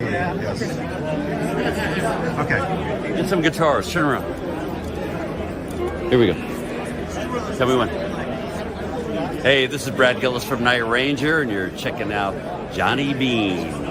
Yes. Okay. Get some guitars. Turn around. Here we go. Tell me when. Hey, this is Brad Gillis from Night Ranger, and you're checking out Johnny Beane.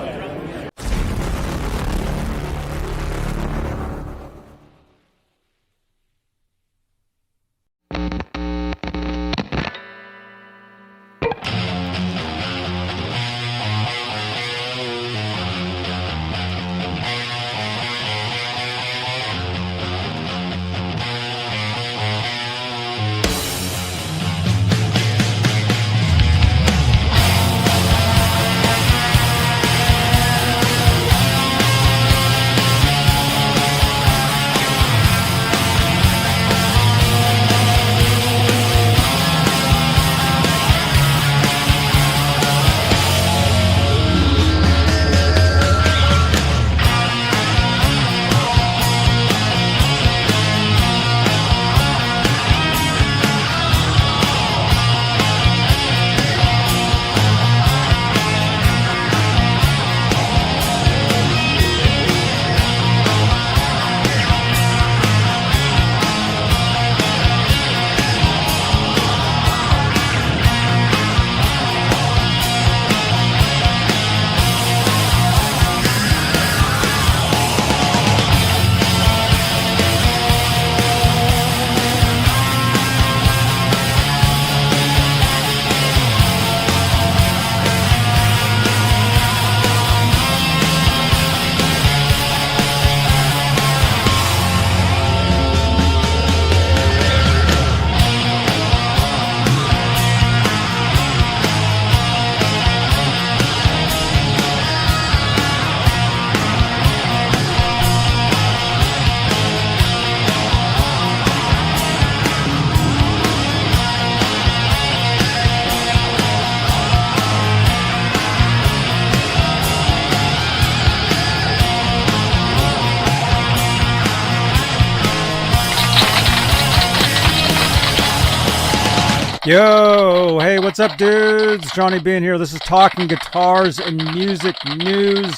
Yo, hey, what's up, dudes? Johnny Beane here. This is Talking Guitars and Music News.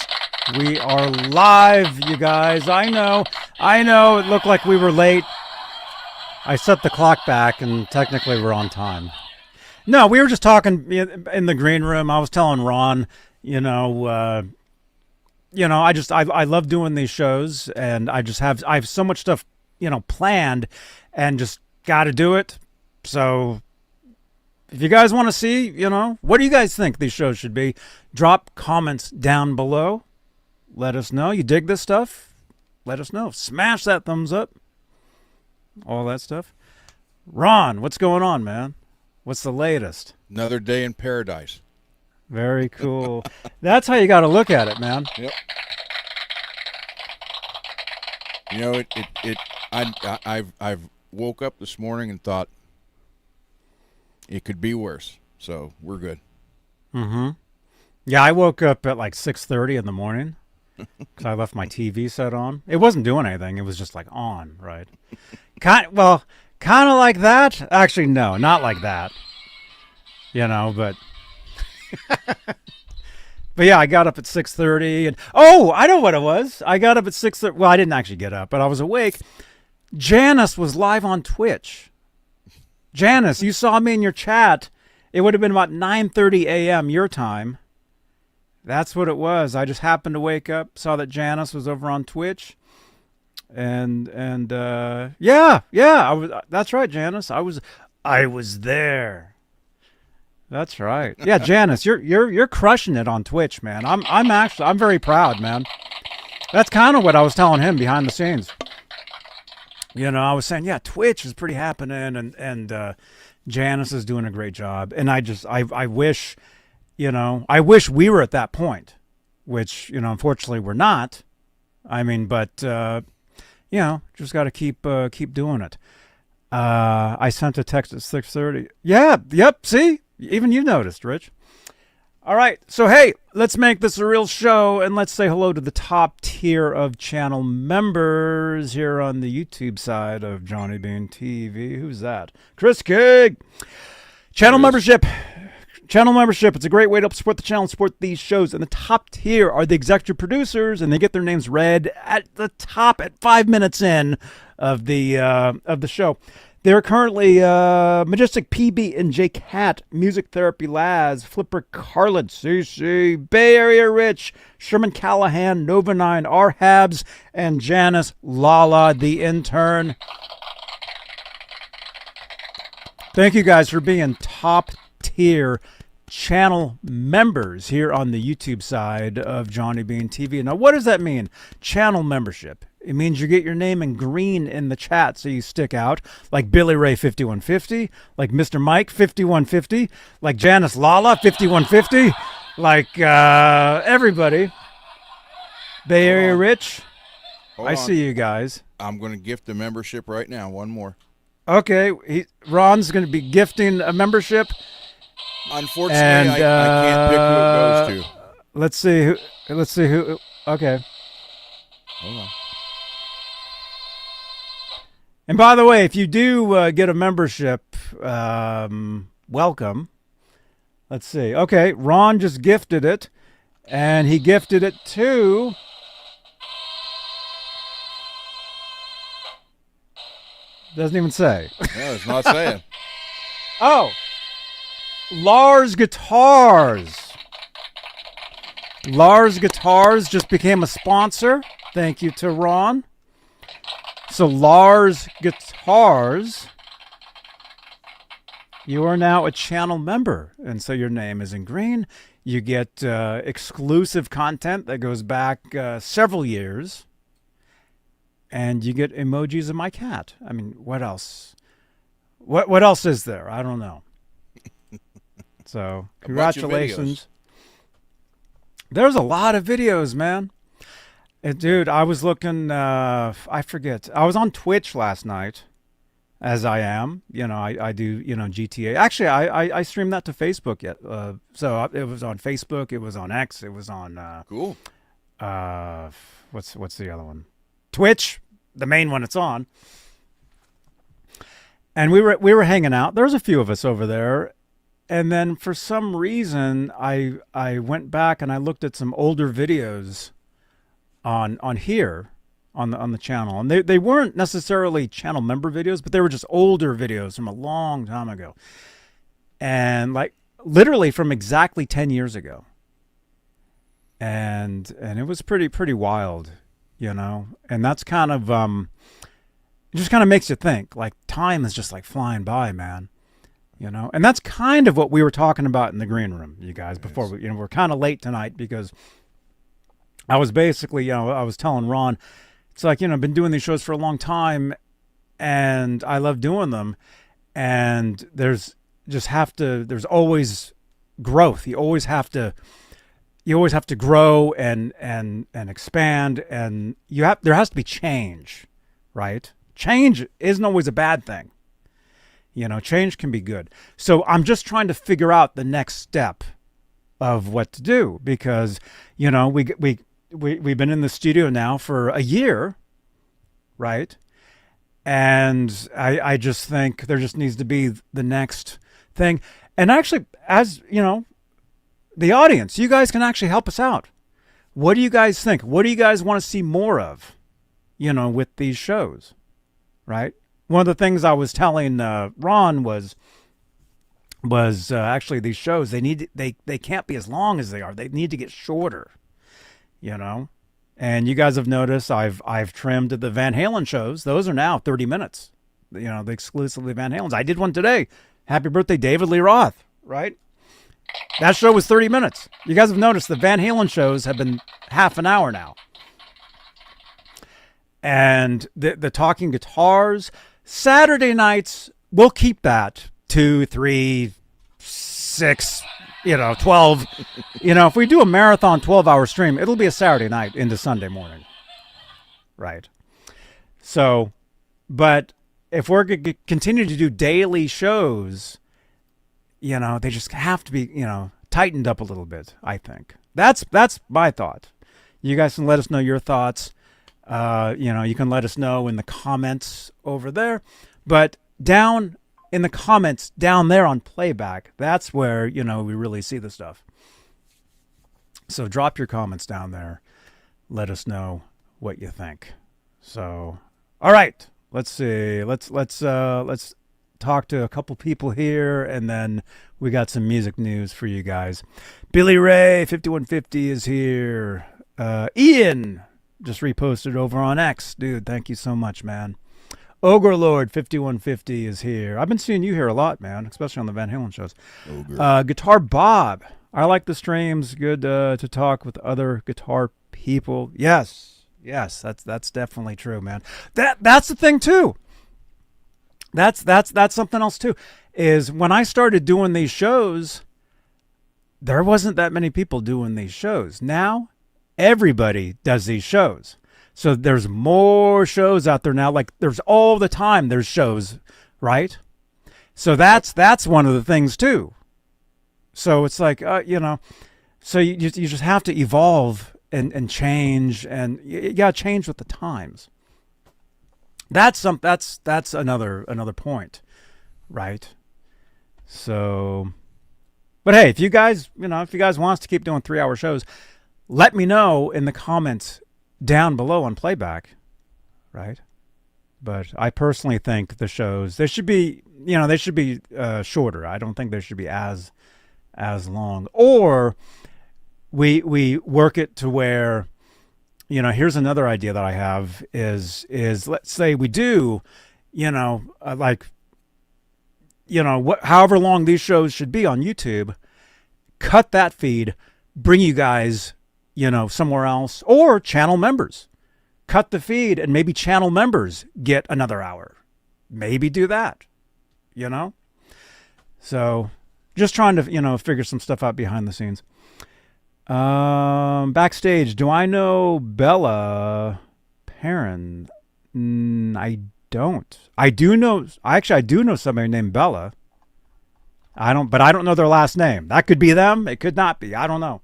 We are live, you guys. I know. It looked like we were late. I set the clock back, and technically we're on time. No, we were just talking in the green room. I was telling Ron, I love doing these shows, and I have so much stuff, planned, and just got to do it. So if you guys want to see, what do you guys think these shows should be? Drop comments down below. Let us know. You dig this stuff? Let us know. Smash that thumbs up. All that stuff. Ron, what's going on, man? What's the latest? Another day in paradise. Very cool. That's how you got to look at it, man. Yep. I've woke up this morning and thought, it could be worse, so we're good. Mm-hmm. Yeah, I woke up at like 6:30 in the morning because I left my TV set on. It wasn't doing anything. It was just like on, right? Kind of like that. Actually, no, not like that. But but yeah, I got up at 6:30, and I know what it was. I got up at 6:30. Well, I didn't actually get up, but I was awake. Janice was live on Twitch. Janice, you saw me in your chat. It would have been about 9:30 a.m. your time. That's what it was. I just happened to wake up, saw that Janice was over on Twitch, and yeah, I was. That's right, Janice. I was there. That's right. Yeah, Janice, you're crushing it on Twitch, man. I'm very proud, man. That's kind of what I was telling him behind the scenes. I was saying, yeah, Twitch is pretty happening, and Janice is doing a great job. And I wish, I wish we were at that point, which, unfortunately we're not. I mean, but, just got to keep doing it. I sent a text at 6:30. Yeah, yep, see? Even you noticed, Rich. All right, so hey, let's make this a real show, and let's say hello to the top tier of channel members here on the YouTube side of Johnny Beane TV. Who's that? Chris King. Channel membership Channel membership, it's a great way to help support the channel and support these shows. And the top tier are the executive producers, and they get their names read at the top at 5 minutes in of the show. They're currently Majestic PB and J Cat, Music Therapy Laz, Flipper Carlin, CC, Bay Area Rich, Sherman Callahan, Nova 9, R Habs, and Janice Lala, the intern. Thank you guys for being top tier channel members here on the YouTube side of Johnny Beane TV. Now, what does that mean? Channel membership. It means you get your name in green in the chat so you stick out, like Billy Ray 5150, like Mr. Mike 5150, like Janice Lala 5150, like everybody. Bay Area Rich, I see you guys. I'm going to gift a membership right now. One more. Okay, Ron's going to be gifting a membership. Unfortunately, and, I can't pick who it goes to. Let's see who. Okay. Hold on. And by the way, if you do get a membership, welcome. Let's see. Okay, Ron just gifted it, and he gifted it to. Doesn't even say. No, it's not saying. Oh. Lars Guitars. Lars Guitars just became a sponsor. Thank you to Ron. So Lars Guitars, you are now a channel member. And so your name is in green. You get exclusive content that goes back several years. And you get emojis of my cat. I mean, what else? What else is there? I don't know. So, congratulations. There's a lot of videos, man. Dude, I was looking, I forget. I was on Twitch last night, as I am. You know, I do, GTA. Actually, I streamed that to Facebook yet. So, it was on Facebook. It was on X. It was on... cool. What's the other one? Twitch, the main one it's on. And we were hanging out. There was a few of us over there. And then for some reason, I went back and I looked at some older videos on here on the channel, and they weren't necessarily channel member videos, but they were just older videos from a long time ago, and like literally from exactly 10 years ago. And it was pretty wild, and that's kind of it just kind of makes you think, like, time is just like flying by, man. And that's kind of what we were talking about in the green room, you guys, before we're kind of late tonight because I was basically, I was telling Ron, it's like, I've been doing these shows for a long time and I love doing them. And there's always growth. You always have to grow and expand, and there has to be change, right? Change isn't always a bad thing. Change can be good. So I'm just trying to figure out the next step of what to do because, we've been in the studio now for a year, right? And I just think there just needs to be the next thing. And actually, as the audience, you guys can actually help us out. What do you guys think? What do you guys want to see more of, with these shows, right? One of the things I was telling Ron was actually these shows, they can't be as long as they are. They need to get shorter, And you guys have noticed I've trimmed the Van Halen shows. Those are now 30 minutes. The exclusively Van Halens. I did one today. Happy birthday, David Lee Roth, right? That show was 30 minutes. You guys have noticed the Van Halen shows have been half an hour now. And the Talking Guitars, Saturday nights, we'll keep that 2, 3, 6, 12. If we do a marathon 12-hour stream, it'll be a Saturday night into Sunday morning. Right. So, but if we're going to continue to do daily shows, they just have to be, tightened up a little bit, I think. That's my thought. You guys can let us know your thoughts. You can let us know in the comments over there. But down in the comments down there on playback. That's where, you know, we really see the stuff. So drop your comments down there. Let us know what you think. So, all right, let's see. Let's talk to a couple people here, and then we got some music news for you guys. Billy Ray 5150 is here. Ian just reposted over on X. Dude, thank you so much, man. Ogre Lord 5150 is here. I've been seeing you here a lot, man, especially on the Van Halen shows. Guitar Bob. I like the streams. Good to talk with other guitar people. Yes, that's definitely true, man. That's the thing too. That's something else too. Is when I started doing these shows, there wasn't that many people doing these shows. Now, everybody does these shows. So there's more shows out there now. Like there's all the time there's shows, right? So that's one of the things too. So it's like, you know, so you just have to evolve and change, and you got to change with the times. That's another point, right? So, but hey, if you guys want us to keep doing 3-hour shows, let me know in the comments down below on playback, right? But I personally think the shows, they should be shorter. I don't think they should be as long. Or we work it to where, you know, here's another idea that I have is let's say we do, you know, however long these shows should be on YouTube, cut that feed, bring you guys, you know, somewhere else, or channel members. Cut the feed and maybe channel members get another hour. Maybe do that, you know? So just trying to, you know, figure some stuff out behind the scenes. Backstage, do I know Bella Perrin? I don't. I do know somebody named Bella. But I don't know their last name. That could be them. It could not be. I don't know.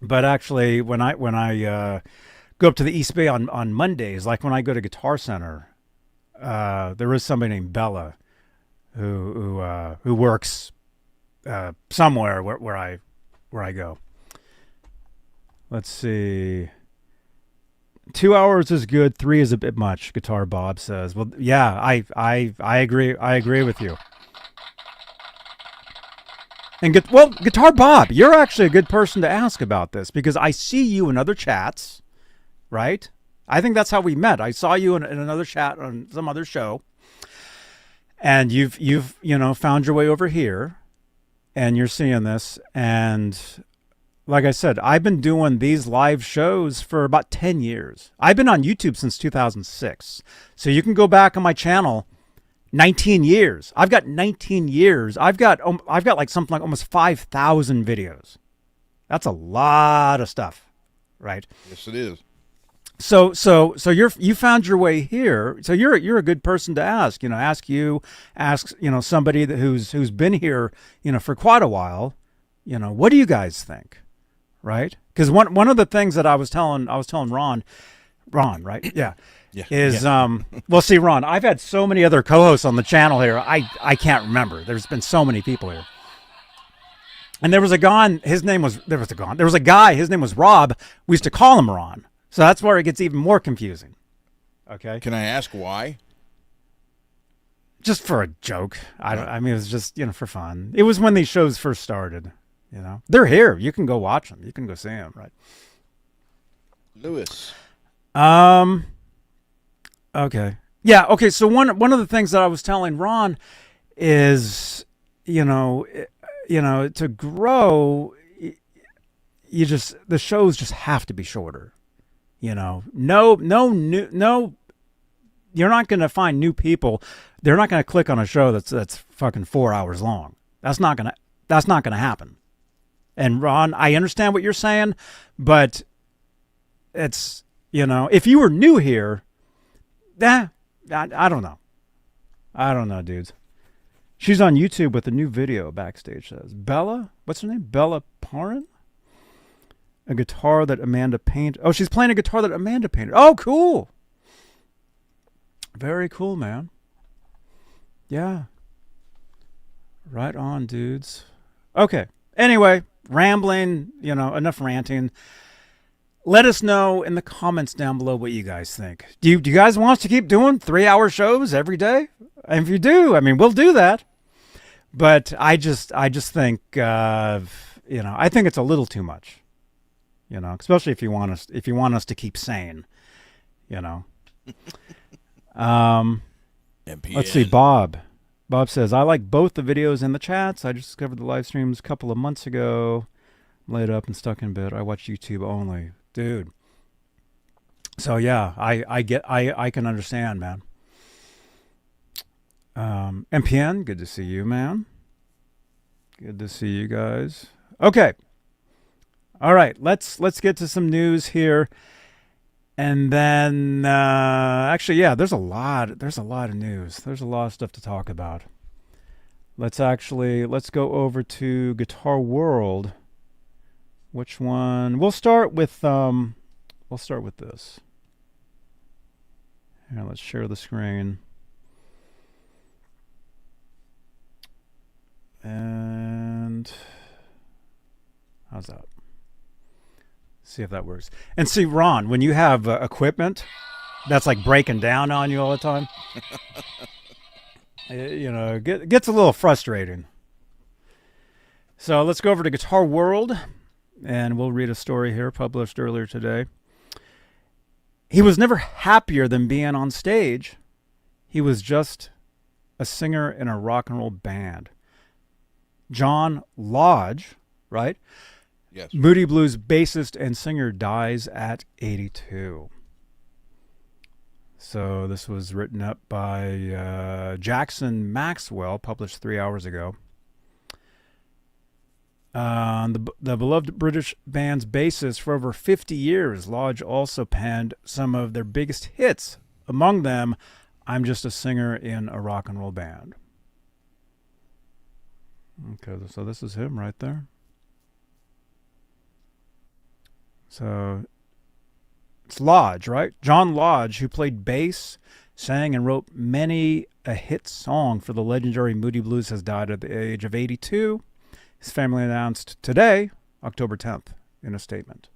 But actually, when I go up to the East Bay on Mondays, like when I go to Guitar Center, there is somebody named Bella who works somewhere where I go. Let's see. 2 hours is good. 3 is a bit much. Guitar Bob says. Well, yeah, I agree. I agree with you. And Guitar Bob, you're actually a good person to ask about this, because I see you in other chats, right? I think that's how we met. I saw you in another chat on some other show, and you've you know, found your way over here, and you're seeing this. And like I said, I've been doing these live shows for about 10 years. I've been on YouTube since 2006, so you can go back on my channel. 19 years. I've got 19 years. I've got like something like almost 5,000 videos. That's a lot of stuff, right? Yes, it is. So you found your way here. So you're a good person to ask. You know, ask you know, somebody who's been here, you know, for quite a while. You know, what do you guys think, right? Because one of the things that I was telling Ron, right? Yeah. Yeah. Well, see, Ron, I've had so many other co-hosts on the channel here. I can't remember. There's been so many people here. And there was a guy, his name was Rob. We used to call him Ron. So that's where it gets even more confusing. Okay. Can I ask why? Just for a joke. I mean, it was just, you know, for fun. It was when these shows first started, you know. They're here. You can go watch them. You can go see them, right? Lewis. Okay. Yeah. Okay. So one of the things that I was telling Ron is, you know, to grow, the shows just have to be shorter. You know, no, you're not going to find new people. They're not going to click on a show that's fucking 4 hours long. That's not going to happen. And Ron, I understand what you're saying, but it's, you know, if you were new here, I don't know. I don't know, dudes. She's on YouTube with a new video, Backstage says. Bella? What's her name? Bella Parrin? A guitar that Amanda painted. Oh, she's playing a guitar that Amanda painted. Oh, cool. Very cool, man. Yeah. Right on, dudes. Okay. Anyway, rambling, enough ranting. Let us know in the comments down below what you guys think. Do you guys want us to keep doing 3-hour shows every day? And if you do, we'll do that. But I just think, I think it's a little too much. Especially if you want us to keep sane. Let's see, Bob. Bob says, I like both the videos and the chats. I just discovered the live streams a couple of months ago. I'm laid up and stuck in bed. I watch YouTube only. Dude. So yeah, I can understand, man. MPN, good to see you, man. Good to see you guys. Okay. All right, let's get to some news here. And then, actually, yeah, there's a lot of news. There's a lot of stuff to talk about. Let's go over to Guitar World. Which one? We'll start with this. Here, let's share the screen. And how's that? See if that works. And see, Ron, when you have equipment that's like breaking down on you all the time, it gets a little frustrating. So let's go over to Guitar World, and we'll read a story here published earlier today. He was never happier than being on stage. He was just a singer in a rock and roll band. John Lodge, right? Yes. Moody Blues bassist and singer dies at 82. So this was written up by Jackson Maxwell, published 3 hours ago. The beloved British band's bassist for over 50 years, Lodge also penned some of their biggest hits. Among them, I'm Just a Singer in a Rock and Roll Band. Okay, so this is him right there. So it's Lodge, right? John Lodge, who played bass, sang, and wrote many a hit song for the legendary Moody Blues, has died at the age of 82. His family announced today, October 10th, in a statement.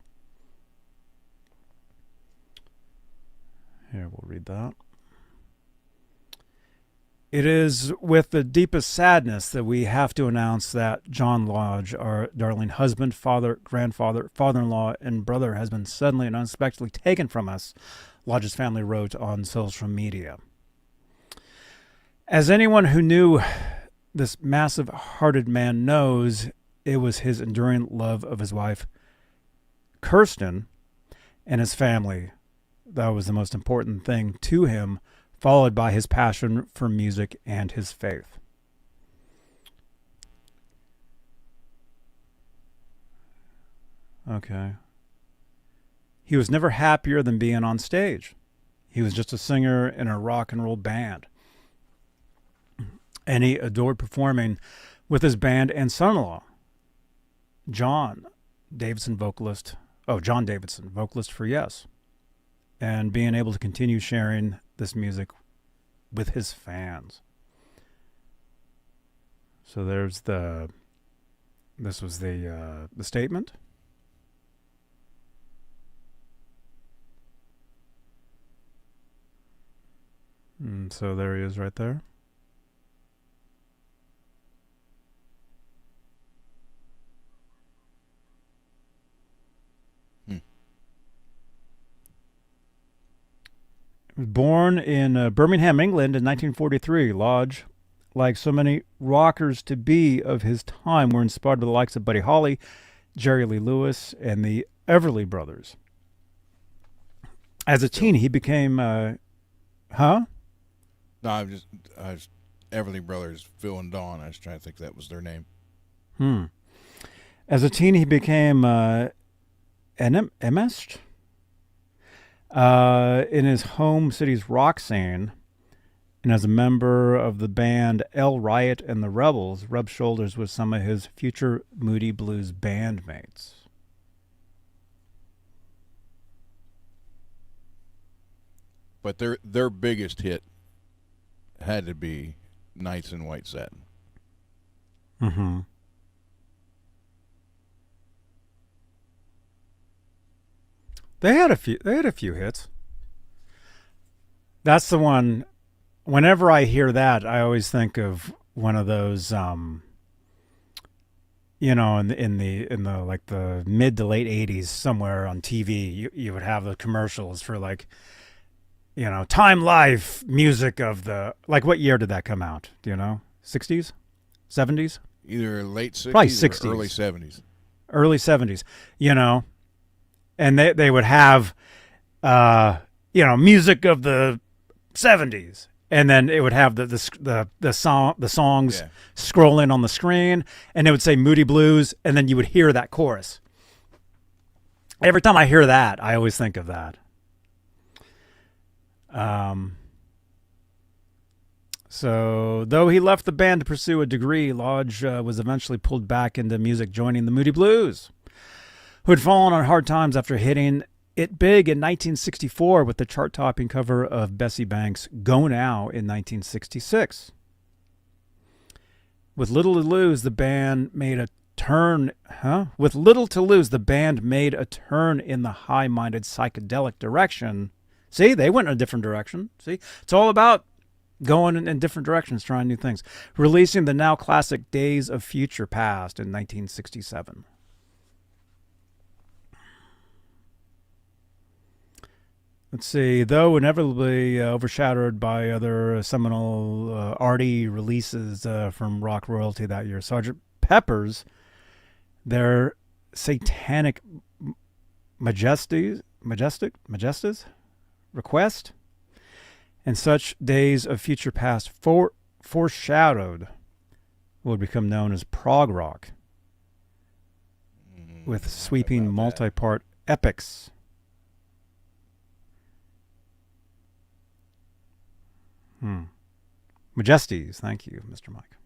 Here, we'll read that. It is with the deepest sadness that we have to announce that John Lodge, our darling husband, father, grandfather, father-in-law, and brother, has been suddenly and unexpectedly taken from us, Lodge's family wrote on social media. As anyone who knew this massive-hearted man knows, it was his enduring love of his wife, Kirsten, and his family that was the most important thing to him, followed by his passion for music and his faith. Okay. He was never happier than being on stage. He was just a singer in a rock and roll band. And he adored performing with his band and son-in-law, John Davidson, vocalist for Yes, and being able to continue sharing this music with his fans. So this was the statement. And so there he is right there. Born in Birmingham, England in 1943, Lodge, like so many rockers to be of his time, were inspired by the likes of Buddy Holly, Jerry Lee Lewis, and the Everly Brothers. As a teen, he became... No, I was Everly Brothers, Phil and Dawn. I was trying to think that was their name. As a teen, he became enmeshed in his home city's rock scene, and as a member of the band El Riot and the Rebels, rubbed shoulders with some of his future Moody Blues bandmates. But their biggest hit had to be Nights in White Satin. Mm-hmm. They had a few hits. That's the one. Whenever I hear that, I always think of one of those. In the like the mid to late '80s, somewhere on TV, you would have the commercials for like, Time Life music of the, like, what year did that come out? Do you know? 60s, 70s, Either late 60s probably 60s, or early 70s. early 70s. And they would have, music of the 70s, and then it would have the songs scrolling on the screen, and it would say Moody Blues, and then you would hear that chorus. Every time I hear that, I always think of that. So, though he left the band to pursue a degree, Lodge was eventually pulled back into music, joining the Moody Blues, who had fallen on hard times after hitting it big in 1964 with the chart-topping cover of Bessie Banks' Go Now in 1966. With little to lose, the band made a turn. With little to lose, the band made a turn in the high-minded psychedelic direction. See, they went in a different direction. See, it's all about going in different directions, trying new things. Releasing the now classic Days of Future Past in 1967. Let's see. Though inevitably overshadowed by other seminal arty releases from rock royalty that year, Sgt. Pepper's, their Satanic Majesties Request, and such Days of Future Past foreshadowed what would become known as prog rock, with sweeping multi-part epics. Majesties, thank you, Mr. Mike.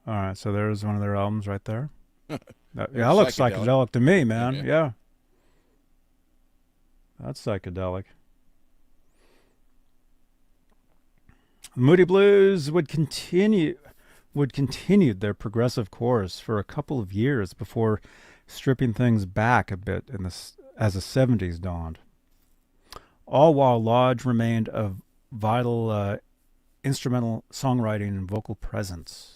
All right, so there's one of their albums right there. That looks psychedelic to me, man. Yeah. That's psychedelic. Moody Blues would continue their progressive course for a couple of years before stripping things back a bit as the 70s dawned. All while Lodge remained a vital instrumental songwriting and vocal presence.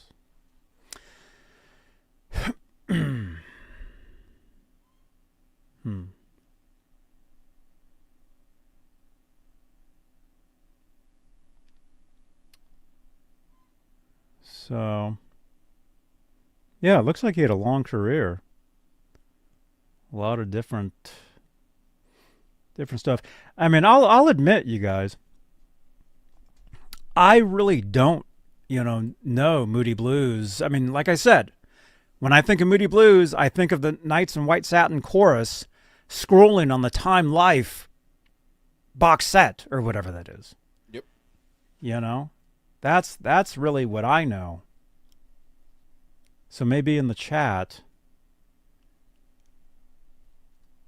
So, yeah, it looks like he had a long career. A lot of different stuff. I mean, I'll admit, you guys, I really don't, know Moody Blues. I mean, like I said, when I think of Moody Blues, I think of the Nights in White Satin chorus scrolling on the Time Life box set or whatever that is. Yep. That's really what I know. So maybe in the chat,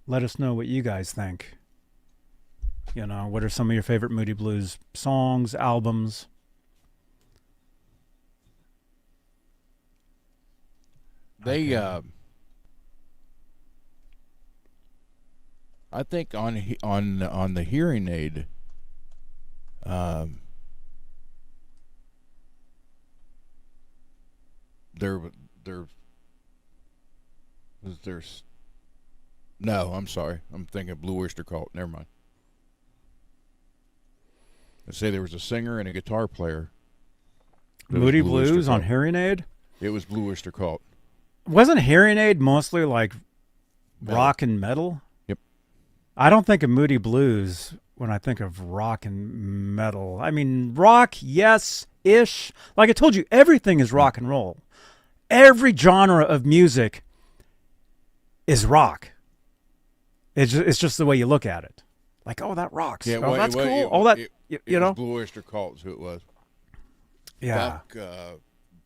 let us know what you guys think. What are some of your favorite Moody Blues songs, albums? They, I think on the hearing aid, no, I'm sorry, I'm thinking Blue Oyster Cult. Never mind. Let's say there was a singer and a guitar player. Moody Blues on hearing aid? It was Blue Oyster Cult. Wasn't hearing aid mostly like rock and metal? Yep. I don't think of Moody Blues when I think of rock and metal. I mean, rock, yes-ish. Like I told you, everything is rock and roll. Every genre of music is rock. It's just the way you look at it. Like, oh, that rocks. Yeah, oh, that's cool. It was Blue Oyster Cult is who it was. Yeah.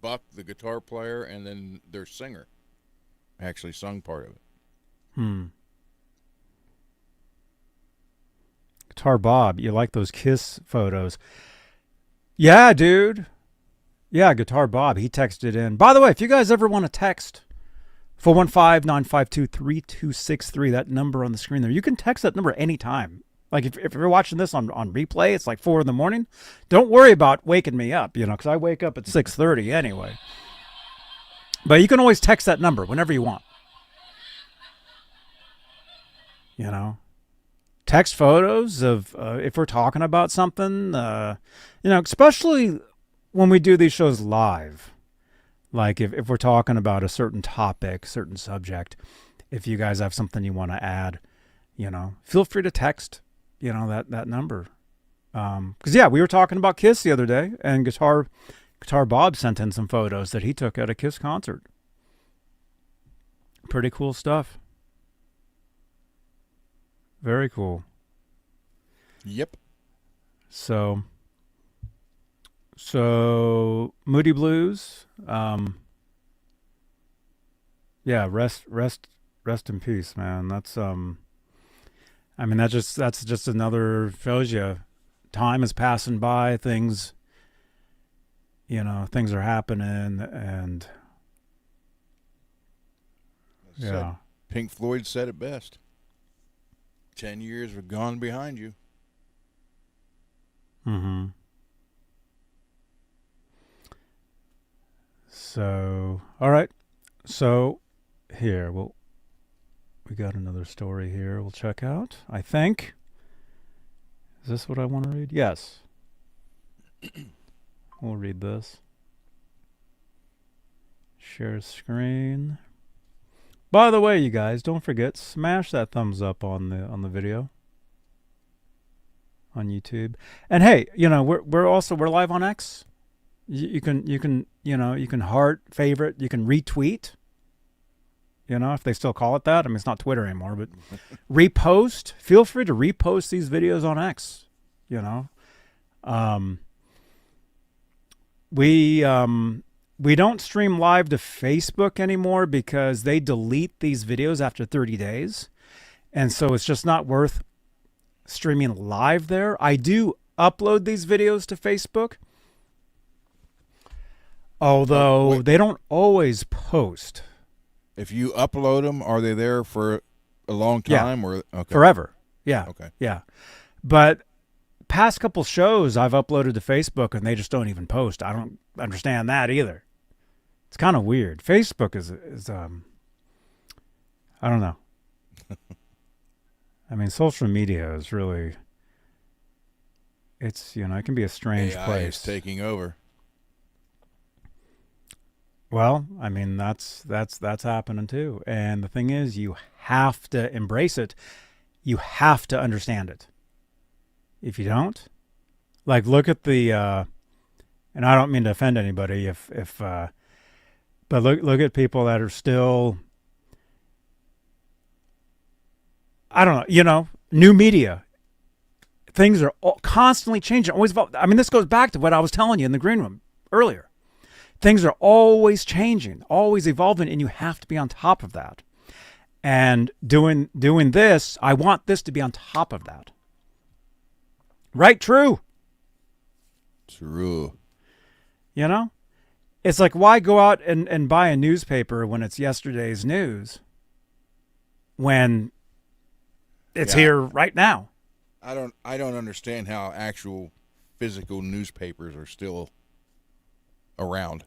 Buck, the guitar player, and then their singer actually sung part of it. Guitar Bob, you like those Kiss photos? Yeah, dude. Yeah, Guitar Bob. He texted in. By the way, if you guys ever want to text, 415-952-3263, that number on the screen there. You can text that number anytime. Like if you're watching this on replay, it's like 4 in the morning. Don't worry about waking me up, because I wake up at 6:30 anyway. But you can always text that number whenever you want. Text photos of if we're talking about something, especially when we do these shows live. Like if we're talking about a certain topic, certain subject, if you guys have something you want to add, feel free to text, that number. Because we were talking about Kiss the other day, and Guitar Bob sent in some photos that he took at a Kiss concert. Pretty cool stuff. Very cool. Yep. So Moody Blues, rest in peace, man. That's that's just another, shows you time is passing by, things are happening, and Pink Floyd said it best. 10 years were gone behind you. Mm-hmm. So, all right. So, here, we got another story here we'll check out, I think. Is this what I want to read? Yes. We'll read this. Share screen. By the way, you guys, don't forget, smash that thumbs up on the video on YouTube. And hey, we're live on X. You can heart, favorite, you can retweet. If they still call it that. I mean, it's not Twitter anymore, but repost. Feel free to repost these videos on X. We don't stream live to Facebook anymore because they delete these videos after 30 days. And so it's just not worth streaming live there. I do upload these videos to Facebook, although they don't always post. If you upload them, are they there for a long time? Or okay. Forever. Yeah. Okay. Yeah. But past couple shows I've uploaded to Facebook and they just don't even post. I don't understand that either. It's kind of weird. Facebook is I don't know. I mean, social media is really, it's, it can be a strange AI place. is taking over. Well, I mean, that's happening too. And the thing is, you have to embrace it. You have to understand it. If you don't, like, look at the, and I don't mean to offend anybody but look at people that are still, I don't know, new media. Things are constantly changing, always evolving. I mean, this goes back to what I was telling you in the green room earlier. Things are always changing, always evolving, and you have to be on top of that. And doing this, I want this to be on top of that. Right? True. True. It's like, why go out and buy a newspaper when it's yesterday's news when it's here right now? I don't understand how actual physical newspapers are still around.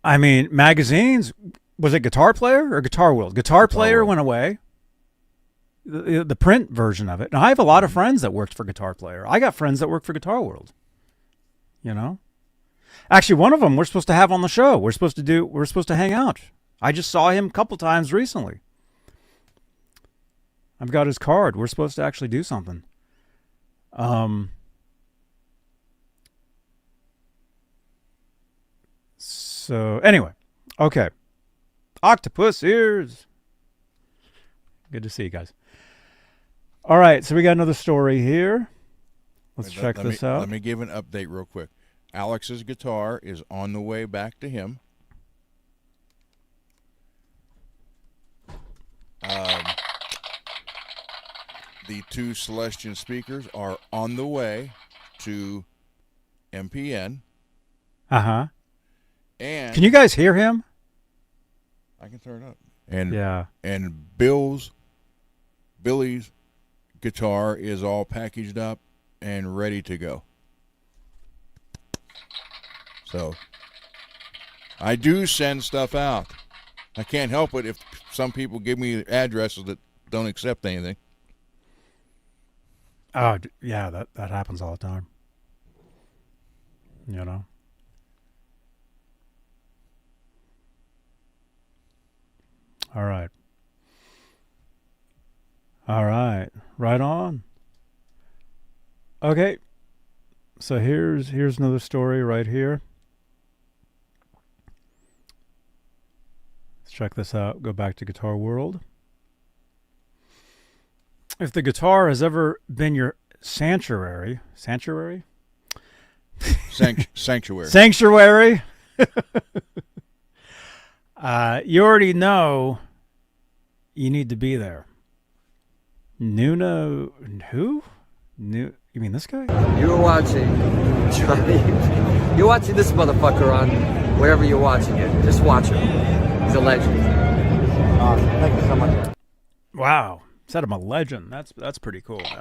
I mean, magazines, was it Guitar Player or Guitar World? Guitar Player went away. The print version of it. Now, I have a lot of friends that worked for Guitar Player. I got friends that work for Guitar World. Actually, one of them we're supposed to have on the show. We're supposed to hang out. I just saw him a couple times recently. I've got his card. We're supposed to actually do something. So anyway, okay. Octopus ears. Good to see you guys. All right, so we got another story here. Let's check this out. Let me give an update real quick. Alex's guitar is on the way back to him. the 2 Celestion speakers are on the way to MPN. Uh-huh. And Can you guys hear him? I can turn it up. And Yeah. and Billy's guitar is all packaged up and ready to go. So I do send stuff out. I can't help it if some people give me addresses that don't accept anything. Oh, yeah, that happens all the time. You know? All right. All right. Right on. Okay. So here's another story right here. Let's check this out. Go back to Guitar World. If the guitar has ever been your sanctuary, Sanctuary. you already know you need to be there. Nuno, who? You mean this guy? You're watching Johnny. You're watching this motherfucker on wherever you're watching it. Just watch him. He's a legend. Thank you so much. Wow. Said I'm a legend. That's pretty cool, man.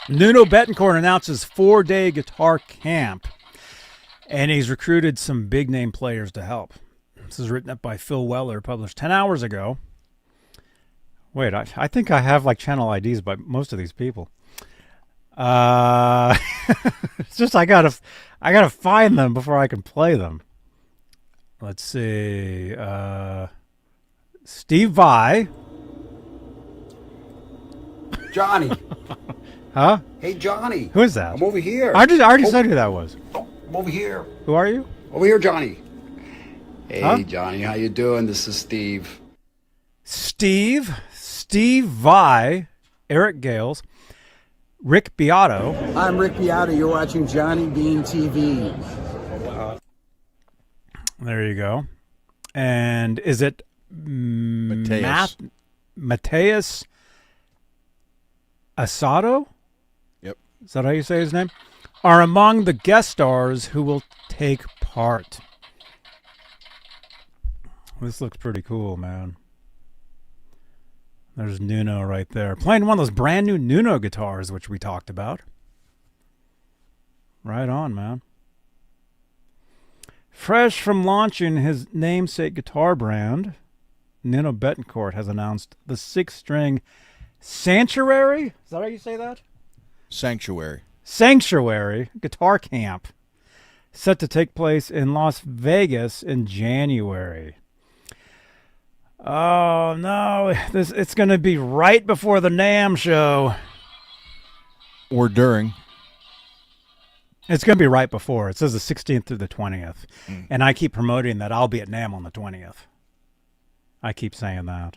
Nuno Bettencourt announces 4-day guitar camp, and he's recruited some big name players to help. This is written up by Phil Weller, published 10 hours ago. Wait, I think I have like channel IDs by most of these people. It's just I gotta find them before I can play them. Let's see. Steve Vai. Johnny. Huh? Hey, Johnny. Who is that? I'm over here. I already said who that was. I'm over here. Who are you? Over here, Johnny. Hey, Huh? Johnny. How you doing? This is Steve. Steve Vai, Eric Gales, Rick Beato. I'm Rick Beato. You're watching Johnny Beane TV. There you go. And is it Mateus. Mateus Asado? Yep. Is that how you say his name? Are among the guest stars who will take part. This looks pretty cool, man. There's Nuno right there. Playing one of those brand new Nuno guitars, which we talked about. Right on, man. Fresh from launching his namesake guitar brand, Nuno Bettencourt has announced the 6-string Sanctuary? Is that how you say that? Sanctuary Guitar Camp, set to take place in Las Vegas in January. Oh no, it's going to be right before the NAMM show. or during. It's going to be right before. It says the 16th through the 20th. And I keep promoting that I'll be at NAMM on the 20th. I keep saying that.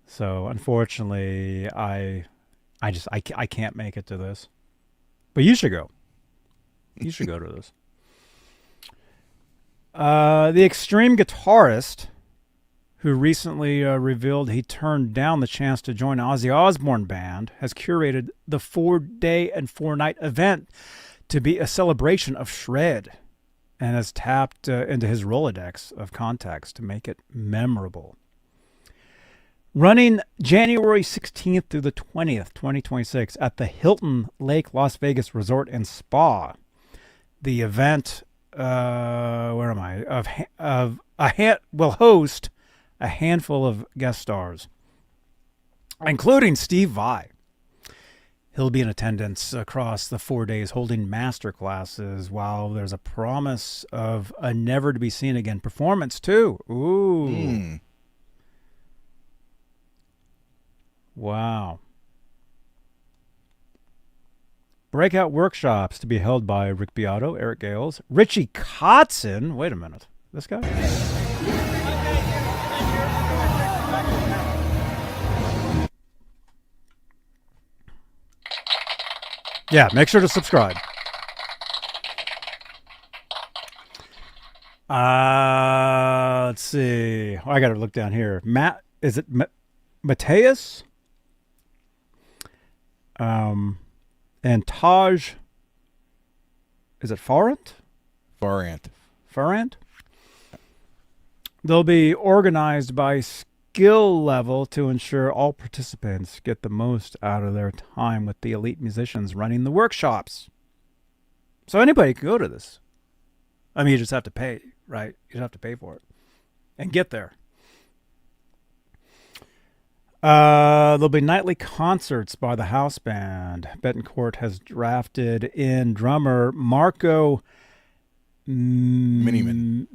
So unfortunately, I can't make it to this. But you should go. You should go to this. The extreme guitarist who recently revealed he turned down the chance to join Ozzy Osbourne band has curated the 4-day and 4-night event to be a celebration of Shred and has tapped into his Rolodex of contacts to make it memorable. Running January 16th through the 20th, 2026 at the Hilton Lake Las Vegas Resort and Spa. The event, will host a handful of guest stars, including Steve Vai. He'll be in attendance across the 4 days, holding master classes, while there's a promise of a never-to-be-seen-again performance, too. Ooh. Wow. Breakout workshops to be held by Rick Beato, Eric Gales, Richie Kotzen. Wait a minute. This guy? Yeah, make sure to subscribe. Let's see. I got to look down here. Mateus And Taj, is it Farant? Farant. They'll be organized by skill level to ensure all participants get the most out of their time with the elite musicians running the workshops. So anybody can go to this. I mean, you just have to pay, right? You just have to pay for it and get there. There'll be nightly concerts by the house band. Bettencourt has drafted in drummer Marco Miniman.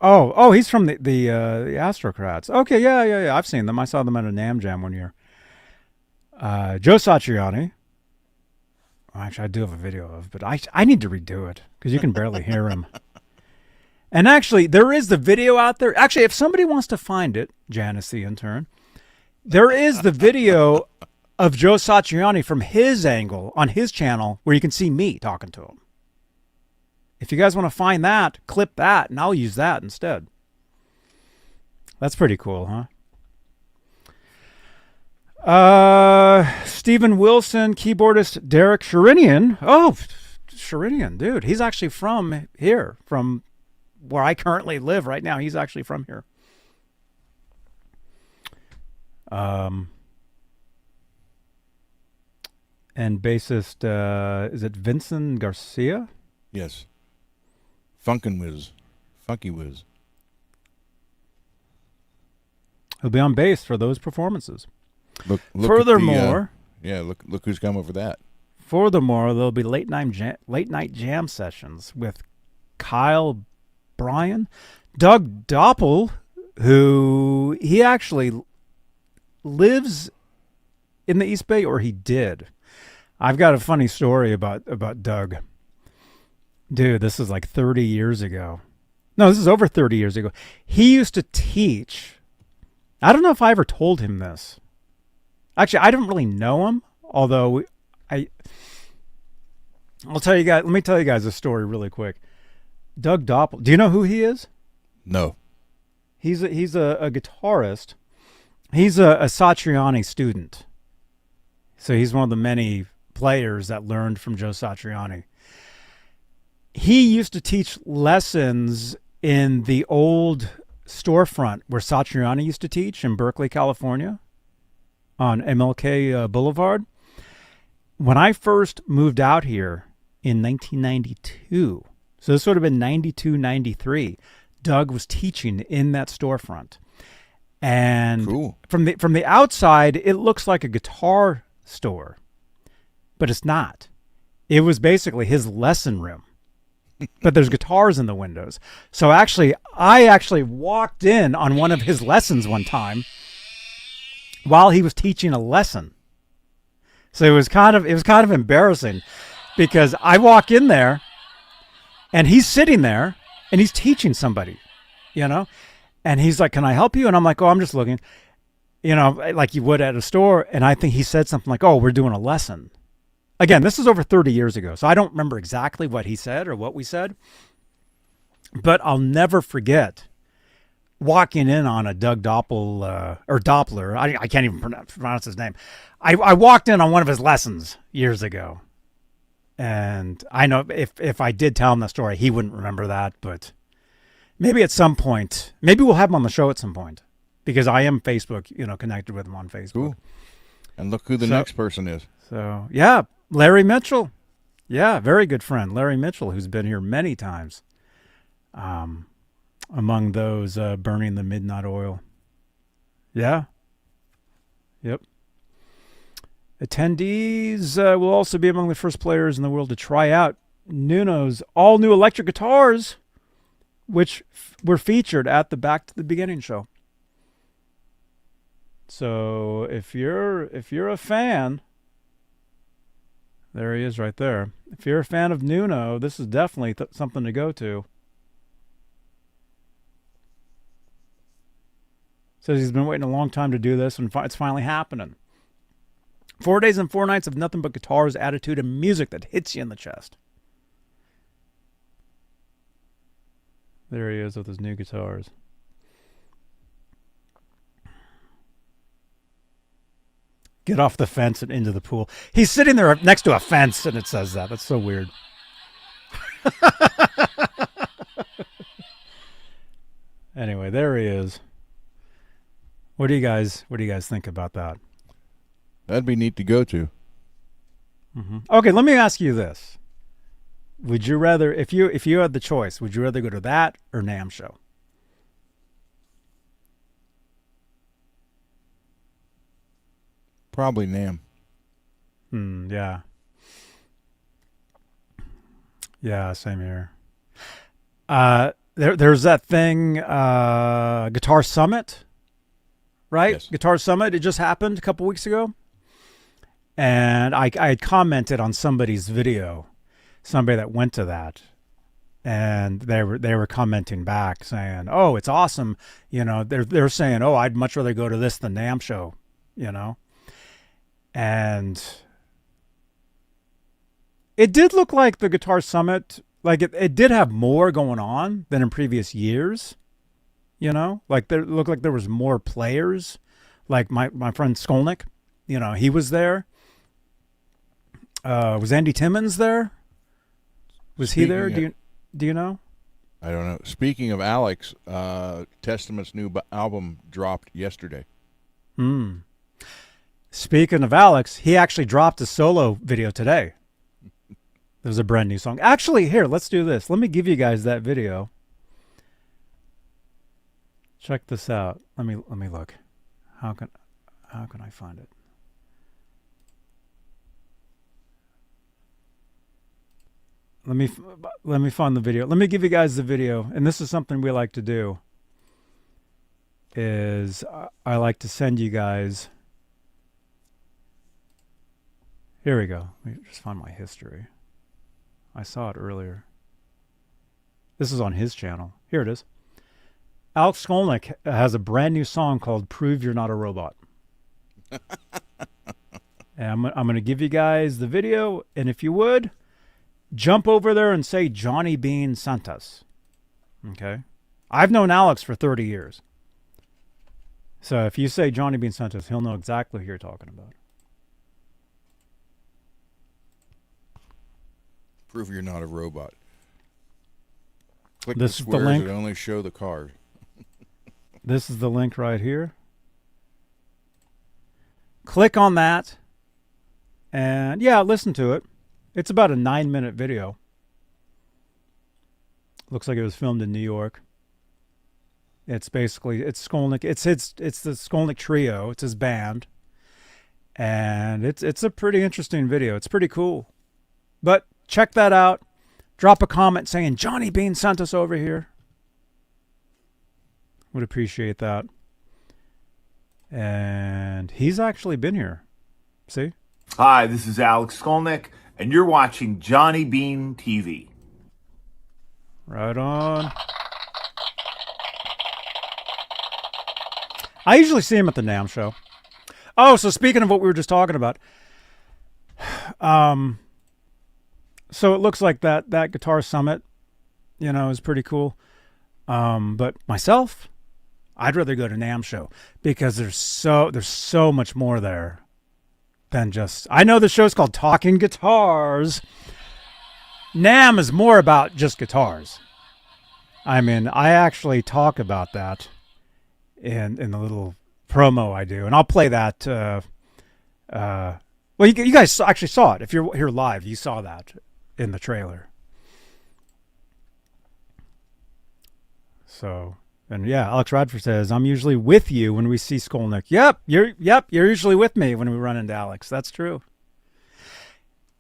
Oh, he's from the Astrocrats. Okay, yeah. I've seen them. I saw them at a NAMM Jam one year. Joe Satriani. Actually, I do have a video of, but I need to redo it because you can barely hear him. And actually, there is the video out there. Actually, if somebody wants to find it, Janice the intern, there is the video of Joe Satriani from his angle on his channel where you can see me talking to him. If you guys want to find that, clip that, and I'll use that instead. That's pretty cool, huh? Steven Wilson, keyboardist Derek Sherinian. Oh, Sherinian, dude. He's actually from here, from where I currently live right now. He's actually from here. And bassist, is it Vincent Garcia? Yes. Funky Whiz. He'll be on bass for those performances. Look Furthermore, look who's come over that. Furthermore, there'll be late night jam sessions with Kyle Bryan, Doug Doppel, who he actually lives in the East Bay, or he did. I've got a funny story about Doug. Dude, this is like 30 years ago. No, this is over 30 years ago. He used to teach. I don't know if I ever told him this. Actually, I don't really know him, although I'll tell you guys. Let me tell you guys a story really quick. Doug Doppel. Do you know who he is? No. He's a guitarist. He's a Satriani student. So he's one of the many players that learned from Joe Satriani. He used to teach lessons in the old storefront where Satriani used to teach in Berkeley, California, on MLK Boulevard. When I first moved out here in 1992, so this would have been 92, 93, Doug was teaching in that storefront. And cool. From the outside, it looks like a guitar store, but it's not. It was basically his lesson room. But there's guitars in the windows. So I actually walked in on one of his lessons one time while he was teaching a lesson. So it was kind of embarrassing because I walk in there and he's sitting there and he's teaching somebody, and he's like, "Can I help you?" And I'm like, "Oh, I'm just looking," like you would at a store. And I think he said something like, "Oh, we're doing a lesson." Again, this is over 30 years ago, so I don't remember exactly what he said or what we said. But I'll never forget walking in on a Doug Doppel, or Doppler. I can't even pronounce his name. I walked in on one of his lessons years ago. And I know if I did tell him the story, he wouldn't remember that. But maybe at some point, maybe we'll have him on the show at some point. Because I am Facebook, connected with him on Facebook. Cool. And look who the next person is. So, yeah. Larry Mitchell. Yeah, very good friend. Larry Mitchell, who's been here many times. Among those burning the midnight oil. Yeah. Yep. Attendees will also be among the first players in the world to try out Nuno's all-new electric guitars, which were featured at the Back to the Beginning show. So if you're a fan... There he is right there. If you're a fan of Nuno, this is definitely something to go to. Says he's been waiting a long time to do this, and it's finally happening. 4 days and 4 nights of nothing but guitars, attitude, and music that hits you in the chest. There he is with his new guitars. Get off the fence and into the pool. He's sitting there next to a fence, and it says that. That's so weird. Anyway, there he is. What do you guys think about that? That'd be neat to go to. Okay, let me ask you this. Would you rather, if you had the choice, would you rather go to that or NAMM show? Probably NAMM. Yeah. Yeah, same here. There's that thing, Guitar Summit, right? Yes. Guitar Summit. It just happened a couple weeks ago. And I had commented on somebody's video, somebody that went to that, and they were commenting back saying, "Oh, it's awesome." You know, they're saying, "Oh, I'd much rather go to this than NAMM show," you know. And it did look like the Guitar Summit, like it did have more going on than in previous years, you know, like there looked like there was more players, like my friend Skolnick, you know, he was there. Was Andy Timmons there? Was he there? Do you know? I don't know. Speaking of Alex, Testament's new album dropped yesterday. Speaking of Alex, he actually dropped a solo video today. There's a brand new song. Actually, here, let's do this. Let me give you guys that video. Check this out. Let me look. How can I find it? Let me find the video. Let me give you guys the video. And this is something we like to do. Is I like to send you guys. Here we go. Let me just find my history. I saw it earlier. This is on his channel. Here it is. Alex Skolnick has a brand new song called "Prove You're Not a Robot." And I'm going to give you guys the video, and if you would, jump over there and say Johnny Beane sent us. Okay? I've known Alex for 30 years. So if you say Johnny Beane sent us, he'll know exactly who you're talking about. Prove you're not a robot. Click This the is the squares link. that only show the card. This is the link right here. Click on that. And yeah, listen to it. It's about a 9-minute video. Looks like it was filmed in New York. It's Skolnick. It's the Skolnick Trio. It's his band. And it's a pretty interesting video. It's pretty cool. But check that out. Drop a comment saying Johnny Beane sent us over here. Would appreciate that. And he's actually been here. See? Hi, this is Alex Skolnick, and you're watching Johnny Beane TV. Right on. I usually see him at the NAMM show. Oh, so speaking of what we were just talking about, so it looks like that Guitar Summit, you know, is pretty cool. But myself, I'd rather go to NAMM show because there's so much more there than just. I know the show's called Talking Guitars. NAMM is more about just guitars. I mean, I actually talk about that in the little promo I do, and I'll play that. Well, you guys actually saw it. If you're here live, you saw that in the trailer. So, and yeah, Alex Radford says, "I'm usually with you when we see Skolnick." Yep, you're usually with me when we run into Alex. That's true.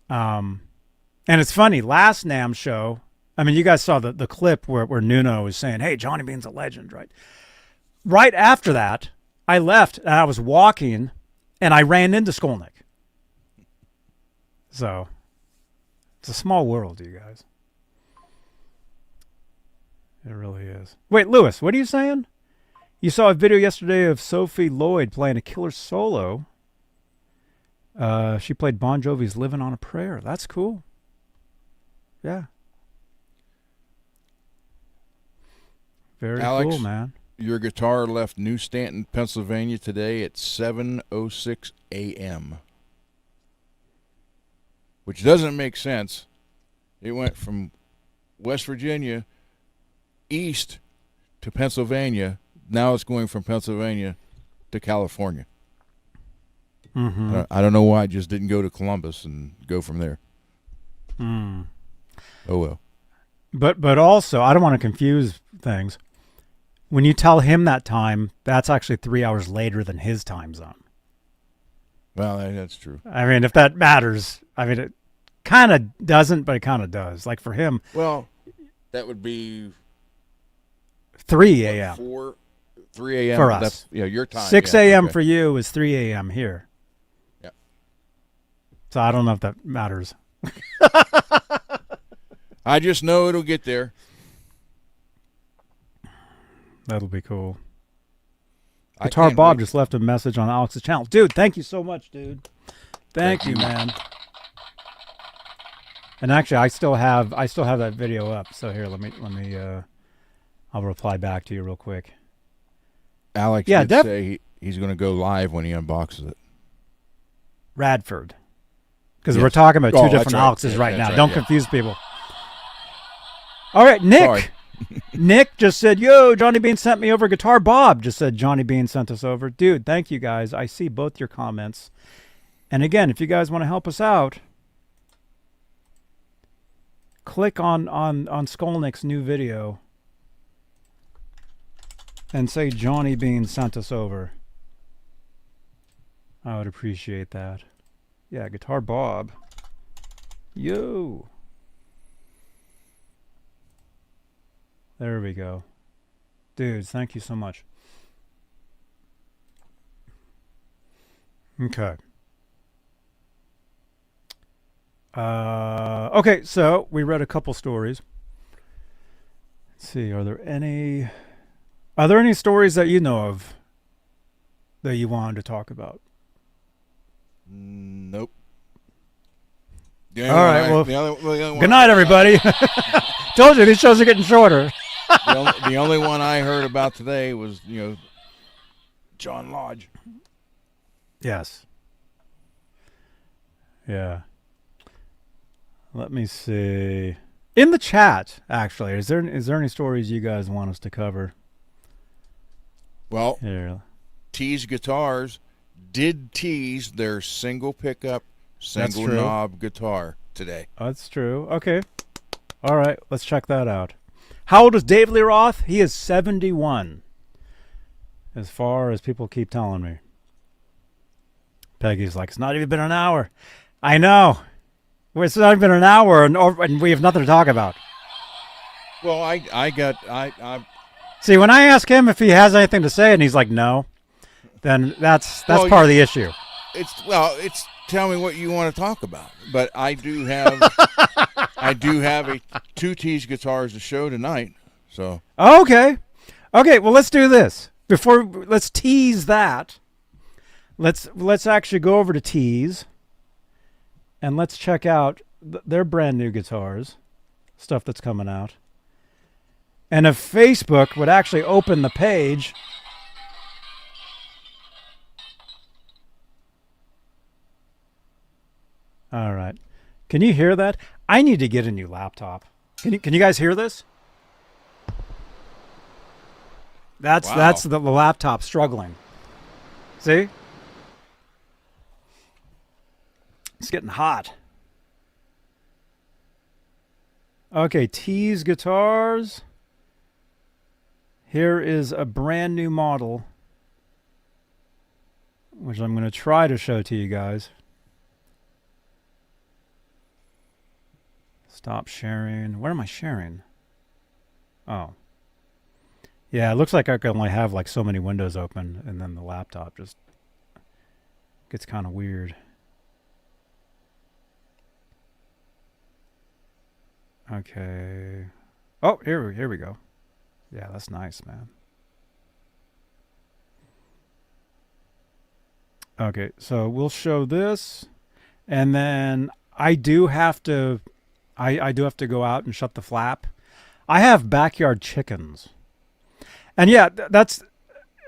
And it's funny. Last NAMM show, I mean, you guys saw the clip where Nuno was saying, "Hey, Johnny Beane's a legend," right? Right after that, I left and I was walking, and I ran into Skolnick. So, it's a small world, you guys. It really is. Wait, Lewis, what are you saying? You saw a video yesterday of Sophie Lloyd playing a killer solo. She played Bon Jovi's "Living on a Prayer." That's cool. Yeah. Very Alex, cool, man. Your guitar left New Stanton, Pennsylvania today at 7:06 a.m., which doesn't make sense. It went from West Virginia east to Pennsylvania. Now it's going from Pennsylvania to California. Mm-hmm. I don't know why it just didn't go to Columbus and go from there. Mm. Oh, well. But also, I don't want to confuse things. When you tell him that time, that's actually 3 hours later than his time zone. Well, that's true. I mean, if that matters, I mean, it kind of doesn't, but it kind of does. Like for him, Well, that would be 3 a.m. 3 a.m. for us. That's, your time. 6 yeah, a.m. okay. for you is 3 a.m. here. Yep. So I don't know if that matters. I just know it'll get there. That'll be cool. I Guitar can't Bob wait. just left a message on Alex's channel. Dude, thank you so much, dude. Thank you, man. And actually, I still have that video up. So here, let me I'll reply back to you real quick. Alex Yeah, did say he's going to go live when he unboxes it. Radford. Because Yes. we're talking about two Oh, that's different right. Alexes Yeah, right that's now. right, Don't yeah. confuse people. All right, Nick. Sorry. Nick just said, yo, Johnny Bean sent me over. Guitar Bob just said Johnny Bean sent us over. Dude, thank you guys. I see both your comments. And again, if you guys want to help us out, click on Skolnick's new video and say Johnny Bean sent us over. I would appreciate that. Yeah, Guitar Bob. Yo. There we go. Dudes, thank you so much. Okay. Okay, so we read a couple stories. Let's see, are there any stories that you know of that you wanted to talk about? Nope. All right, well, the only good night, everybody. Told you, these shows are getting shorter. the only one I heard about today was, John Lodge. Yes. Yeah. Let me see. In the chat, actually, is there any stories you guys want us to cover? Well, Here. TEASE Guitars did tease their single pickup, single true. knob guitar today. That's true. Okay. All right, let's check that out. How old is Dave Lee Roth? He is 71. As far as people keep telling me. Peggy's like, it's not even been an hour. I know. Well, it's not even been an hour, and we have nothing to talk about. Well, I See, when I ask him if he has anything to say, and he's like, no, then that's Well, part of the issue. it's tell me what you want to talk about. But I do have two TEASE guitars to show tonight. So Okay. Well, let's do this. Let's tease that. Let's actually go over to TEASE, and let's check out their brand new guitars, stuff that's coming out. And if Facebook would actually open the page. All right. Can you hear that? I need to get a new laptop. Can you guys hear this? That's the laptop struggling. See? It's getting hot. Okay, TEASE guitars. Here is a brand new model, which I'm going to try to show to you guys. Stop sharing. Where am I sharing? Oh. Yeah, it looks like I can only have like so many windows open, and then the laptop just gets kind of weird. Okay. Oh, here we go. Yeah, that's nice, man. Okay, so we'll show this, and then I do have to go out and shut the flap. I have backyard chickens. And yeah, that's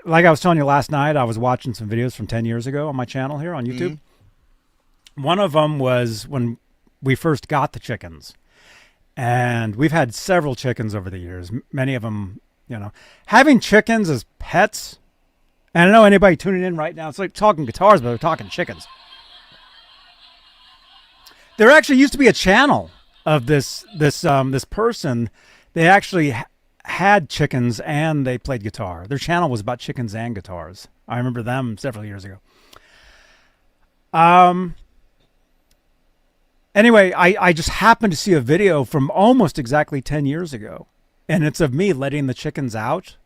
like I was telling you last night. I was watching some videos from 10 years ago on my channel here on YouTube. One of them was when we first got the chickens, and we've had several chickens over the years. Many of them, you know, having chickens as pets. And I know anybody tuning in right now, it's like talking guitars, but they're talking chickens. There actually used to be a channel of this person. They actually had chickens and they played guitar. Their channel was about chickens and guitars. I remember them several years ago. Anyway, I just happened to see a video from almost exactly 10 years ago, and it's of me letting the chickens out,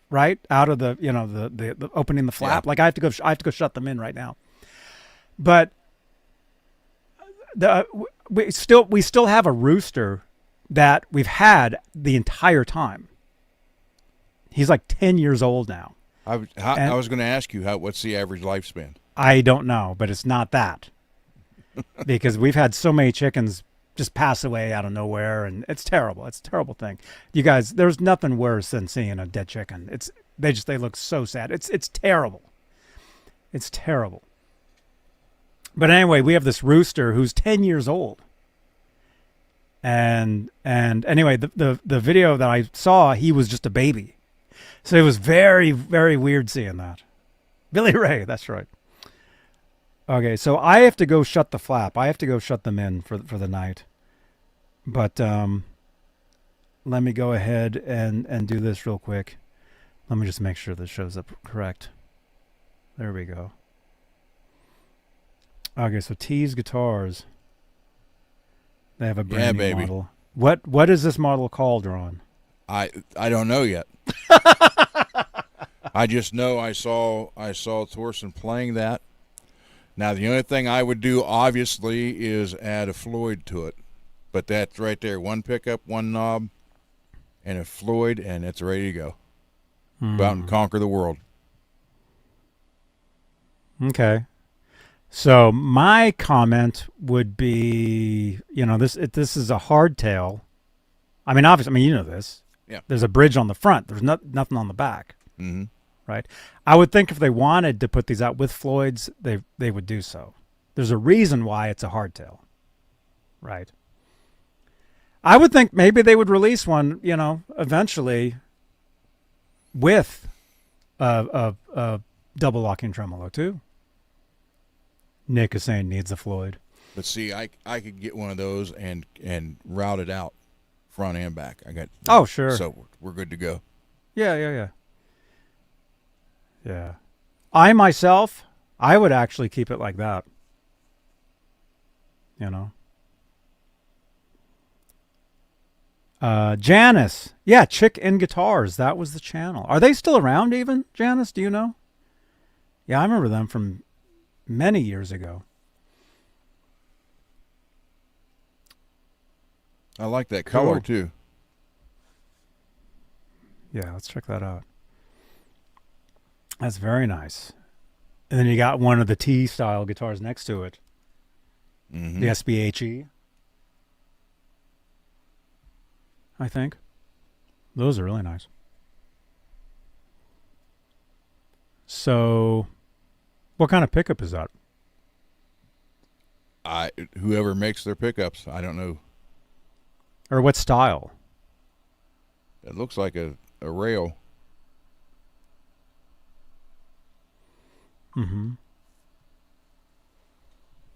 right out of the, you know, the opening the flap. Yeah. Like I have to go shut them in right now. But we still have a rooster that we've had the entire time. He's like 10 years old now. I was going to ask you what's the average lifespan? I don't know, but it's not that. Because we've had so many chickens just pass away out of nowhere, and it's terrible. It's a terrible thing. You guys, there's nothing worse than seeing a dead chicken. They look so sad. It's terrible. It's terrible. But anyway, we have this rooster who's 10 years old. And anyway, the video that I saw, he was just a baby. So it was very, very weird seeing that. Billy Ray, that's right. Okay, so I have to go shut the flap. I have to go shut them in for the night. But let me go ahead and do this real quick. Let me just make sure this shows up correct. There we go. Okay, so TEASE guitars. They have a brand new model. What is this model called, Ron? I don't know yet. I just know I saw Thorson playing that. Now the only thing I would do obviously is add a Floyd to it, but that's right there, one pickup, one knob, and a Floyd, and it's ready to go. Go out and conquer the world. Okay. So my comment would be, you know, this is a hardtail. I mean, obviously, you know this. Yeah. There's a bridge on the front. There's nothing on the back. Mm-hmm. Right. I would think if they wanted to put these out with Floyds, they would do so. There's a reason why it's a hardtail. Right. I would think maybe they would release one, you know, eventually with a double locking tremolo too. Nick is saying needs a Floyd. But see, I could get one of those and route it out front and back. I got. Oh, sure. So we're good to go. Yeah. I myself, I would actually keep it like that. You know. Janice. Yeah, Chick and Guitars. That was the channel. Are they still around even, Janice? Do you know? Yeah, I remember them from many years ago. I like that color Cool. too. Yeah, let's check that out. That's very nice. And then you got one of the T style guitars next to it. Mm-hmm. The SBHE. I think. Those are really nice. So, what kind of pickup is that? Whoever makes their pickups, I don't know. Or what style? It looks like a rail. Mm-hmm.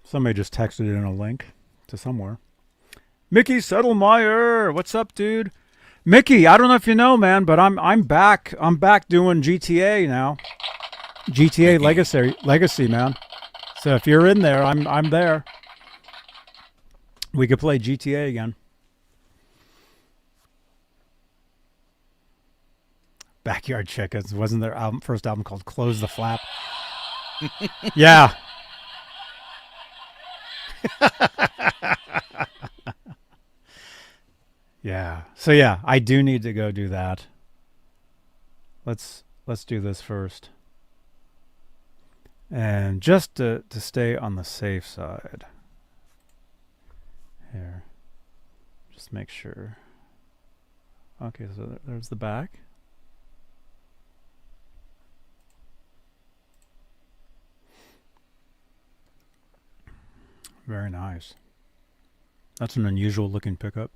Somebody just texted in a link to somewhere. Mickey Settlemeyer, what's up, dude? Mickey, I don't know if you know, man, but I'm back. I'm back doing GTA now. GTA Legacy, man. So if you're in there, I'm there. We could play GTA again. Backyard Chickens. Wasn't their first album called Close the Flap? Yeah. Yeah. So yeah, I do need to go do that. Let's do this first. And just to stay on the safe side. Here. Just make sure. Okay, so there's the back. Very nice. That's an unusual looking pickup.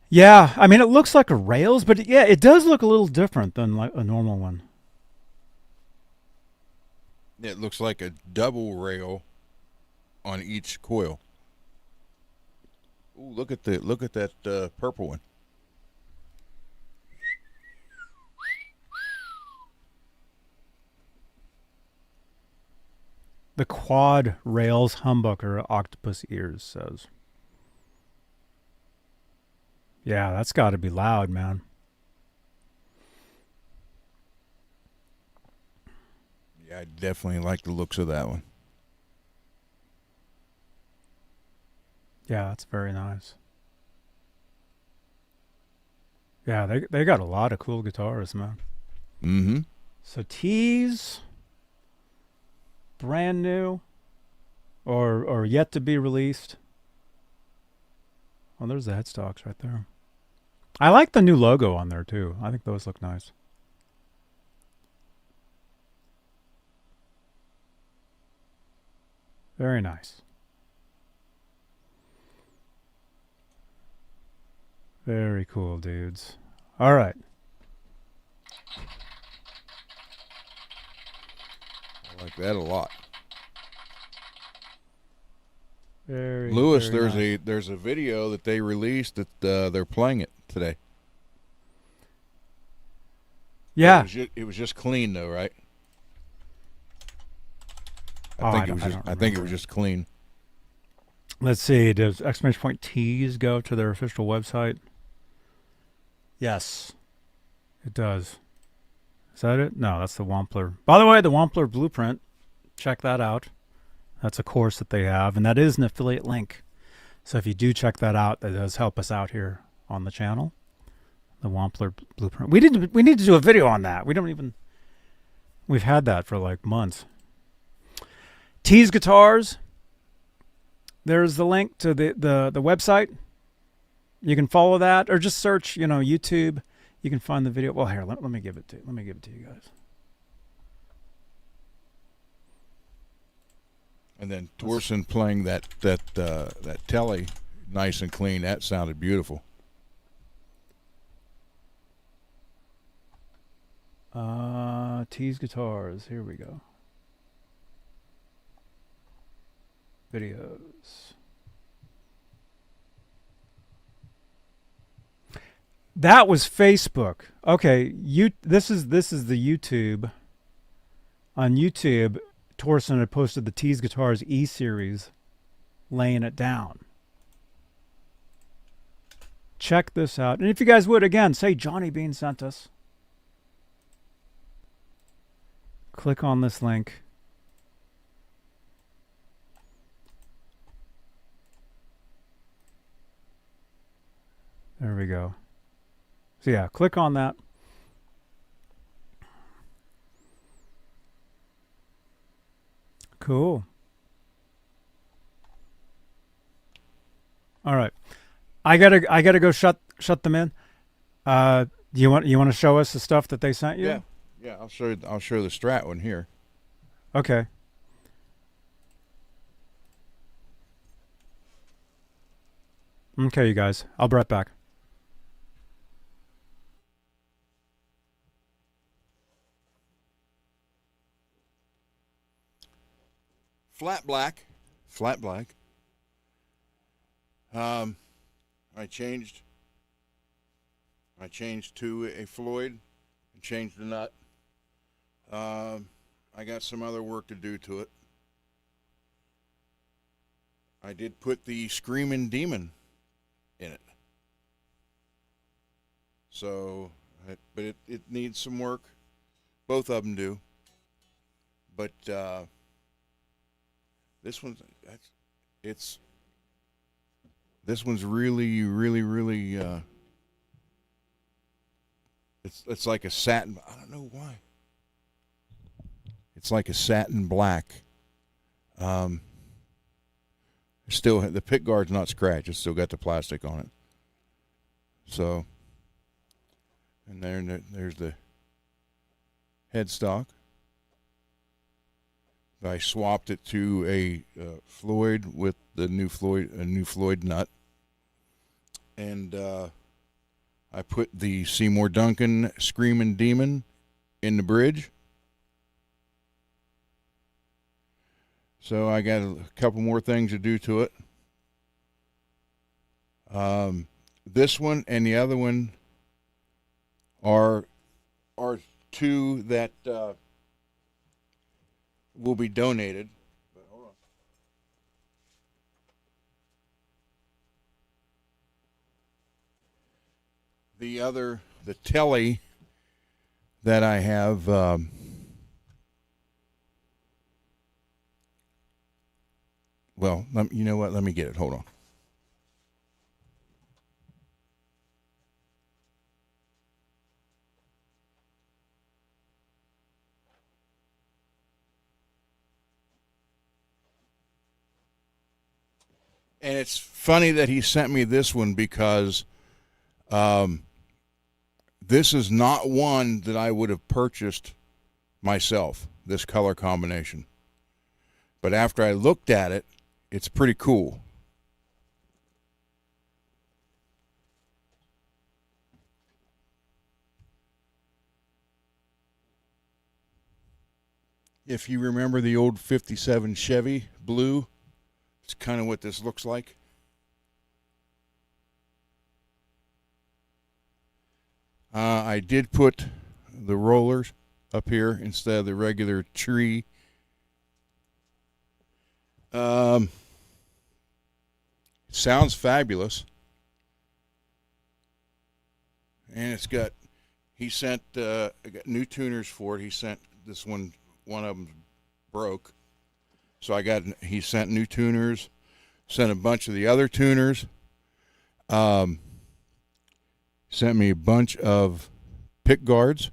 Yeah, I mean, it looks like a rails, but yeah, it does look a little different than like a normal one. It looks like a double rail on each coil. Ooh, look at that purple one. The quad rails humbucker octopus ears says. Yeah, that's got to be loud, man. Yeah, I definitely like the looks of that one. Yeah, that's very nice. Yeah, they got a lot of cool guitars, man. Mm-hmm. So TEASE, brand new, or yet to be released. Oh, there's the headstocks right there. I like the new logo on there too. I think those look nice. Very nice. Very cool, dudes. All right. I like that a lot. Very Lewis, very there's a video that they released that they're playing it today. Yeah. It was just clean though, right? Oh, I think it was just clean. Let's see. Does exclamation point TEASE go to their official website? Yes, it does. Is that it? No, that's the Wampler. By the way, the Wampler Blueprint. Check that out. That's a course that they have, and that is an affiliate link. So if you do check that out, that does help us out here on the channel. The Wampler Blueprint. We need to do a video on that. We've had that for like months. TEASE guitars. There's the link to the website. You can follow that, or just search, YouTube. You can find the video. Well, here, let me give it to you guys. And then Thorson playing that telly nice and clean. That sounded beautiful. TEASE guitars. Here we go. Videos. That was Facebook. Okay, this is the YouTube. On YouTube, Torsen had posted the TEASE Guitars E-Series, laying it down. Check this out. And if you guys would, again, say Johnny Beane sent us. Click on this link. There we go. So yeah, click on that. Cool. All right. I gotta go shut them in. You want to show us the stuff that they sent you? Yeah. I'll show the Strat one here. Okay. Okay, you guys. I'll be right back. Flat black. I changed to a Floyd and changed the nut. I got some other work to do to it. I did put the Screaming Demon in it. So, but it needs some work. Both of them do. But this one's really it's like a satin. I don't know why. It's like a satin black. Still, the pick guard's not scratched. It's still got the plastic on it. So, and there's the headstock. I swapped it to a Floyd with the new Floyd nut, and I put the Seymour Duncan Screamin' Demon in the bridge. So I got a couple more things to do to it. This one and the other one are two that will be donated. But hold on. The telly that I have, well, you know what? Let me get it. Hold on. And it's funny that he sent me this one because this is not one that I would have purchased myself, this color combination. But after I looked at it, it's pretty cool. If you remember the old 57 Chevy blue, it's kind of what this looks like. I did put the rollers up here instead of the regular tree. Sounds fabulous. And it's got, he sent, I got new tuners for it. He sent this one of them broke. So he sent new tuners, sent a bunch of the other tuners, sent me a bunch of pick guards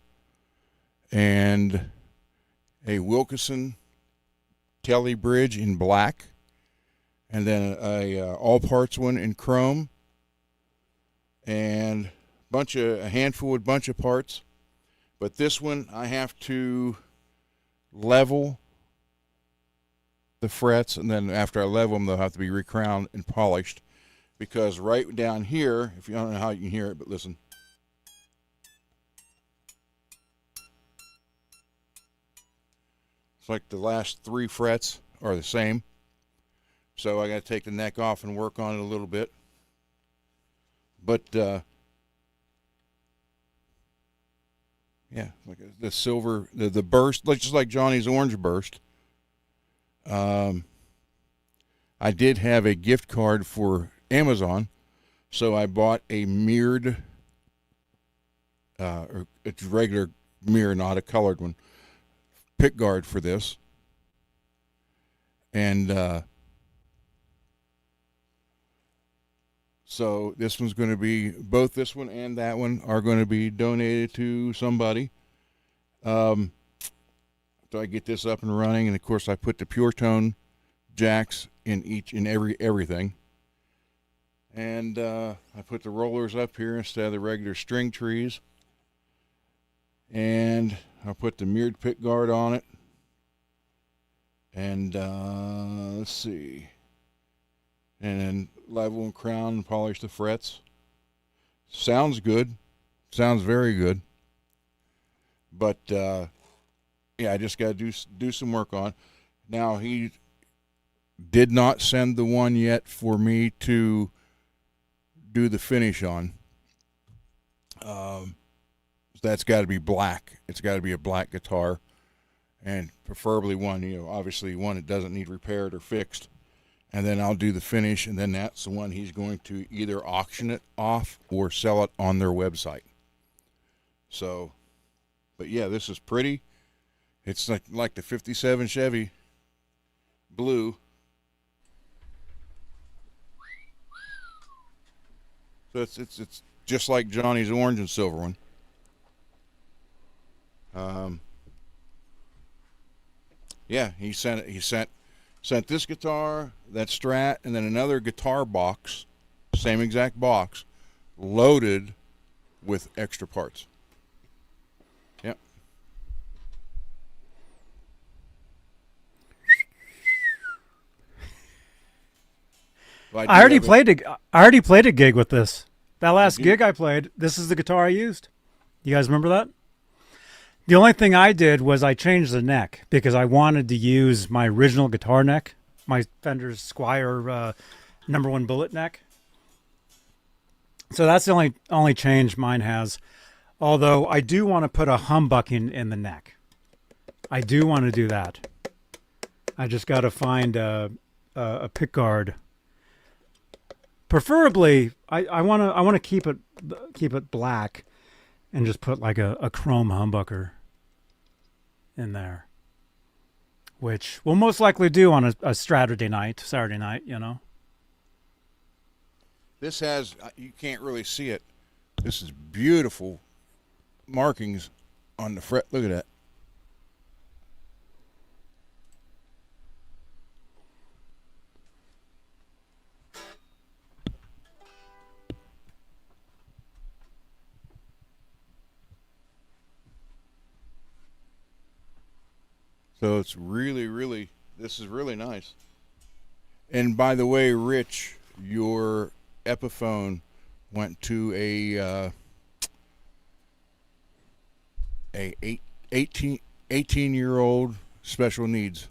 and a Wilkinson Telly bridge in black, and then a all parts one in chrome, and a handful with bunch of parts. But this one I have to level the frets, and then after I level them, they'll have to be recrowned and polished, because right down here, if you don't know how you can hear it, but listen. It's like the last 3 frets are the same. So I got to take the neck off and work on it a little bit. But yeah, like the silver, the burst, just like Johnny's orange burst. I did have a gift card for Amazon, so I bought a mirrored, it's regular mirror, not a colored one, pick guard for this. And so this one's going to be, both this one and that one are going to be donated to somebody. So I get this up and running, and of course I put the Pure Tone jacks in everything. And I put the rollers up here instead of the regular string trees. And I put the mirrored pick guard on it. And let's see. And then level and crown and polish the frets. Sounds good. Sounds very good. But yeah, I just got to do some work on. Now, he did not send the one yet for me to do the finish on. That's got to be black. It's got to be a black guitar, and preferably one, obviously one that doesn't need repaired or fixed. And then I'll do the finish, and then that's the one he's going to either auction it off or sell it on their website. So, but yeah, this is pretty. It's like the 57 Chevy blue. So it's just like Johnny's orange and silver one. Yeah, he sent this guitar, that Strat, and then another guitar box, same exact box, loaded with extra parts. Yep. Well, I already do have played a I already played a gig with this. That last Did you? gig I played, this is the guitar I used. You guys remember that? The only thing I did was I changed the neck because I wanted to use my original guitar neck, my Fender Squier #1 bullet neck. So that's the only change mine has. Although I do want to put a humbucking in the neck. I do want to do that. I just got to find a pick guard. Preferably, I want to keep it black, and just put like a chrome humbucker in there, which we'll most likely do on a Saturday night, you know. This has, you can't really see it. This is beautiful markings on the fret. Look at that. So it's really, this is really nice. And by the way, Rich, your Epiphone went to a 18-year-old special needs.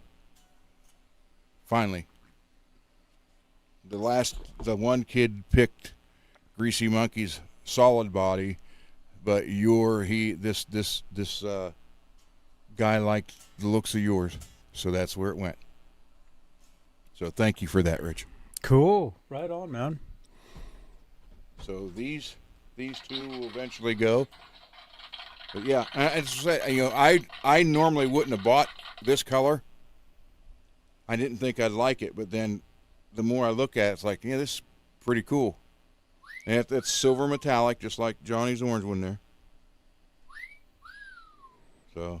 Finally. The one kid picked Greasy Monkey's solid body, but this guy liked the looks of yours, so that's where it went. So thank you for that, Rich. Cool. Right on, man. So these two will eventually go. But yeah, I normally wouldn't have bought this color. I didn't think I'd like it, but then the more I look at it, it's like, yeah, this is pretty cool. And it's silver metallic, just like Johnny's orange one there. So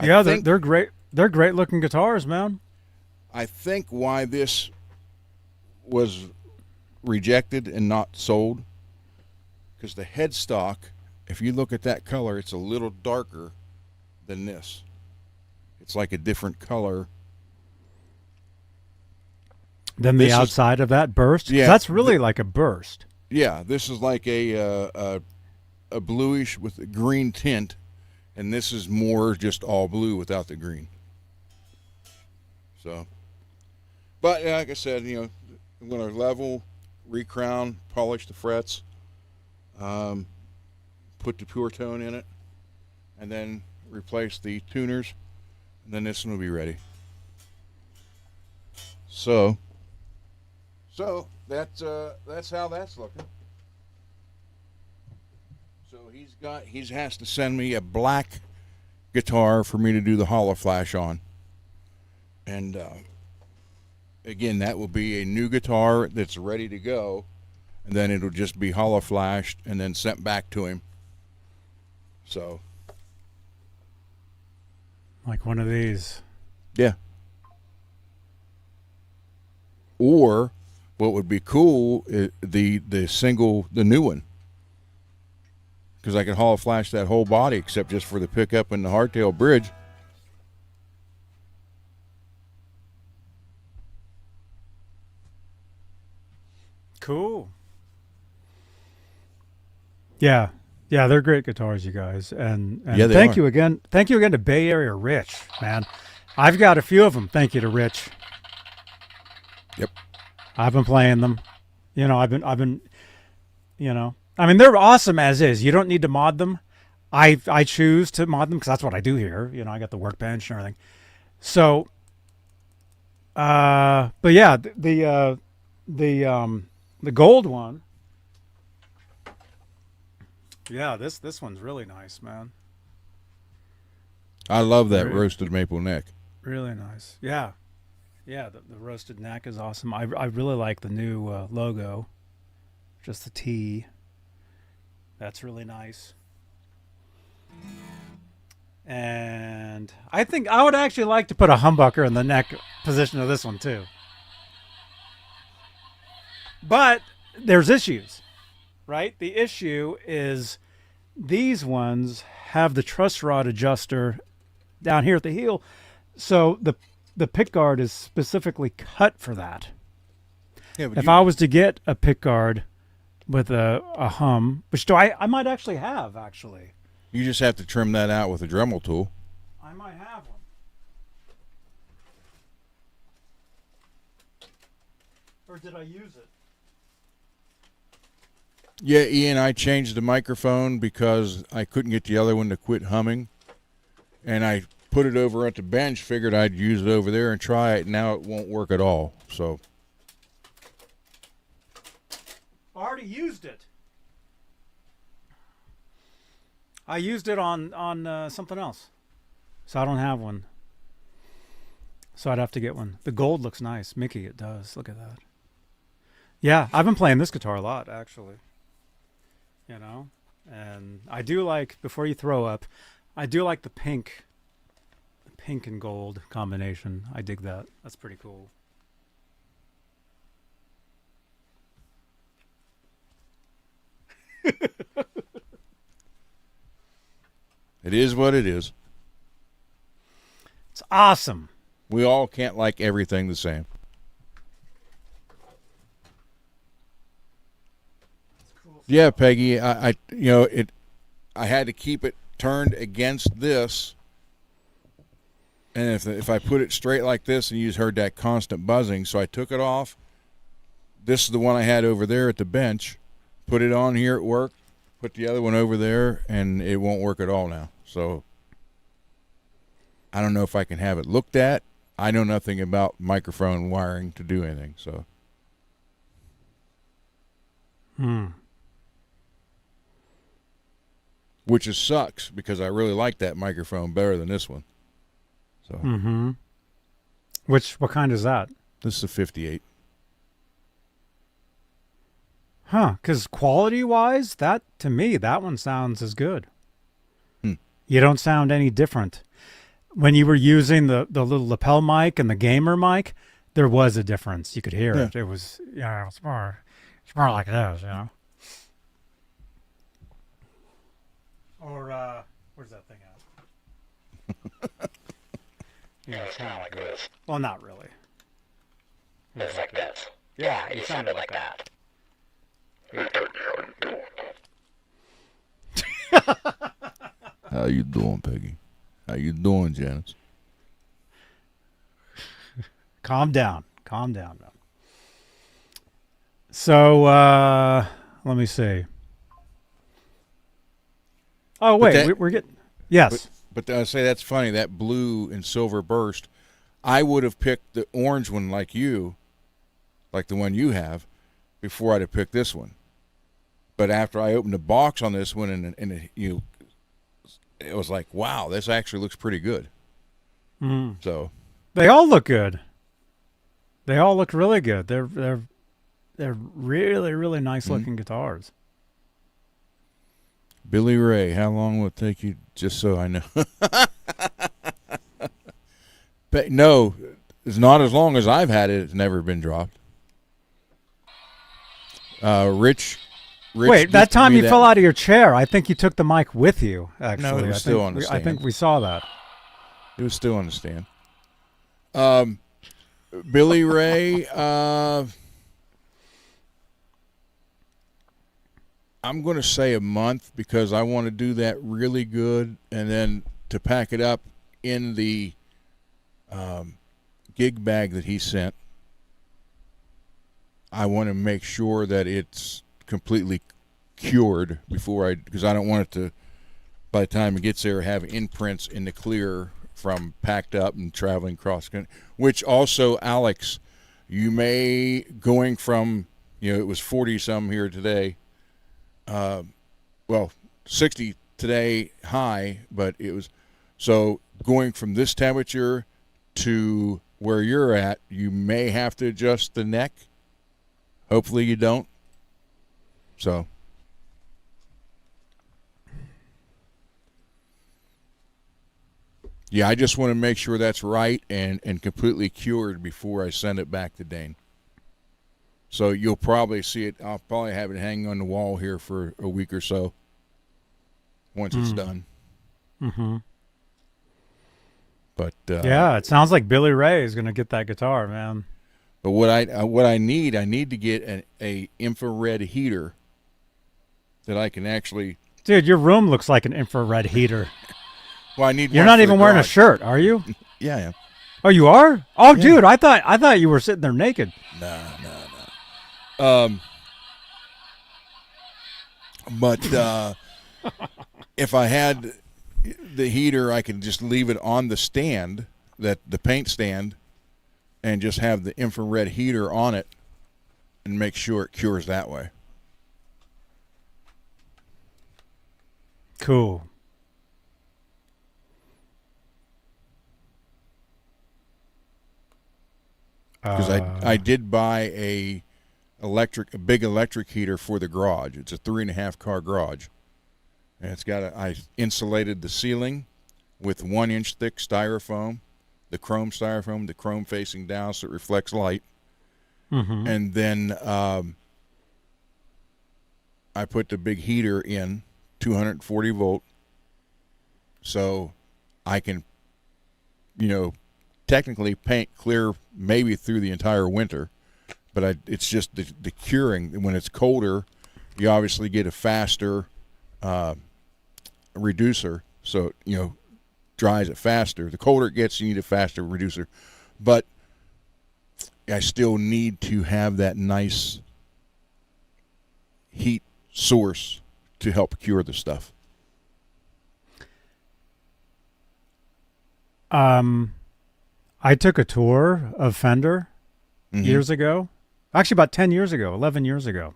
Yeah, they're great. They're great looking guitars, man. I think why this was rejected and not sold, because the headstock, if you look at that color, it's a little darker than this. It's like a different color. Then the outside of that burst? Yeah. That's really like a burst. Yeah, this is like a bluish with a green tint, and this is more just all blue without the green. So, but like I said, I'm going to level, recrown, polish the frets, put the pure tone in it, and then replace the tuners, and then this one will be ready. So that's how that's looking. So he has to send me a black guitar for me to do the hollow flash on. And again, that will be a new guitar that's ready to go, and then it'll just be hollow flashed and then sent back to him. So, like one of these. Yeah. Or what would be cool is the new one, because I could hollow flash that whole body except just for the pickup and the hardtail bridge. Cool. Yeah, they're great guitars, you guys, and Yeah, they thank are. you again. Thank you again to Bay Area Rich, man. I've got a few of them. Thank you to Rich. Yep. I've been playing them. I've been. I mean, they're awesome as is. You don't need to mod them. I choose to mod them because that's what I do here. I got the workbench and everything. So, but yeah, the gold one. Yeah, this one's really nice, man. I love that Great. roasted maple neck. Really nice. Yeah. Yeah, the roasted neck is awesome. I really like the new logo. Just the T. That's really nice. And I think I would actually like to put a humbucker in the neck position of this one too. But there's issues, right? The issue is these ones have the truss rod adjuster down here at the heel. So the pick guard is specifically cut for that. Yeah, but If I was to get a pick guard with a hum, which I might actually have, actually. you just have to trim that out with a Dremel tool. I might have one. Or did I use it? Yeah, Ian, I changed the microphone because I couldn't get the other one to quit humming. And I put it over at the bench, figured I'd use it over there and try it. Now it won't work at all. So I already used it. I used it on something else. So I don't have one. So I'd have to get one. The gold looks nice. Mickey, it does. Look at that. Yeah, I've been playing this guitar a lot, actually. You know? And I do like, before you throw up, I do like the pink and gold combination. I dig that. That's pretty cool. it is what it is. It's awesome. We all can't like everything the same. Yeah, Peggy, I had to keep it turned against this, and if I put it straight like this, and you just heard that constant buzzing, so I took it off. This is the one I had over there at the bench. Put it on here at work. Put the other one over there, and it won't work at all now. So I don't know if I can have it looked at. I know nothing about microphone wiring to do anything. So. Which is sucks because I really like that microphone better than this one. So. What kind is that? This is a 58. Huh, because quality-wise, to me, that one sounds as good. You don't sound any different. When you were using the little lapel mic and the gamer mic, there was a difference. You could hear it. It was, it's more like this, you know. Or, where's that thing at? It sounded like this. Well, not really. It's like this. Yeah, it sounded like that. How you doing, Peggy? How you doing, Janice? Calm down. Calm down, man. So, let me see. Oh, wait, we're getting... Yes. But I say that's funny, that blue and silver burst. I would have picked the orange one like you, like the one you have, before I'd have picked this one. But after I opened the box on this one, and it was like, wow, this actually looks pretty good. So they all look good. They all look really good. They're really, really nice looking guitars. Billy Ray, how long will it take you? Just so I know. But no, it's not as long as I've had it. It's never been dropped. Rich. Wait, that time you fell out of your chair. I think you took the mic with you. Actually, no, it was still on the stand. I think we saw that. It was still on the stand. Billy Ray. I'm going to say a month because I want to do that really good, and then to pack it up in the gig bag that he sent. I want to make sure that it's completely cured before because I don't want it to, by the time it gets there, have imprints in the clear from packed up and traveling cross country. Which also, Alex, you may, going from, it was 40 some here today. 60 today high, but it was, so going from this temperature to where you're at, you may have to adjust the neck. Hopefully you don't. So. Yeah, I just want to make sure that's right and completely cured before I send it back to Dane. So you'll probably see it. I'll probably have it hanging on the wall here for a week or so once it's done. But Yeah, it sounds like Billy Ray is going to get that guitar, man. But what I need to get a infrared heater that I can actually. Dude, your room looks like an infrared heater. Well, I need. You're one not for even the wearing a garage. shirt, are you? Yeah, I am. Oh, you are? Oh, Yeah. dude, I thought you were sitting there naked. No. But if I had the heater, I could just leave it on the stand, the paint stand, and just have the infrared heater on it, and make sure it cures that way. Cool. Because I did buy a big electric heater for the garage. It's a 3.5 car garage, and it's got I insulated the ceiling with 1-inch thick styrofoam, the chrome styrofoam, the chrome facing down so it reflects light, and then I put the big heater in 240 volt, so I can, technically paint clear maybe through the entire winter, but it's just the curing. When it's colder, you obviously get a faster reducer, so dries it faster. The colder it gets, you need a faster reducer, but I still need to have that nice heat source to help cure the stuff. I took a tour of Fender years ago. Actually, about 10 years ago, 11 years ago.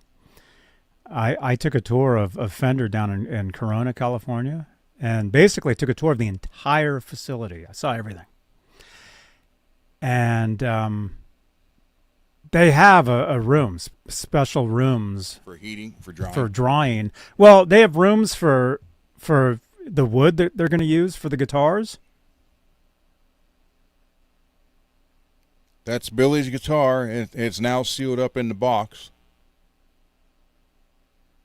I took a tour of Fender down in Corona, California, and basically took a tour of the entire facility. I saw everything. And they have a room, special rooms. For heating, for drying. For drying. Well, they have rooms for the wood that they're going to use for the guitars. That's Billy's guitar, and it's now sealed up in the box.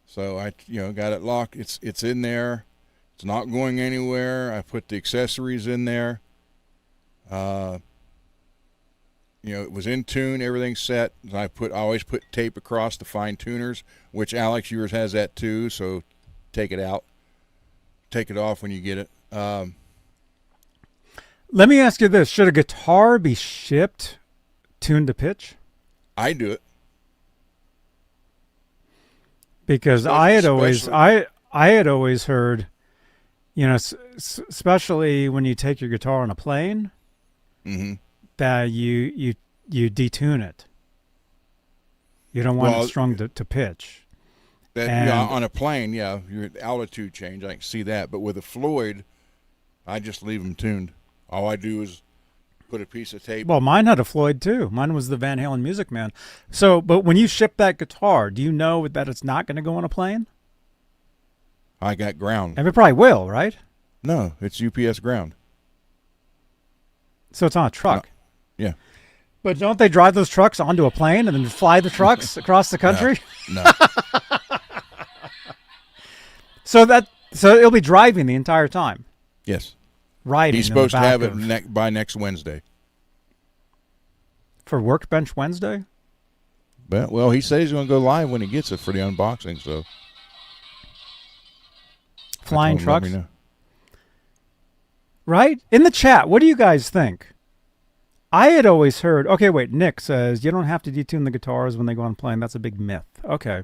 So I, got it locked. It's in there. It's not going anywhere. I put the accessories in there. It was in tune. Everything's set. And I always put tape across the fine tuners, which Alex, yours has that too. So take it out. Take it off when you get it. Let me ask you this: should a guitar be shipped tuned to pitch? I do it. Because I had always heard, especially when you take your guitar on a plane, that you detune it. You don't want it strung to pitch. On a plane, your altitude change, I can see that. But with a Floyd, I just leave them tuned. All I do is put a piece of tape. Well, mine had a Floyd too. Mine was the Van Halen Music Man. So, but when you ship that guitar, do you know that it's not going to go on a plane? I got ground. And it probably will, right? No, it's UPS ground. So it's on a truck. Yeah. But don't they drive those trucks onto a plane and then fly the trucks across the country? No. So it'll be driving the entire time. Yes. Riding. He's supposed to have it by next Wednesday. For Workbench Wednesday? Well, he said he's going to go live when he gets it for the unboxing. So flying trucks. Right? In the chat, what do you guys think? I had always heard. Okay, wait. Nick says you don't have to detune the guitars when they go on plane. That's a big myth. Okay.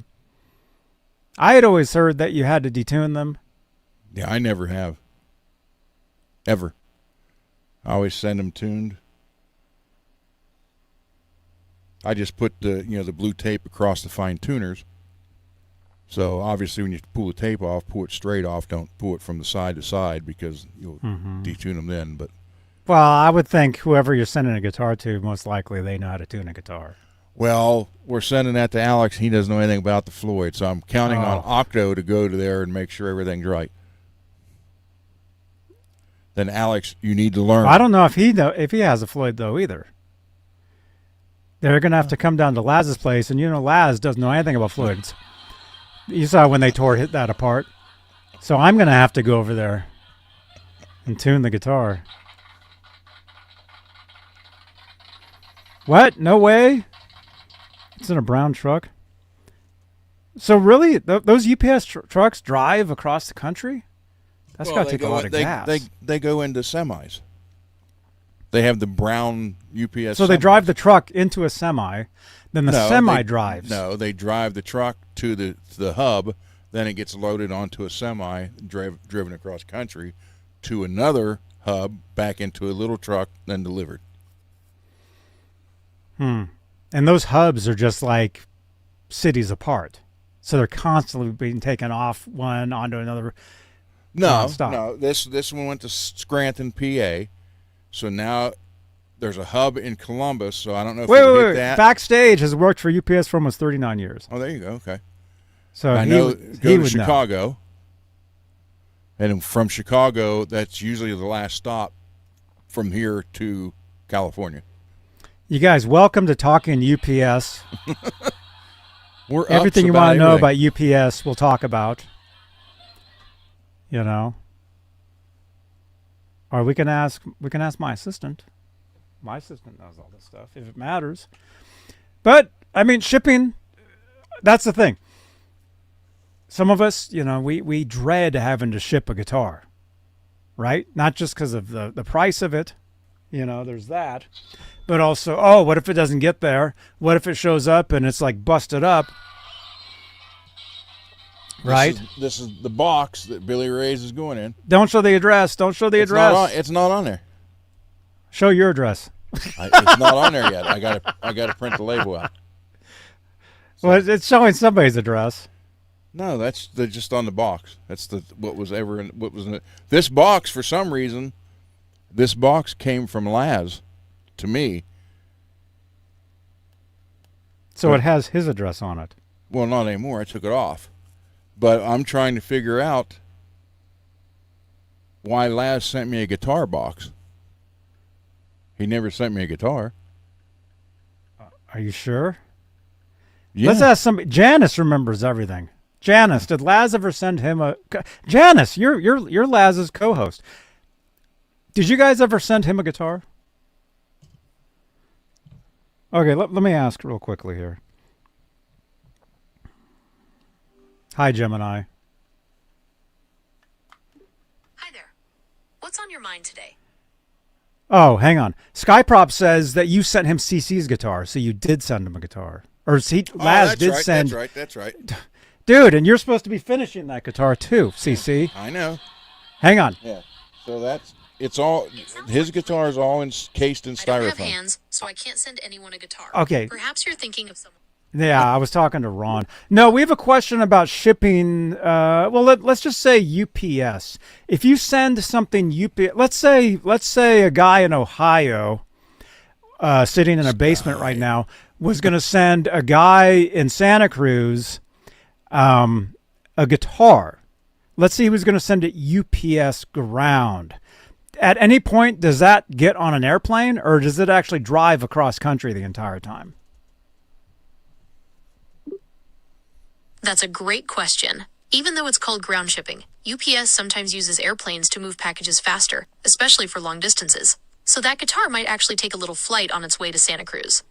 I had always heard that you had to detune them. Yeah, I never have. Ever. I always send them tuned. I just put the blue tape across the fine tuners. So obviously when you pull the tape off, pull it straight off. Don't pull it from the side to side because you'll detune them then. But well, I would think whoever you're sending a guitar to, most likely they know how to tune a guitar. Well, we're sending that to Alex. He doesn't know anything about the Floyd, so I'm counting on Octo to go to there and make sure everything's right. Then Alex, you need to learn. I don't know if he has a Floyd though either. They're gonna have to come down to Laz's place, and Laz doesn't know anything about Floyds. You saw when they tore that apart. So I'm gonna have to go over there and tune the guitar. What? No way. It's in a brown truck. So really, those UPS trucks drive across the country? That's got to take a lot of gas. They go into semis. They have the brown UPS. So they drive the truck into a semi, then the semi drives. No, they drive the truck to the hub, then it gets loaded onto a semi, driven across country to another hub, back into a little truck, then delivered. And those hubs are just like cities apart. So they're constantly being taken off one onto another. No. This one went to Scranton, PA. So now there's a hub in Columbus. So I don't know if you hit that. Backstage has worked for UPS for almost 39 years. Oh, there you go. Okay. So I know. Go to Chicago. Know. And from Chicago, that's usually the last stop from here to California. You guys, welcome to Talking UPS. We're everything you want to know about UPS, we'll talk about. You know, or we can ask my assistant. My assistant knows all this stuff if it matters. But I mean, shipping. That's the thing. Some of us, you know, we dread having to ship a guitar, right? Not just because of the price of it. You know, there's that. But also, oh, what if it doesn't get there? What if it shows up and it's like busted up? Right? This is the box that Billy Ray's is going in. Don't show the address. Don't show the address. It's not on there. Show your address. It's not on there yet. I got to print the label out. So. Well, it's showing somebody's address. No, they're just on the box. That's what was in it. This box, for some reason, this box came from Laz to me. So it has his address on it. Well, not anymore. I took it off. But I'm trying to figure out why Laz sent me a guitar box. He never sent me a guitar. Are you sure? Yeah. Let's ask somebody. Janice remembers everything. Janice, did Laz ever send him a... Janice, you're Laz's co-host. Did you guys ever send him a guitar? Okay, let me ask real quickly here. Hi, Gemini. Hi there. What's on your mind today? Oh, hang on. Skyprop says that you sent him CC's guitar, so you did send him a guitar. Or Laz did send... That's right. Dude, and you're supposed to be finishing that guitar too, CC. I know. Hang on. Yeah. So it's all... His guitar is all encased in styrofoam. I don't have hands, so I can't send anyone a guitar. Okay. Perhaps you're thinking of someone... Yeah, I was talking to Ron. No, we have a question about shipping. Well, let's just say UPS. If you send something UPS, let's say a guy in Ohio, sitting in a basement right now, was going to send a guy in Santa Cruz, a guitar. Let's say he was going to send it UPS ground. At any point, does that get on an airplane, or does it actually drive across country the entire time? That's a great question. Even though it's called ground shipping, UPS sometimes uses airplanes to move packages faster, especially for long distances. So that guitar might actually take a little flight on its way to Santa Cruz.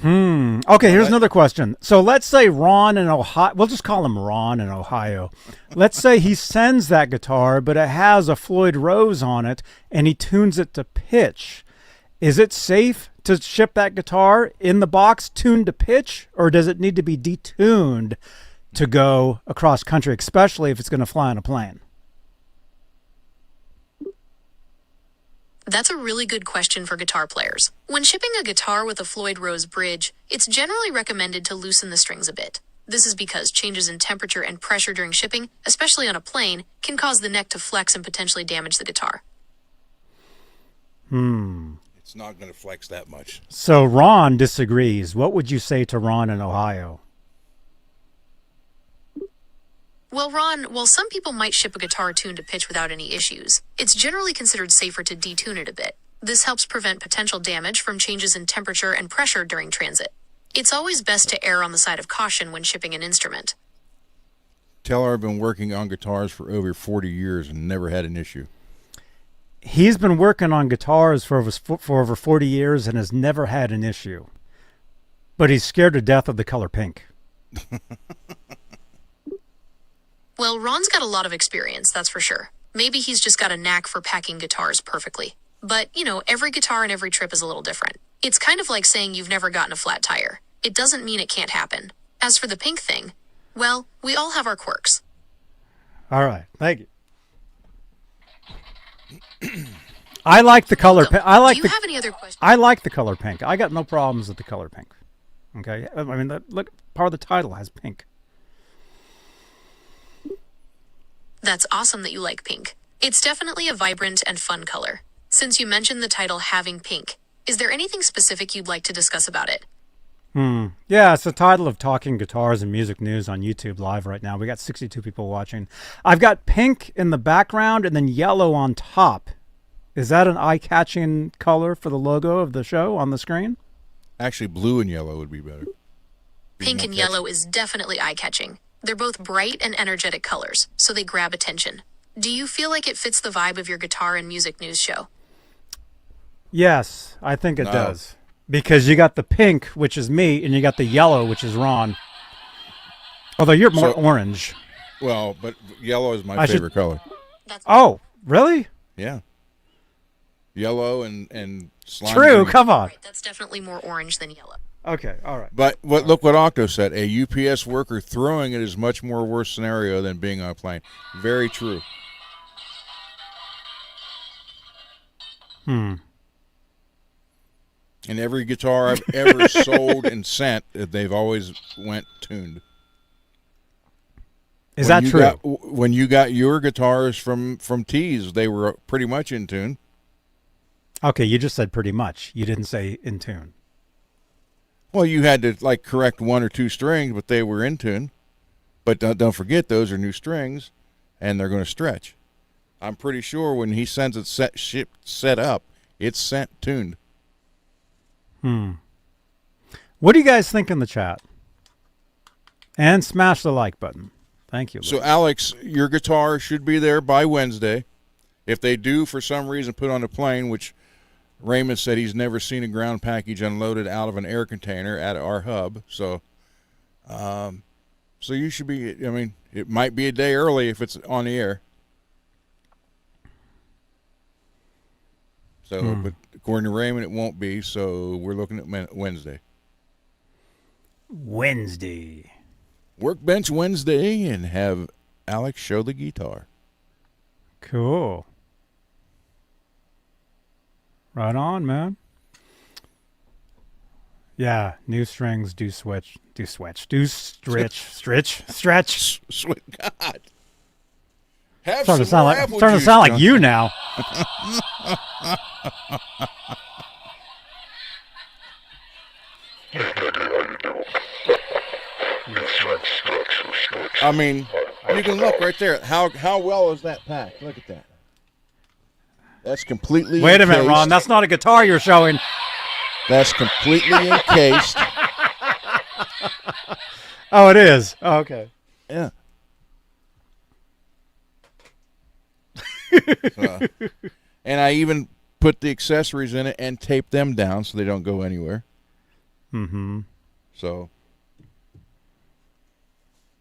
Okay, here's another question. So let's say Ron in Ohio, we'll just call him Ron in Ohio. Let's say he sends that guitar, but it has a Floyd Rose on it, and he tunes it to pitch. Is it safe to ship that guitar in the box tuned to pitch, or does it need to be detuned to go across country, especially if it's going to fly on a plane? That's a really good question for guitar players. When shipping a guitar with a Floyd Rose bridge, it's generally recommended to loosen the strings a bit. This is because changes in temperature and pressure during shipping, especially on a plane, can cause the neck to flex and potentially damage the guitar. It's not going to flex that much. So Ron disagrees. What would you say to Ron in Ohio? Well, Ron, while some people might ship a guitar tuned to pitch without any issues, it's generally considered safer to detune it a bit. This helps prevent potential damage from changes in temperature and pressure during transit. It's always best to err on the side of caution when shipping an instrument. Tell her I've been working on guitars for over 40 years and never had an issue. He's been working on guitars for over 40 years and has never had an issue. But he's scared to death of the color pink. Well, Ron's got a lot of experience, that's for sure. Maybe he's just got a knack for packing guitars perfectly. But, every guitar and every trip is a little different. It's kind of like saying you've never gotten a flat tire. It doesn't mean it can't happen. As for the pink thing, well, we all have our quirks. All right. Thank you. I like the color pink. Do you have any other questions? I like the color pink. I got no problems with the color pink. Okay? I mean, look, part of the title has pink. That's awesome that you like pink. It's definitely a vibrant and fun color. Since you mentioned the title having pink, is there anything specific you'd like to discuss about it? Yeah, it's the title of Talking Guitars and Music News on YouTube Live right now. We got 62 people watching. I've got pink in the background and then yellow on top. Is that an eye-catching color for the logo of the show on the screen? Actually, blue and yellow would be better. Pink and yellow is definitely eye-catching. They're both bright and energetic colors, so they grab attention. Do you feel like it fits the vibe of your guitar and music news show? Yes, I think it does. Because you got the pink, which is me, and you got the yellow, which is Ron. Although you're more orange. Well, but yellow is my favorite color. Oh, really? Yeah. Yellow and slime True, green. come on. Right, that's definitely more orange than yellow. Okay, all right. But look what Octo said. A UPS worker throwing it is much more worse scenario than being on a plane. Very true. And every guitar I've ever sold and sent, they've always went tuned. Is that true? When you got your guitars from TEASE, they were pretty much in tune. Okay, you just said pretty much. You didn't say in tune. Well, you had to correct one or two strings, but they were in tune. But don't forget, those are new strings, and they're going to stretch. I'm pretty sure when he sends it set up, it's sent tuned. What do you guys think in the chat? And smash the like button. Thank you. So, Alex, your guitar should be there by Wednesday. If they do, for some reason, put on a plane, which Raymond said he's never seen a ground package unloaded out of an air container at our hub. So you should be, I mean, it might be a day early if it's on the air. So, but according to Raymond, it won't be. So we're looking at Wednesday. Wednesday. Workbench Wednesday, and have Alex show the guitar. Cool. Right on, man. Yeah, new strings do stretch. Sweet God. Have Starting some more to apple sound juice, like John. you now. I mean, you can look right there. How well is that packed? Look at that. That's completely Wait a encased. minute, Ron. That's not a guitar you're showing. That's completely encased. Oh, it is. Oh, okay. Yeah. And I even put the accessories in it and tape them down so they don't go anywhere. So.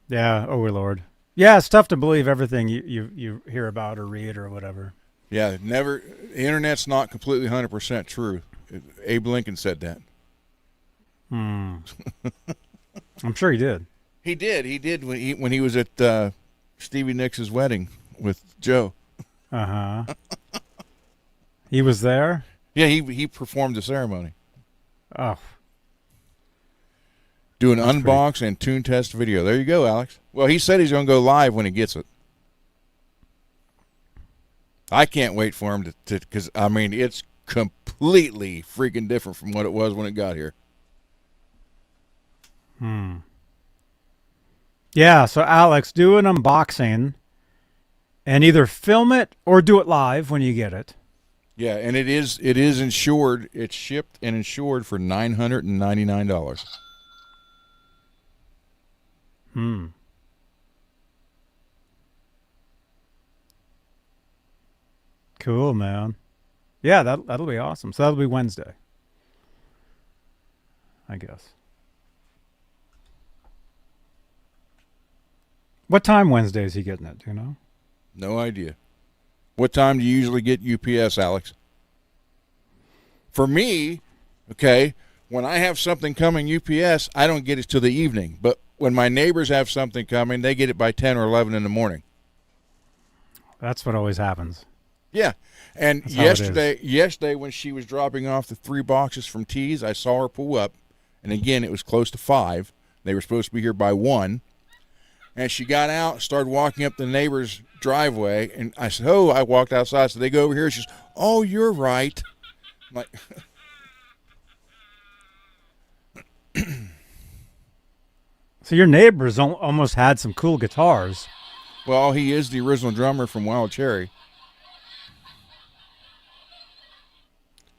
Yeah, oh Lord. Yeah, it's tough to believe everything you hear about or read or whatever. Yeah, the internet's not completely 100% true. Abe Lincoln said that. I'm sure he did. He did when he was at Stevie Nicks' wedding with Joe. He was there? Yeah, he performed the ceremony. Oh. Do an unbox and tune test video. There you go, Alex. Well, he said he's going to go live when he gets it. I can't wait for him to because, I mean, it's completely freaking different from what it was when it got here. Yeah, so Alex, do an unboxing and either film it or do it live when you get it. Yeah, and it is insured. It's shipped and insured for $999. Cool, man. Yeah, that'll be awesome. So that'll be Wednesday, I guess. What time Wednesday is he getting it? Do you know? No idea. What time do you usually get UPS, Alex? For me, okay, when I have something coming UPS, I don't get it till the evening. But when my neighbors have something coming, they get it by 10 or 11 in the morning. That's what always happens. Yeah. And yesterday when she was dropping off the 3 boxes from TEASE, I saw her pull up. And again, it was close to 5. They were supposed to be here by 1. And she got out, started walking up the neighbor's driveway. And I said, oh, I walked outside. So they go over here. She says, oh, you're right. I'm like, so your neighbors almost had some cool guitars. well, he is the original drummer from Wild Cherry.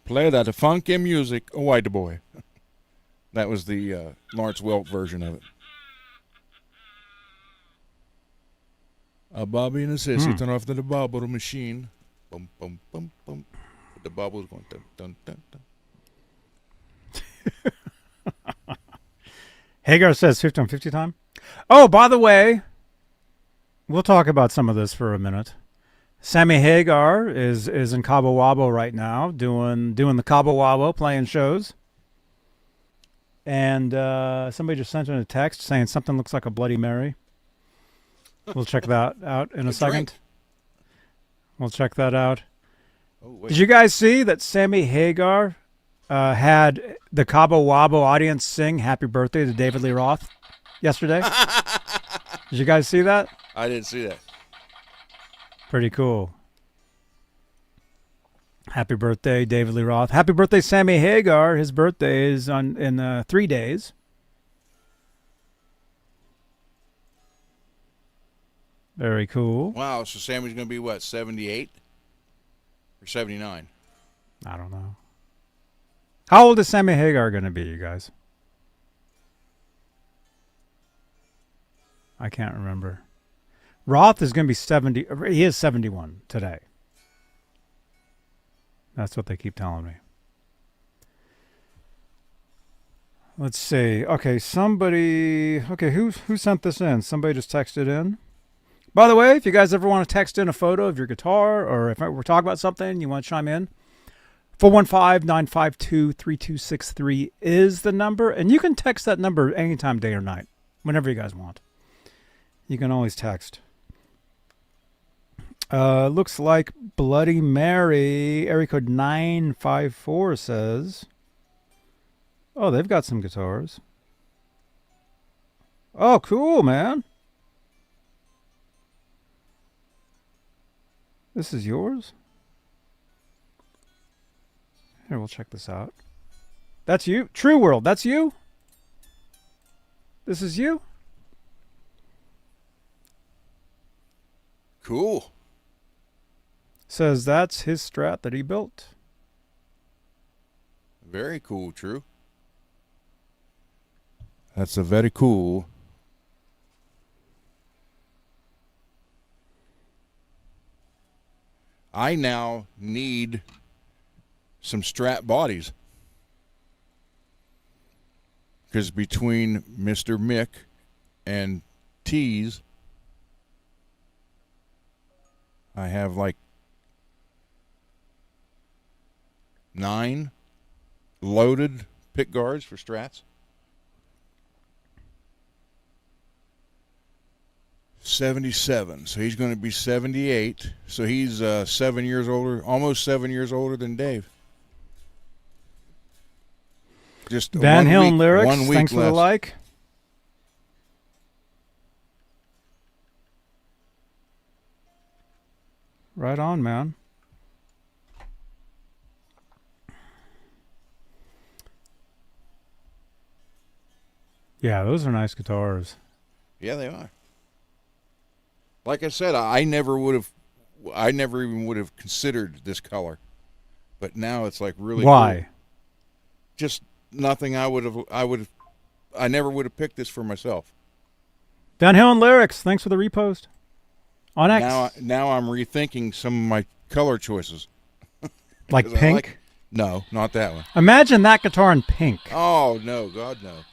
Play that funky music, oh, white boy. That was the Lawrence Welk version of it. A Bobby and a sissy turn off the bubble machine. Boom, boom, boom, boom. The bubble's going dun, dun, dun, dun. Hagar says 50 on 50 time. Oh, by the way, we'll talk about some of this for a minute. Sammy Hagar is in Cabo Wabo right now, doing the Cabo Wabo, playing shows. And somebody just sent in a text saying something looks like a Bloody Mary. We'll check that out in a second. We'll check that out. Oh, wait. Did you guys see that Sammy Hagar had the Cabo Wabo audience sing Happy Birthday to David Lee Roth yesterday? Did you guys see that? I didn't see that. Pretty cool. Happy birthday, David Lee Roth. Happy birthday, Sammy Hagar. His birthday is in 3 days. Very cool. Wow, so Sammy's going to be, what, 78? Or 79? I don't know. How old is Sammy Hagar going to be, you guys? I can't remember. Roth is going to be 70. He is 71 today. That's what they keep telling me. Let's see. Okay, somebody. Okay, who sent this in? Somebody just texted in. By the way, if you guys ever want to text in a photo of your guitar, or if we're talking about something, you want to chime in, 415-952-3263 is the number, and you can text that number anytime, day or night, whenever you guys want. You can always text. Looks like Bloody Mary, area code 954 says, oh, they've got some guitars. Oh, cool, man. This is yours? Here, we'll check this out. That's you? True World, that's you? This is you? Cool. Says that's his Strat that he built. Very cool, True. That's a very cool. I now need some Strat bodies. Because between Mr. Mick and TEASE, I have like 9 loaded pick guards for Strats. 77. So he's going to be 78. So he's 7 years older, almost 7 years older than Dave. Just Van Halen lyrics. 1 week Thanks for the less. like. Right on, man. Yeah, those are nice guitars. Yeah, they are. Like I said, I never even would have considered this color, but now it's like really. Why? Cool. Just nothing. I never would have picked this for myself. Van Halen lyrics. Thanks for the repost on X. Now I'm rethinking some of my color choices. Like 'Cause I pink? No, not that one. Imagine that guitar in pink. Oh, no, God, no.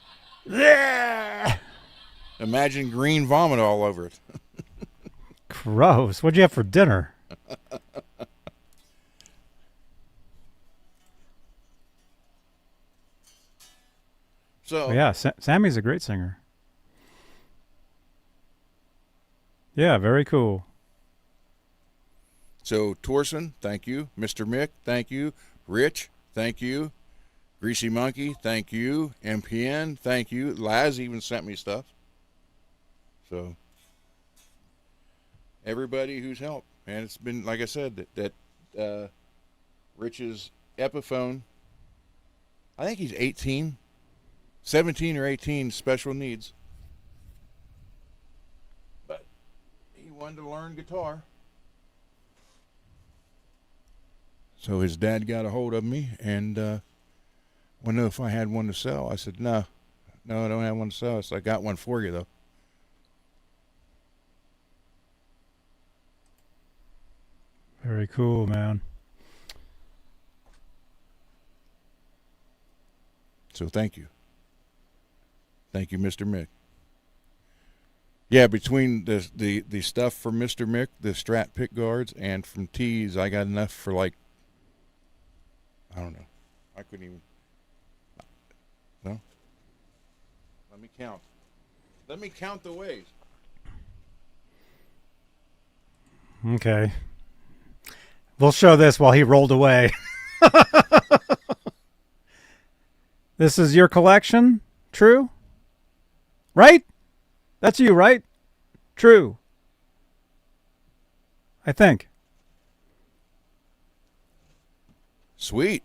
Imagine green vomit all over it. Gross. What'd you have for dinner? So Well, yeah, Sammy's a great singer. Yeah, very cool. So Torsen, thank you. Mr. Mick, thank you. Rich, thank you. Greasy Monkey, thank you. MPN, thank you. Laz even sent me stuff. So everybody who's helped, and it's been, like I said, that Rich's Epiphone, I think he's 18, 17 or 18, special needs. But he wanted to learn guitar. So his dad got a hold of me and wanted to know if I had one to sell. I said, no, I don't have one to sell. So I got one for you, though. Very cool, man. So thank you. Thank you, Mr. Mick. Yeah, between the stuff from Mr. Mick, the Strat pick guards, and from TEASE, I got enough for like, I don't know. I couldn't even. No. Let me count. Let me count the ways. Okay. We'll show this while he rolled away. This is your collection? True? Right? That's you, right? True. I think. Sweet.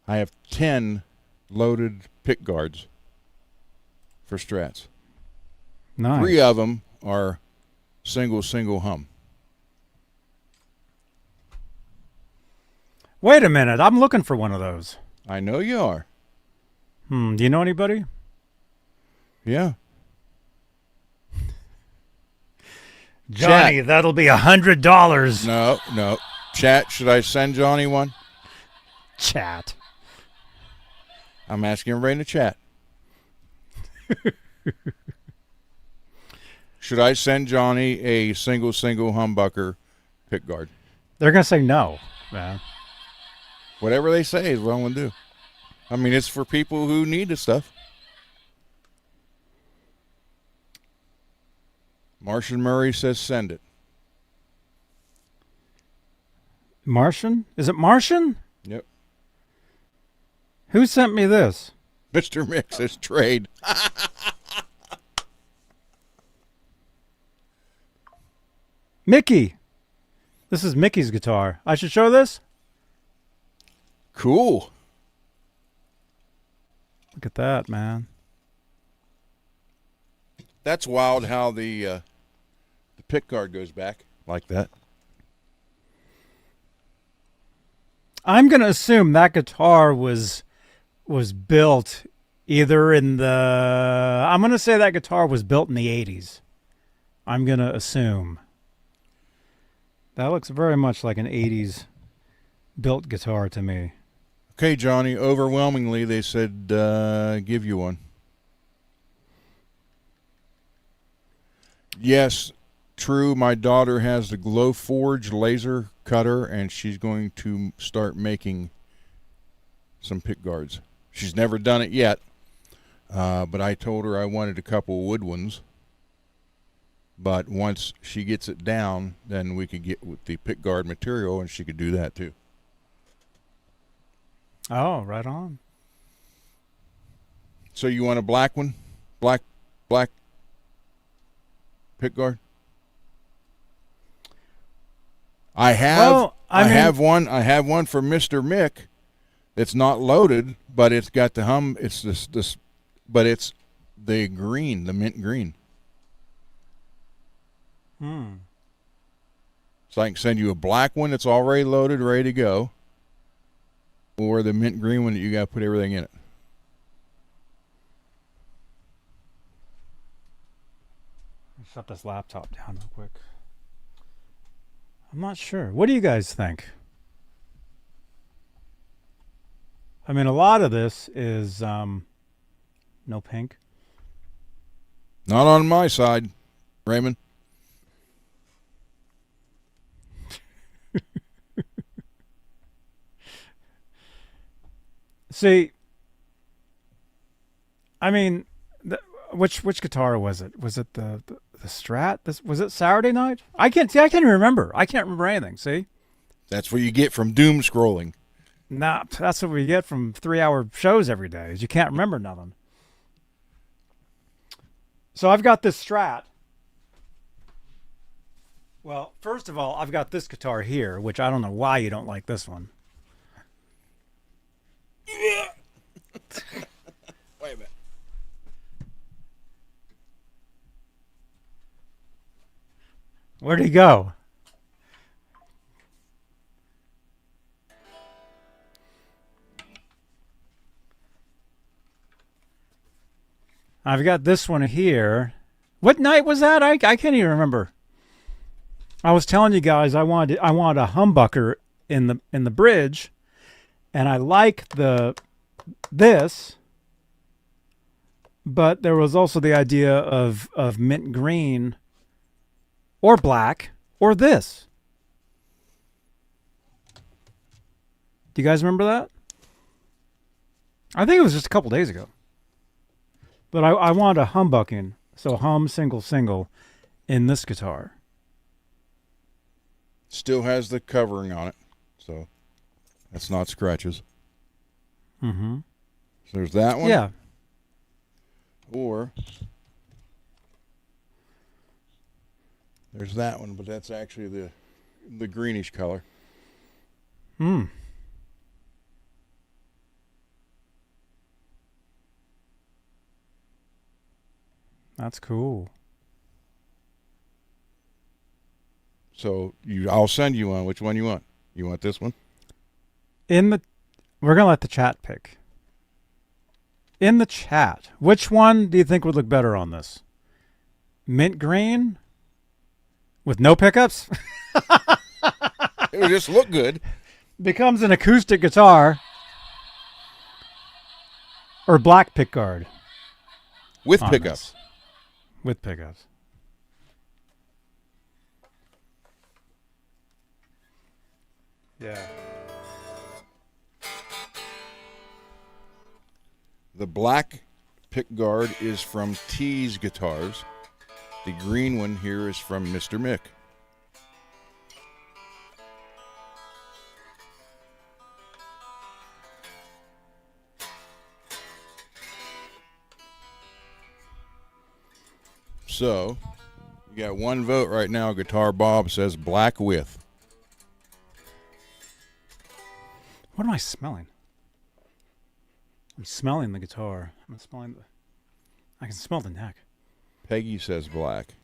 I have 10 loaded pick guards for Strats. Nice. 3 of them are single hum. Wait a minute. I'm looking for one of those. I know you are. Do you know anybody? Yeah. Johnny, Chat. that'll be $100. No. Chat, should I send Johnny one? Chat. I'm asking everybody in the chat. Should I send Johnny a single humbucker pick guard? They're going to say no, man. Whatever they say is what I'm going to do. I mean, it's for people who need the stuff. Martian Murray says send it. Martian? Is it Martian? Yep. Who sent me this? Mr. Mick says trade. Mickey. This is Mickey's guitar. I should show this? Cool. Look at that, man. That's wild how the pick guard goes back like that. I'm going to assume that guitar was built either in the... I'm going to say that guitar was built in the 80s. I'm going to assume. That looks very much like an 80s built guitar to me. Okay, Johnny, overwhelmingly they said give you one. Yes, true. My daughter has the Glowforge laser cutter, and she's going to start making some pick guards. She's never done it yet, but I told her I wanted a couple wood ones. But once she gets it down, then we could get with the pick guard material, and she could do that too. Oh, right on. So you want a black one? Black pick guard? I have I have one for Mr. Mick. It's not loaded, but it's got the hum. It's this but it's the green, the mint green. So I can send you a black one that's already loaded, ready to go, or the mint green one that you got to put everything in it. Shut this laptop down real quick. I'm not sure. What do you guys think? I mean, a lot of this is no pink. Not on my side, Raymond. See, I mean, which guitar was it? Was it the Strat? Was it Saturday Night? I can't even remember. I can't remember anything. See, That's what you get from doom scrolling. nah, that's what we get from 3-hour shows every day. Is you can't remember nothing. So I've got this Strat. Well, first of all, I've got this guitar here, which I don't know why you don't like this one. Wait a minute. Where'd he go? I've got this one here. What night was that? I can't even remember. I was telling you guys I wanted a humbucker in the bridge, and I like this, but there was also the idea of mint green or black or this. Do you guys remember that? I think it was just a couple days ago. But I wanted a humbucking, so hum single in this guitar. Still has the covering on it, so that's not scratches. Mm-hmm. So there's that one. Yeah. Or there's that one, but that's actually the greenish color. Hmm. That's cool. So I'll send you one. Which one you want? You want this one? We're gonna let the chat pick. In the chat, which one do you think would look better on this? Mint green with no pickups? It would just look good. Becomes an acoustic guitar. Or black pickguard. With on pickups. this. With pickups. Yeah. The black pickguard is from TEASE guitars. The green one here is from Mr. Mick. So, you got one vote right now. Guitar Bob says black with. What am I smelling? I'm smelling the guitar. I can smell the neck. Peggy says black.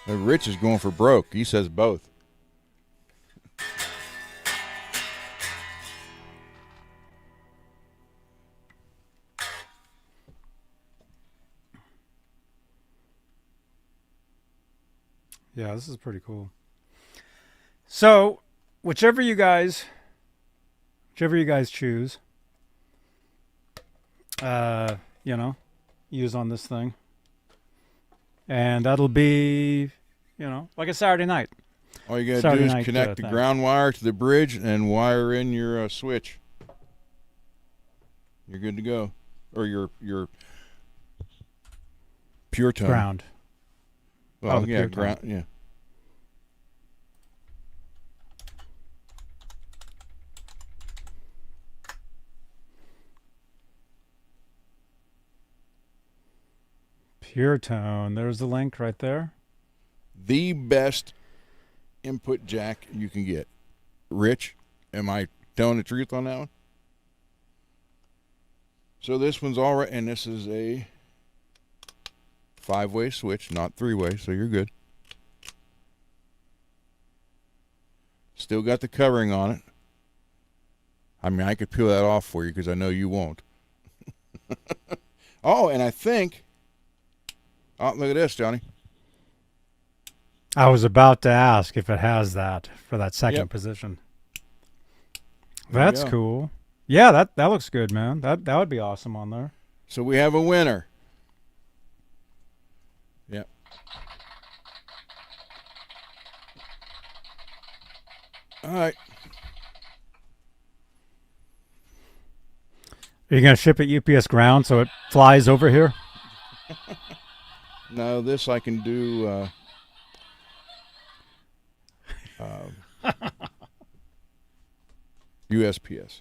Rich is going for broke. He says both. Yeah, this is pretty cool. So, whichever you guys choose, use on this thing. And that'll be, like a Saturday night. All you got to Saturday do is night, connect the thing. ground wire to the bridge and wire in your switch. You're good to go. Or your pure tone. Ground. Well, the yeah, pure tone. ground. Yeah. Pure tone. There's the link right there. The best input jack you can get. Rich, am I telling the truth on that one? So this one's all right, and this is a 5-way switch, not 3-way, so you're good. Still got the covering on it. I mean, I could peel that off for you because I know you won't. Oh, and I think... Oh, look at this, Johnny. I was about to ask if it has that for that second Yep. position. There you That's go. cool. Yeah, that looks good, man. That would be awesome on there. So we have a winner. Yep. All right. Are you gonna ship it UPS ground so it flies over here? Now this I can do. USPS.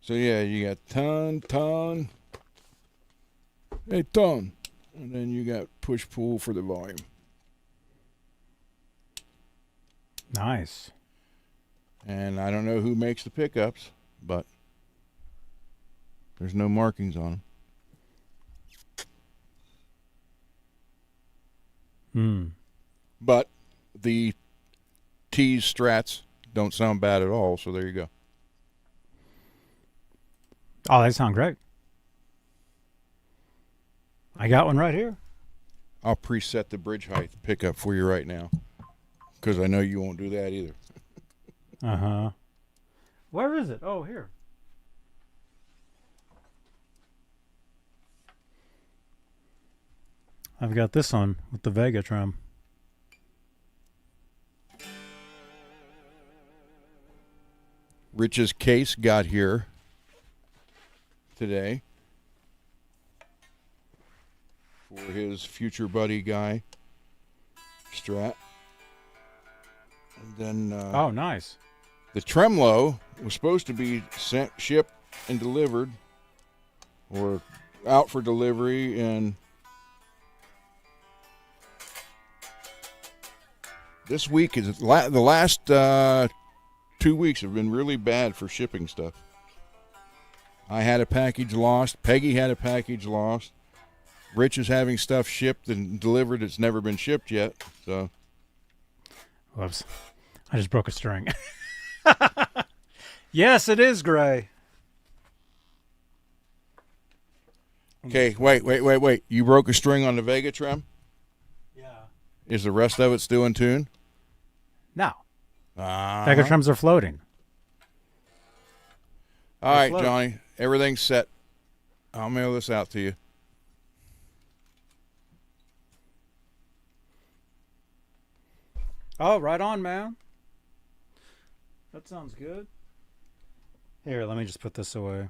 So yeah, you got ton, hey ton, and then you got push pull for the volume. Nice. And I don't know who makes the pickups, but there's no markings on them. But the TEASE Strats don't sound bad at all, so there you go. Oh, they sound great. I got one right here. I'll preset the bridge height pickup for you right now, because I know you won't do that either. Uh-huh. Where is it? Oh, here. I've got this one with the Vega trim. Rich's case got here today for his future buddy guy, Strat. And then Oh, nice. the tremolo was supposed to be sent, shipped, and delivered, or out for delivery, and this week is the last 2 weeks have been really bad for shipping stuff. I had a package lost. Peggy had a package lost. Rich is having stuff shipped and delivered that's never been shipped yet. So, Whoops. I just broke a string. Yes, it is gray. okay, wait. You broke a string on the Vega trim? Yeah. Is the rest of it still in tune? No. Uh-huh. Vega trims are floating. All right, float. Johnny. Everything's set. I'll mail this out to you. Oh, right on, man. That sounds good. Here, let me just put this away.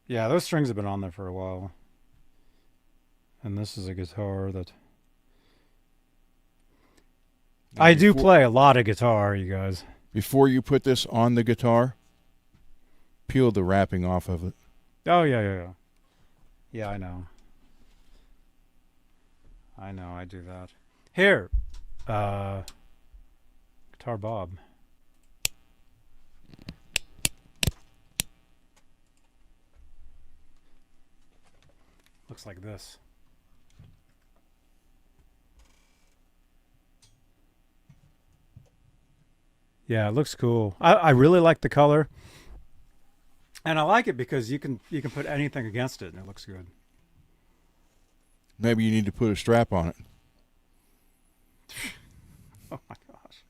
Yeah, those strings have been on there for a while. And this is a guitar that... I do play a lot of guitar, you guys. Before you put this on the guitar, peel the wrapping off of it. Oh, yeah. Yeah, I know. I do that. Here. Guitar Bob. Looks like this. Yeah, it looks cool. I really like the color. And I like it because you can put anything against it and it looks good. Maybe you need to put a strap on it. Oh my gosh.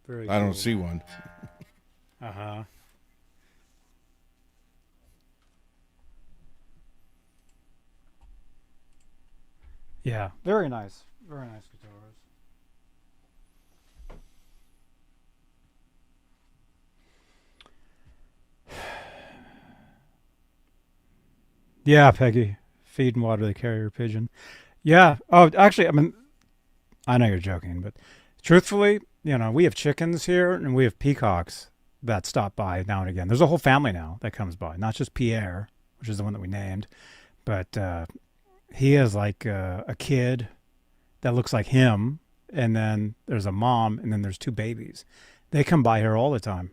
Very I don't cool. see one. Uh-huh. Yeah, very nice. Very nice guitars. Yeah, Peggy. Feed and water the carrier pigeon. Yeah. Oh, actually, I mean, I know you're joking, but truthfully, you know, we have chickens here and we have peacocks that stop by now and again. There's a whole family now that comes by, not just Pierre, which is the one that we named, but he has like a kid that looks like him, and then there's a mom, and then there's two babies. They come by here all the time.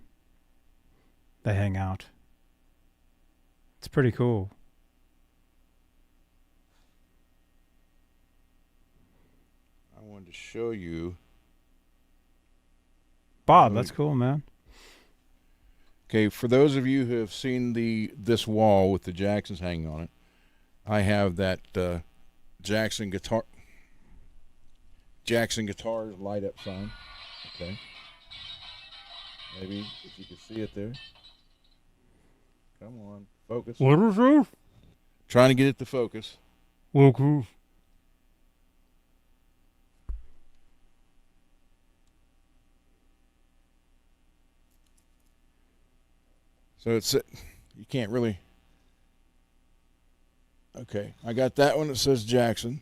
They hang out. It's pretty cool. I wanted to show you. Bob, that's cool, man. Okay, for those of you who have seen this wall with the Jacksons hanging on it, I have that Jackson Guitars light up sign. Okay. Maybe if you can see it there. Come on, focus. What is it? Trying to get it to focus. Okay. So you can't really. Okay, I got that one that says Jackson.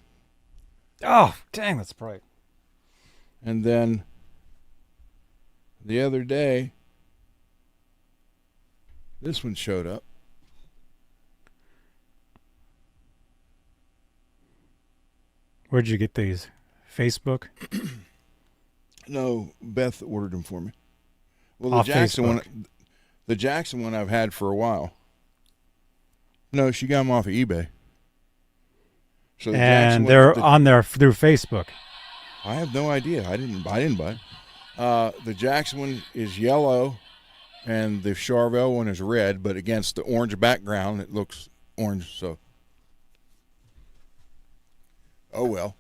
Oh, dang, that's bright. And then the other day, this one showed up. Where'd you get these? Facebook? No, Beth ordered them for me. Well, Off Facebook. The Jackson one I've had for a while. No, she got them off of eBay. So the Jackson And one- they're on there through Facebook. I have no idea. I didn't buy it. The Jackson one is yellow, and the Charvel one is red. But against the orange background, it looks orange. So, oh well.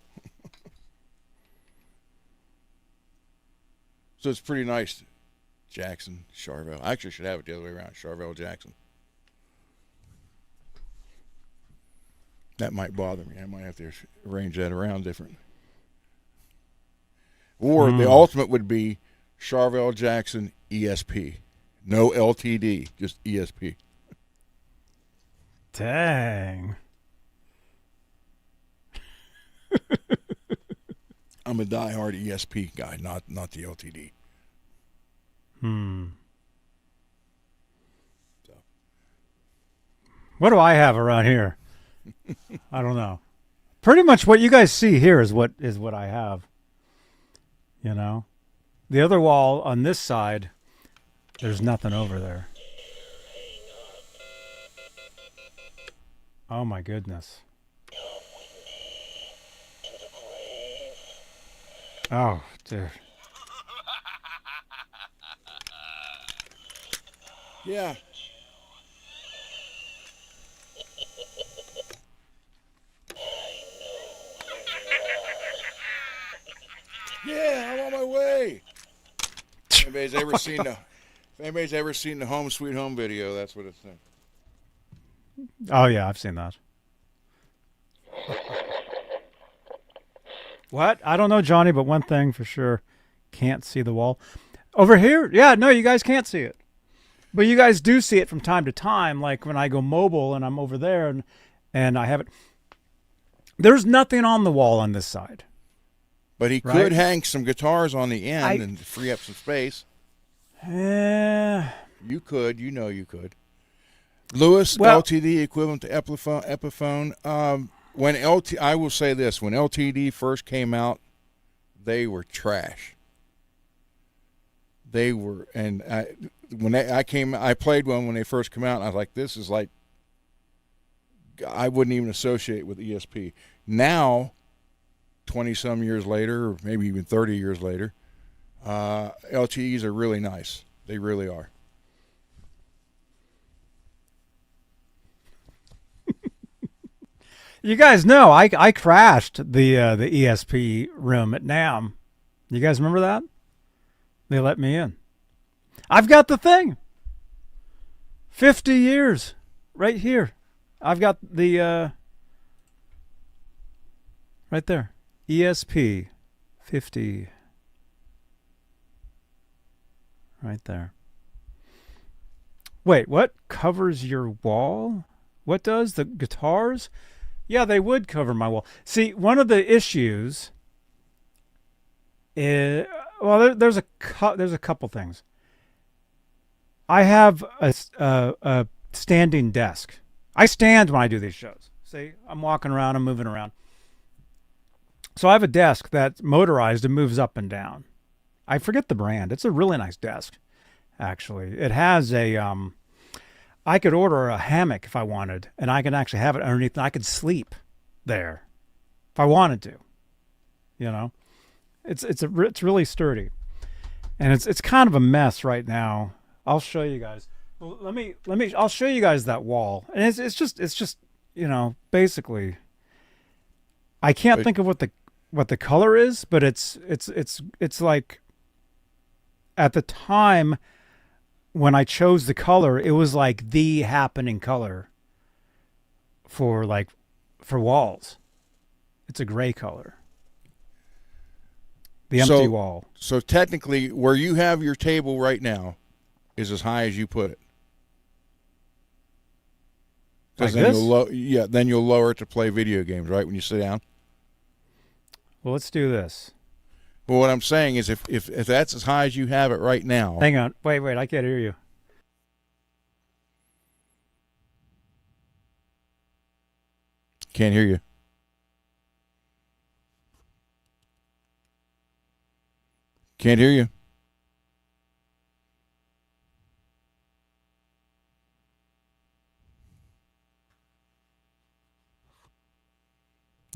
So it's pretty nice. Jackson, Charvel. I actually should have it the other way around. Charvel, Jackson. That might bother me. I might have to arrange that around different. Or the ultimate would be Charvel Jackson ESP. No LTD, just ESP. Dang. I'm a diehard ESP guy, not the LTD. So. What do I have around here? I don't know. Pretty much what you guys see here is what I have. You know? The other wall on this side, there's nothing over there. Oh my goodness. Oh, dude. Yeah. Yeah, I'm on my way. If anybody's ever seen the Home Sweet Home video, that's what it's saying. Oh yeah, I've seen that. What? I don't know, Johnny, but one thing for sure, can't see the wall. Over here? Yeah, no, you guys can't see it. But you guys do see it from time to time, like when I go mobile and I'm over there and I have it. There's nothing on the wall on this side. But he could hang some guitars on the end and free up some space. You could. You know you could. Lewis, LTD equivalent to Epiphone. I will say this. When LTD first came out, they were trash. They were, and I played one when they first came out, and I was like, this is like, I wouldn't even associate with ESP. Now, 20-some years later, or maybe even 30 years later, LTEs are really nice. They really are. You guys know I crashed the ESP room at NAMM. You guys remember that? They let me in. I've got the thing. 50 years right here. I've got the right there. ESP 50 right there. Wait, what covers your wall? What does? The guitars? Yeah, they would cover my wall. See, one of the issues is, well, there's a couple things. I have a standing desk. I stand when I do these shows. See, I'm walking around, I'm moving around. So I have a desk that's motorized and moves up and down. I forget the brand. It's a really nice desk, actually. It has a I could order a hammock if I wanted, and I can actually have it underneath, and I could sleep there if I wanted to. You know, it's really sturdy, and it's kind of a mess right now. I'll show you guys. Well, I'll show you guys that wall. And it's just, basically, I can't think of what the color is, but it's like, at the time when I chose the color, it was like the happening color for walls. It's a gray color. The empty wall. So technically, where you have your table right now is as high as you put it. Like then this? Then you'll lower it to play video games, right, when you sit down? Well, let's do this. But what I'm saying is if that's as high as you have it right now. Hang on. Wait, I can't hear you. Can't hear you. Can't hear you.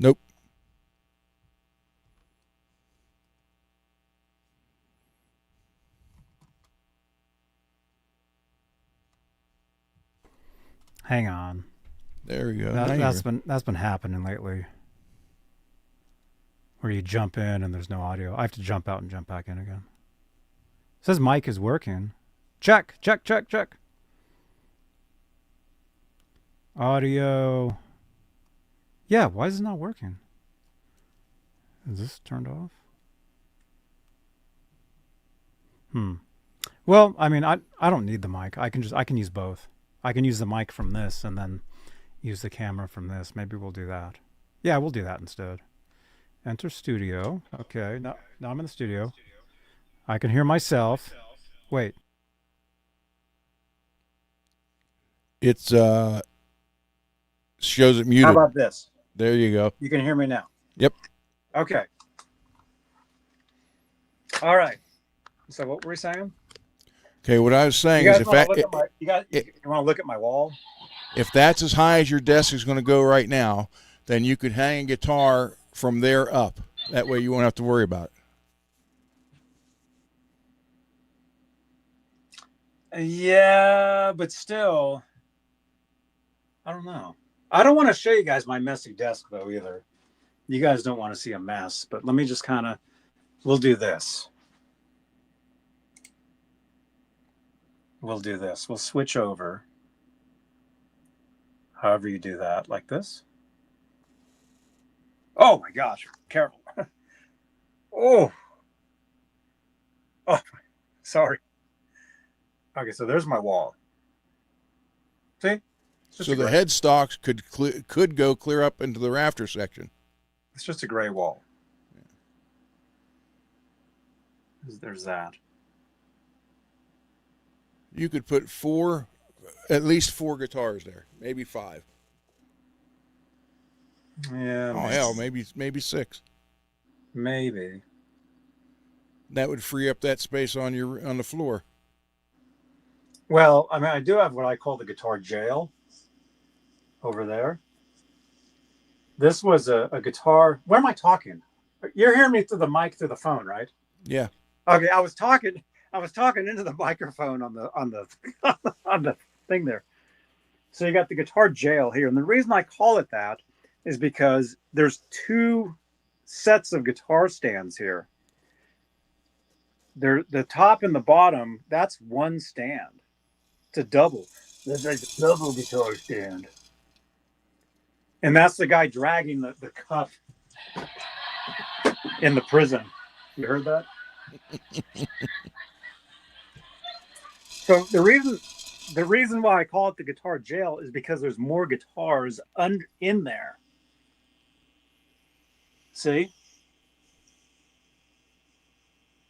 Nope. Hang on. There we go. That's been happening lately. Where you jump in and there's no audio. I have to jump out and jump back in again. It says mic is working. Check. Audio. Yeah, why is it not working? Is this turned off? Well, I mean, I don't need the mic. I can use both. I can use the mic from this and then use the camera from this. Maybe we'll do that. Yeah, we'll do that instead. Enter studio. Okay, now I'm in the studio. I can hear myself. Wait. It's shows it muted. How about this? There you go. You can hear me now. Yep. Okay. All right. So what were we saying? Okay, what I was saying you is you want to look at my wall? If that's as high as your desk is going to go right now, then you could hang a guitar from there up. That way you won't have to worry about it. Yeah, but still, I don't know. I don't want to show you guys my messy desk, though, either. You guys don't want to see a mess, but let me just we'll do this. We'll do this. We'll switch over. However you do that, like this. Oh my gosh, careful. Oh, sorry. Okay, so there's my wall. See? So the headstocks could go clear up into the rafter section. It's just a gray wall. There's that. You could put at least four guitars there, maybe 5. Yeah. Oh hell, maybe 6. Maybe. That would free up that space on the floor. Well, I mean, I do have what I call the guitar jail over there. This was a guitar. Where am I talking? You're hearing me through the mic through the phone, right? Yeah. Okay, I was talking into the microphone on the thing there. So you got the guitar jail here, and the reason I call it that is because there's 2 sets of guitar stands here. The top and the bottom, that's one stand. It's a double. That's like a double guitar stand. And that's the guy dragging the cup in the prison. You heard that? So the reason why I call it the guitar jail is because there's more guitars in there. See?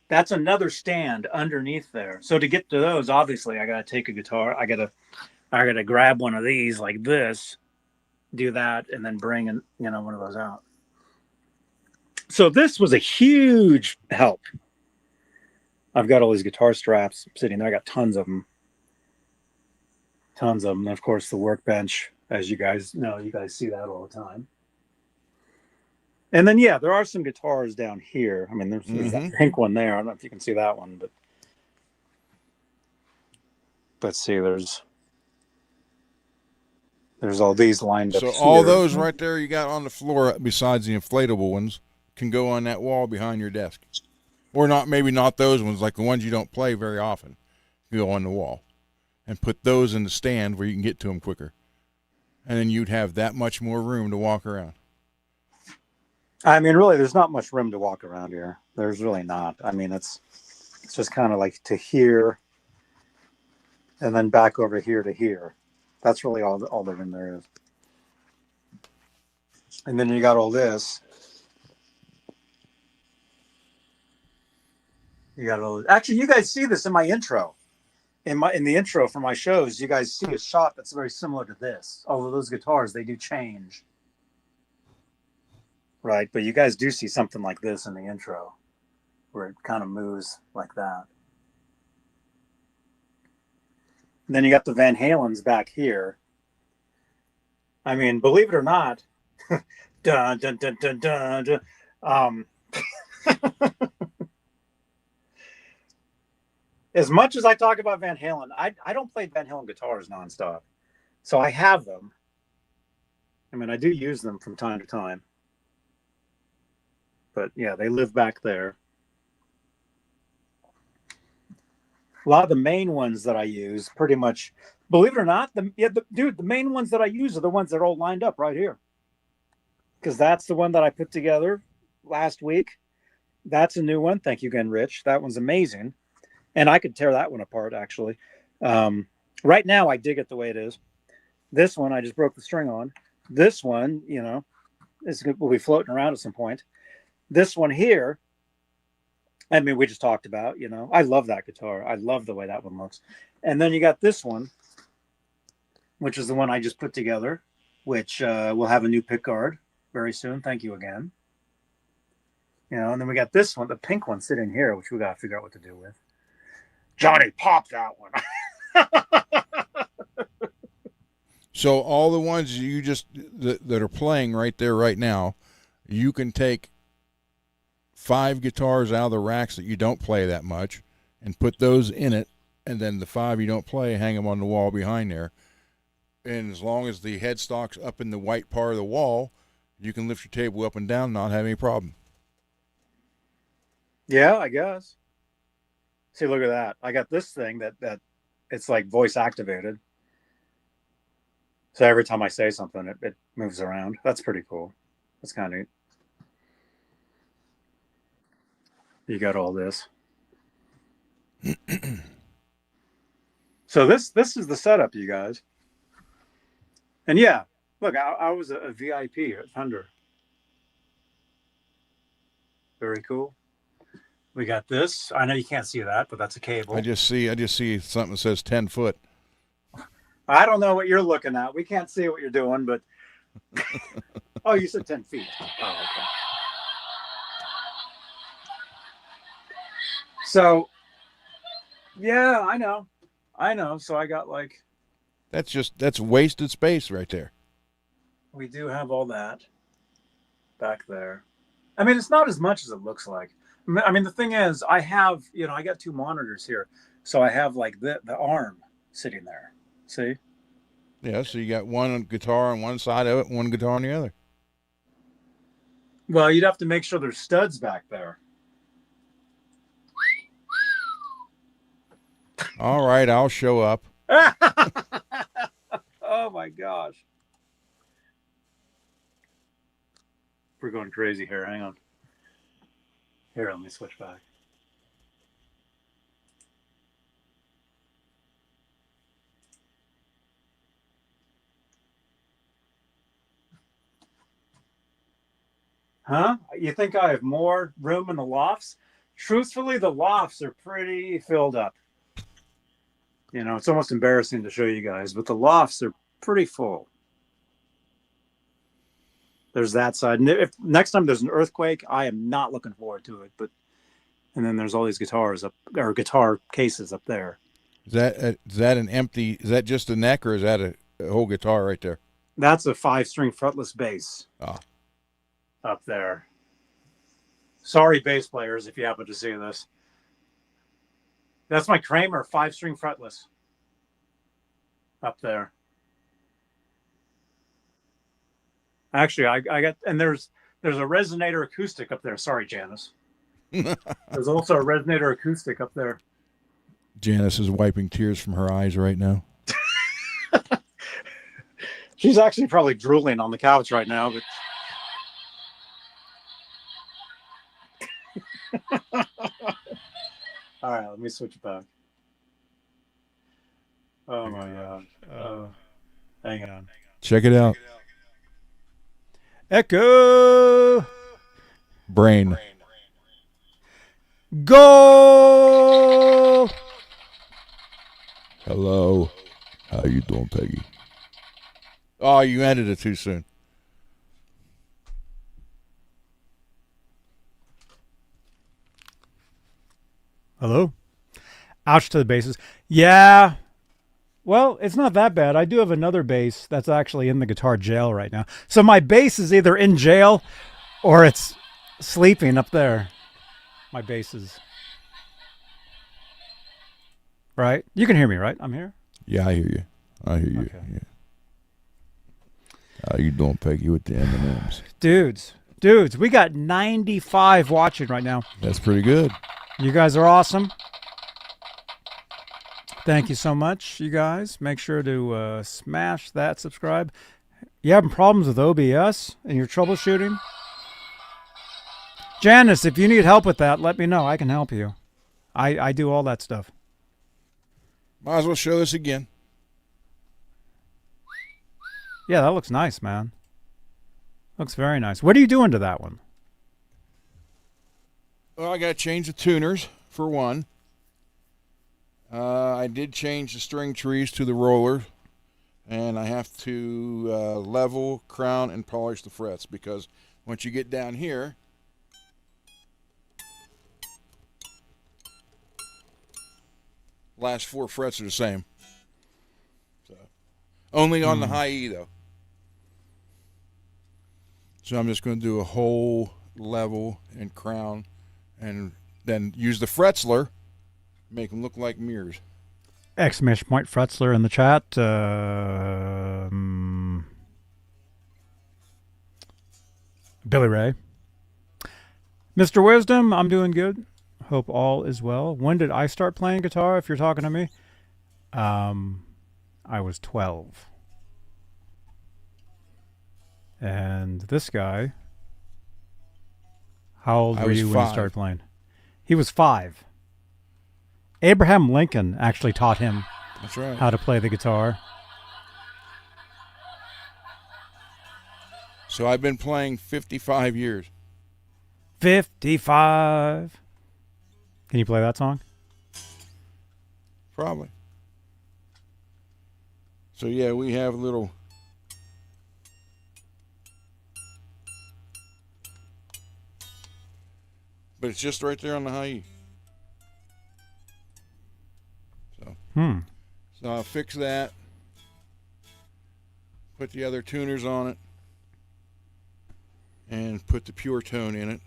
That's another stand underneath there. So to get to those, obviously, I got to take a guitar. I got to grab one of these like this, do that, and then bring one of those out. So this was a huge help. I've got all these guitar straps sitting there. I got tons of them. And of course, the workbench, as you guys know, you guys see that all the time. And then, yeah, there are some guitars down here. I mean, there's that pink one there. I don't know if you can see that one, but But see, there's all these lined up So here. all those right there you got on the floor, besides the inflatable ones, can go on that wall behind your desk. Or not, maybe not those ones, like the ones you don't play very often. You go on the wall and put those in the stand where you can get to them quicker. And then you'd have that much more room to walk around. I mean, really, there's not much room to walk around here. There's really not. I mean, it's just kind of like to here and then back over here to here. That's really all the room there is. And then you got all this. You got all. Actually, you guys see this in my intro. In the intro for my shows, you guys see a shot that's very similar to this. Although those guitars, they do change. Right, but you guys do see something like this in the intro, where it kind of moves like that. And then you got the Van Halens back here. I mean, believe it or not, dun dun dun dun dun. dun as much as I talk about Van Halen, I don't play Van Halen guitars nonstop. So I have them. I mean, I do use them from time to time. But yeah, they live back there. A lot of the main ones that I use, pretty much, believe it or not, the main ones that I use are the ones that are all lined up right here. Because that's the one that I put together last week. That's a new one. Thank you again, Rich. That one's amazing. And I could tear that one apart, actually. Right now, I dig it the way it is. This one, I just broke the string on. This one, will be floating around at some point. This one here, I mean, we just talked about, I love that guitar. I love the way that one looks. And then you got this one, which is the one I just put together, which will have a new pick guard very soon. Thank you again. And then we got this one, the pink one sitting here, which we got to figure out what to do with. Johnny, pop that one. So all the ones you just that are playing right there right now, you can take 5 guitars out of the racks that you don't play that much and put those in it, and then the 5 you don't play, hang them on the wall behind there. And as long as the headstock's up in the white part of the wall, you can lift your table up and down and not have any problem. Yeah, I guess. See, look at that. I got this thing that it's like voice activated. So every time I say something, it moves around. That's pretty cool. That's kind of neat. You got all this. So this is the setup, you guys. And yeah, look, I was a VIP at Thunder. Very cool. We got this. I know you can't see that, but that's a cable. I just see something that says 10 foot. I don't know what you're looking at. We can't see what you're doing, but oh, you said 10 feet. Oh, okay. So yeah, I know. So I got like That's wasted space right there. we do have all that back there. I mean, it's not as much as it looks like. I mean, the thing is, I have, I got 2 monitors here. So I have like the arm sitting there. See? Yeah, so you got one guitar on one side of it, one guitar on the other. Well, you'd have to make sure there's studs back there. All right, I'll show up. Oh my gosh. We're going crazy here. Hang on. Here, let me switch back. Huh? You think I have more room in the lofts? Truthfully, the lofts are pretty filled up. It's almost embarrassing to show you guys, but the lofts are pretty full. There's that side. And if next time there's an earthquake, I am not looking forward to it. And then there's all these guitars up, or guitar cases up there. Is that an empty? Is that just the neck, or is that a whole guitar right there? That's a 5-string fretless bass. Oh. Up there. Sorry, bass players, if you happen to see this. That's my Kramer 5-string fretless. up there. Actually, I got, and there's a resonator acoustic up there. Sorry, Janice. There's also a resonator acoustic up there. Janice is wiping tears from her eyes right now. She's actually probably drooling on the couch right now, but all right, let me switch it back. Oh my god. Hang on. Check it out. Echo. Brain. Go. Hello. How you doing, Peggy? Oh, you ended it too soon. Hello. Ouch to the basses. Yeah. Well, it's not that bad. I do have another bass that's actually in the guitar jail right now. So my bass is either in jail or it's sleeping up there. My bass is. Right? You can hear me, right? I'm here? Yeah, I hear you. I hear you. Okay. Yeah. How you doing, Peggy, with the M&Ms? Dudes, we got 95 watching right now. That's pretty good. You guys are awesome. Thank you so much, you guys. Make sure to smash that subscribe. You having problems with OBS and you're troubleshooting? Janice, if you need help with that, let me know. I can help you. I do all that stuff. Might as well show this again. Yeah, that looks nice, man. Looks very nice. What are you doing to that one? Well, I got to change the tuners, for one. I did change the string trees to the roller. And I have to level, crown, and polish the frets. Because once you get down here, last 4 frets are the same. So, only on the high E, though. So I'm just going to do a whole level and crown, and then use the Fretzler, make them look like mirrors. Exclamation point Fretzler in the chat. Billy Ray. Mr. Wisdom, I'm doing good. Hope all is well. When did I start playing guitar, if you're talking to me? I was 12. And this guy, how old were you when you started playing? He was 5. Abraham Lincoln actually taught him That's right. how to play the guitar. So I've been playing 55 years. 55. Can you play that song? Probably. So yeah, we have a little... But it's just right there on the high E. So, so I'll fix that. Put the other tuners on it. And put the pure tone in it.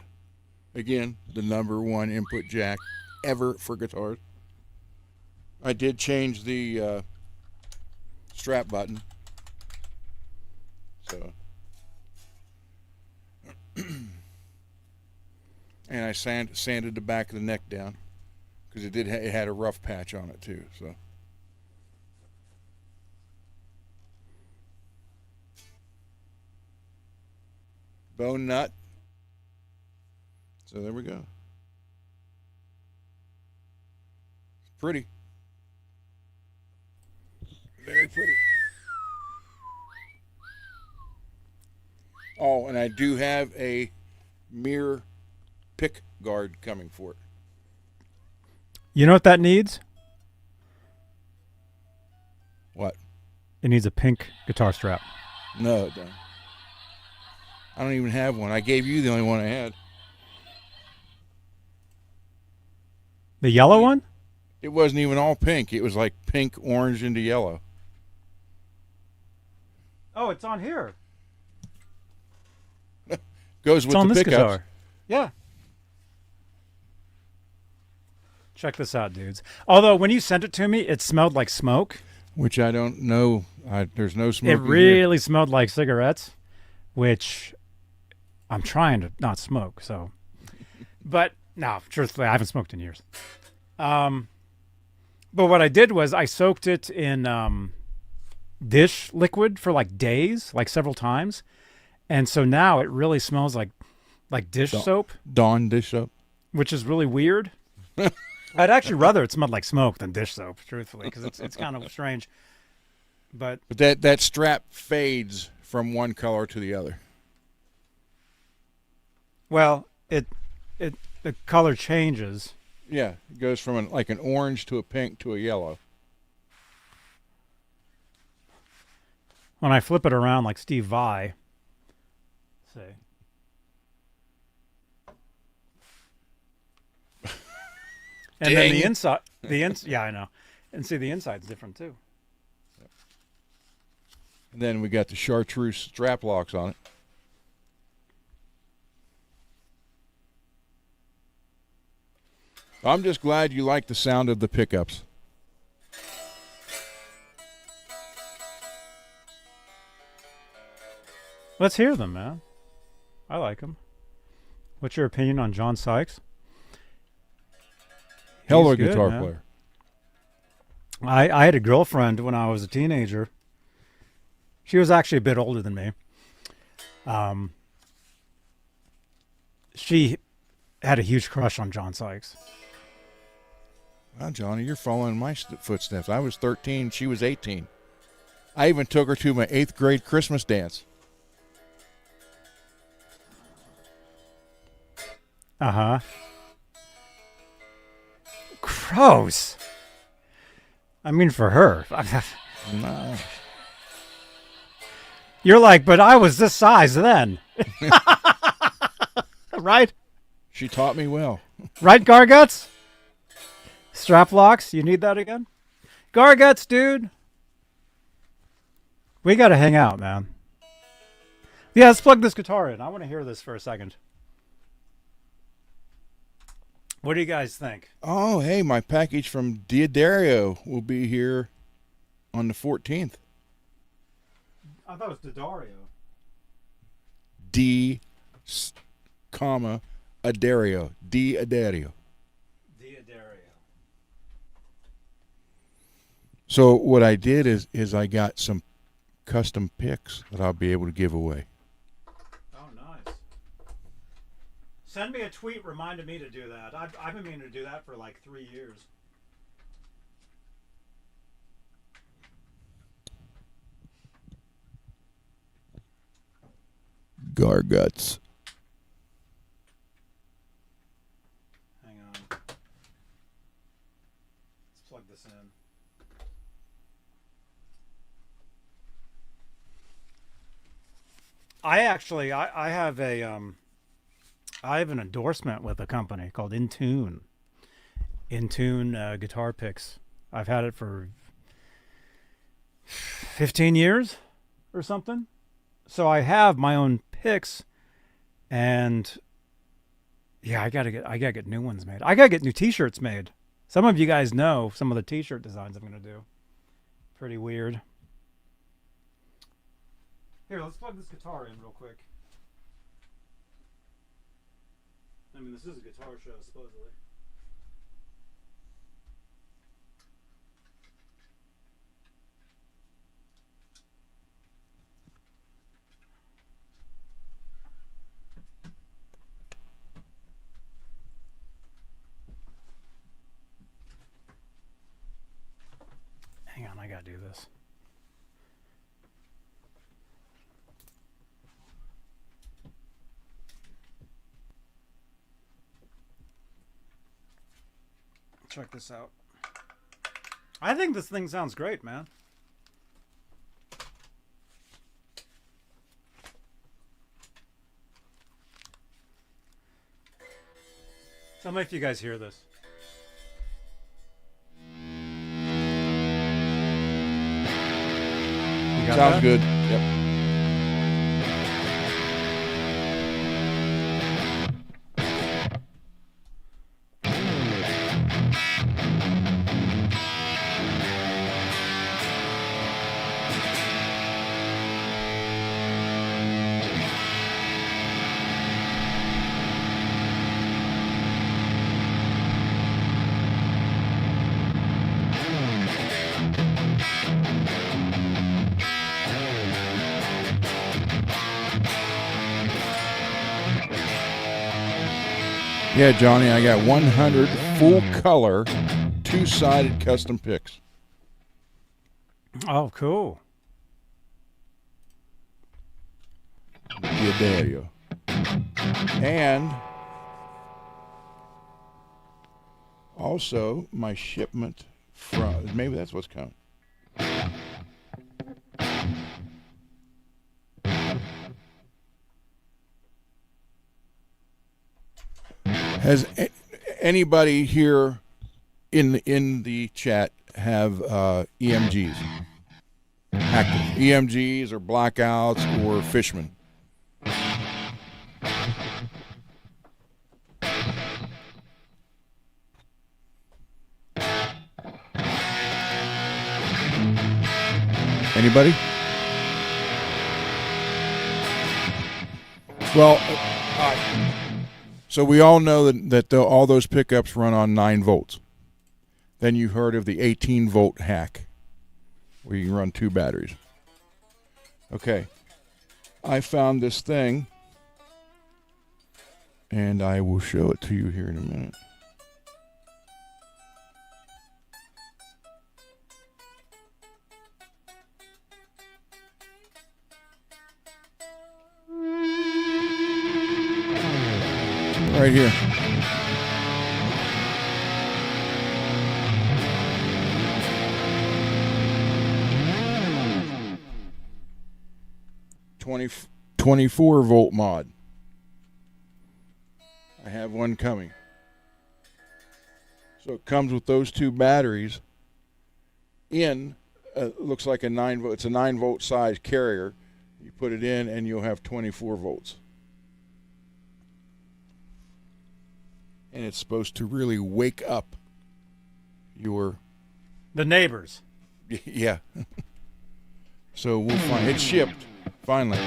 Again, the #1 input jack ever for guitars. I did change the strap button. So... And I sanded the back of the neck down because it had a rough patch on it too. So bone nut. So there we go. It's pretty. Very pretty. Oh, and I do have a mirror pick guard coming for it. You know what that needs? What? It needs a pink guitar strap. No, it doesn't. I don't even have one. I gave you the only one I had. The yellow one? It wasn't even all pink. It was like pink, orange into yellow. Oh, it's on here. Goes with It's on the this pickups. guitar. Yeah. Check this out, dudes. Although when you sent it to me, it smelled like smoke. Which I don't know. There's no smoke. It really smelled like cigarettes, which I'm trying to not smoke. So, but no, truthfully, I haven't smoked in years. But what I did was I soaked it in dish liquid for like days, like several times, and so now it really smells like dish soap. Dawn dish soap. Which is really weird. I'd actually rather it smelled like smoke than dish soap, truthfully, because it's kind of strange. But that strap fades from one color to the other. Well, the color changes. Yeah, it goes from an orange to a pink to a yellow. When I flip it around like Steve Vai, see. And then the inside, yeah, I know. And see, the inside's different too. And then we got the chartreuse strap locks on it. I'm just glad you like the sound of the pickups. Let's hear them, man. I like them. What's your opinion on John Sykes? Hell of a He's good, guitar man. player. I had a girlfriend when I was a teenager. She was actually a bit older than me. She had a huge crush on John Sykes. Well, Johnny, you're following my footsteps. I was 13. She was 18. I even took her to my 8th grade Christmas dance. Uh-huh. Gross. I mean, for her. No. You're like, but I was this size then. Right? She taught me well. Right, Garguts? Strap locks? You need that again? Garguts, dude. We got to hang out, man. Yeah, let's plug this guitar in. I want to hear this for a second. What do you guys think? Oh, hey, my package from D'Addario will be here on the 14th. I thought it was D'Addario. D, comma, Addario. D'Addario. D'Addario. So what I did is I got some custom picks that I'll be able to give away. Oh, nice. Send me a tweet reminding me to do that. I've been meaning to do that for like 3 years. Garguts. Hang on. Let's plug this in. I have I have an endorsement with a company called Intune. Intune guitar picks. I've had it for 15 years or something. So I have my own picks, and yeah, I gotta get new ones made. I gotta get new T-shirts made. Some of you guys know some of the T-shirt designs I'm gonna do. Pretty weird. Here, let's plug this guitar in real quick. I mean, this is a guitar show, supposedly. Hang on, I gotta do this. Check this out. I think this thing sounds great, man. Tell me if you guys hear this. You got Sounds that? good. Yep. Yeah, Johnny, I got 100 full color, 2-sided custom picks. Oh, cool. Yeah, there you. And also my shipment from, maybe that's what's coming. Has anybody here in the chat have EMGs? Active EMGs or blackouts or Fishman? Anybody? Well, so we all know that all those pickups run on 9 volts. Then you heard of the 18-volt hack, where you can run 2 batteries. Okay, I found this thing, and I will show it to you here in a minute. Right here. $20 24-volt mod. I have one coming. So it comes with those 2 batteries in, looks like a 9-volt, it's a 9-volt size carrier. You put it in and you'll have 24 volts. And it's supposed to really wake up the neighbors. Yeah. So we'll find it's shipped finally.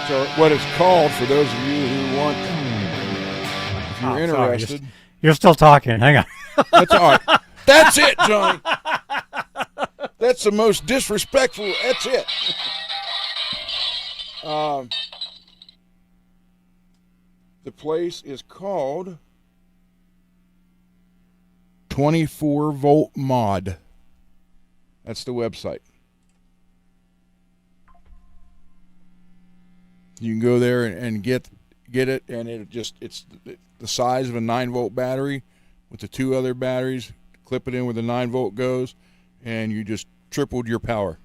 So what it's called, for those of you who want, if you're interested. Sorry, you're still talking. Hang on. That's all right. That's it, Johnny. That's the most disrespectful. That's it. The place is called 24-volt mod. That's the website. You can go there and get it, and it's the size of a 9-volt battery with the 2 other batteries. Clip it in where the 9-volt goes, and you just tripled your power.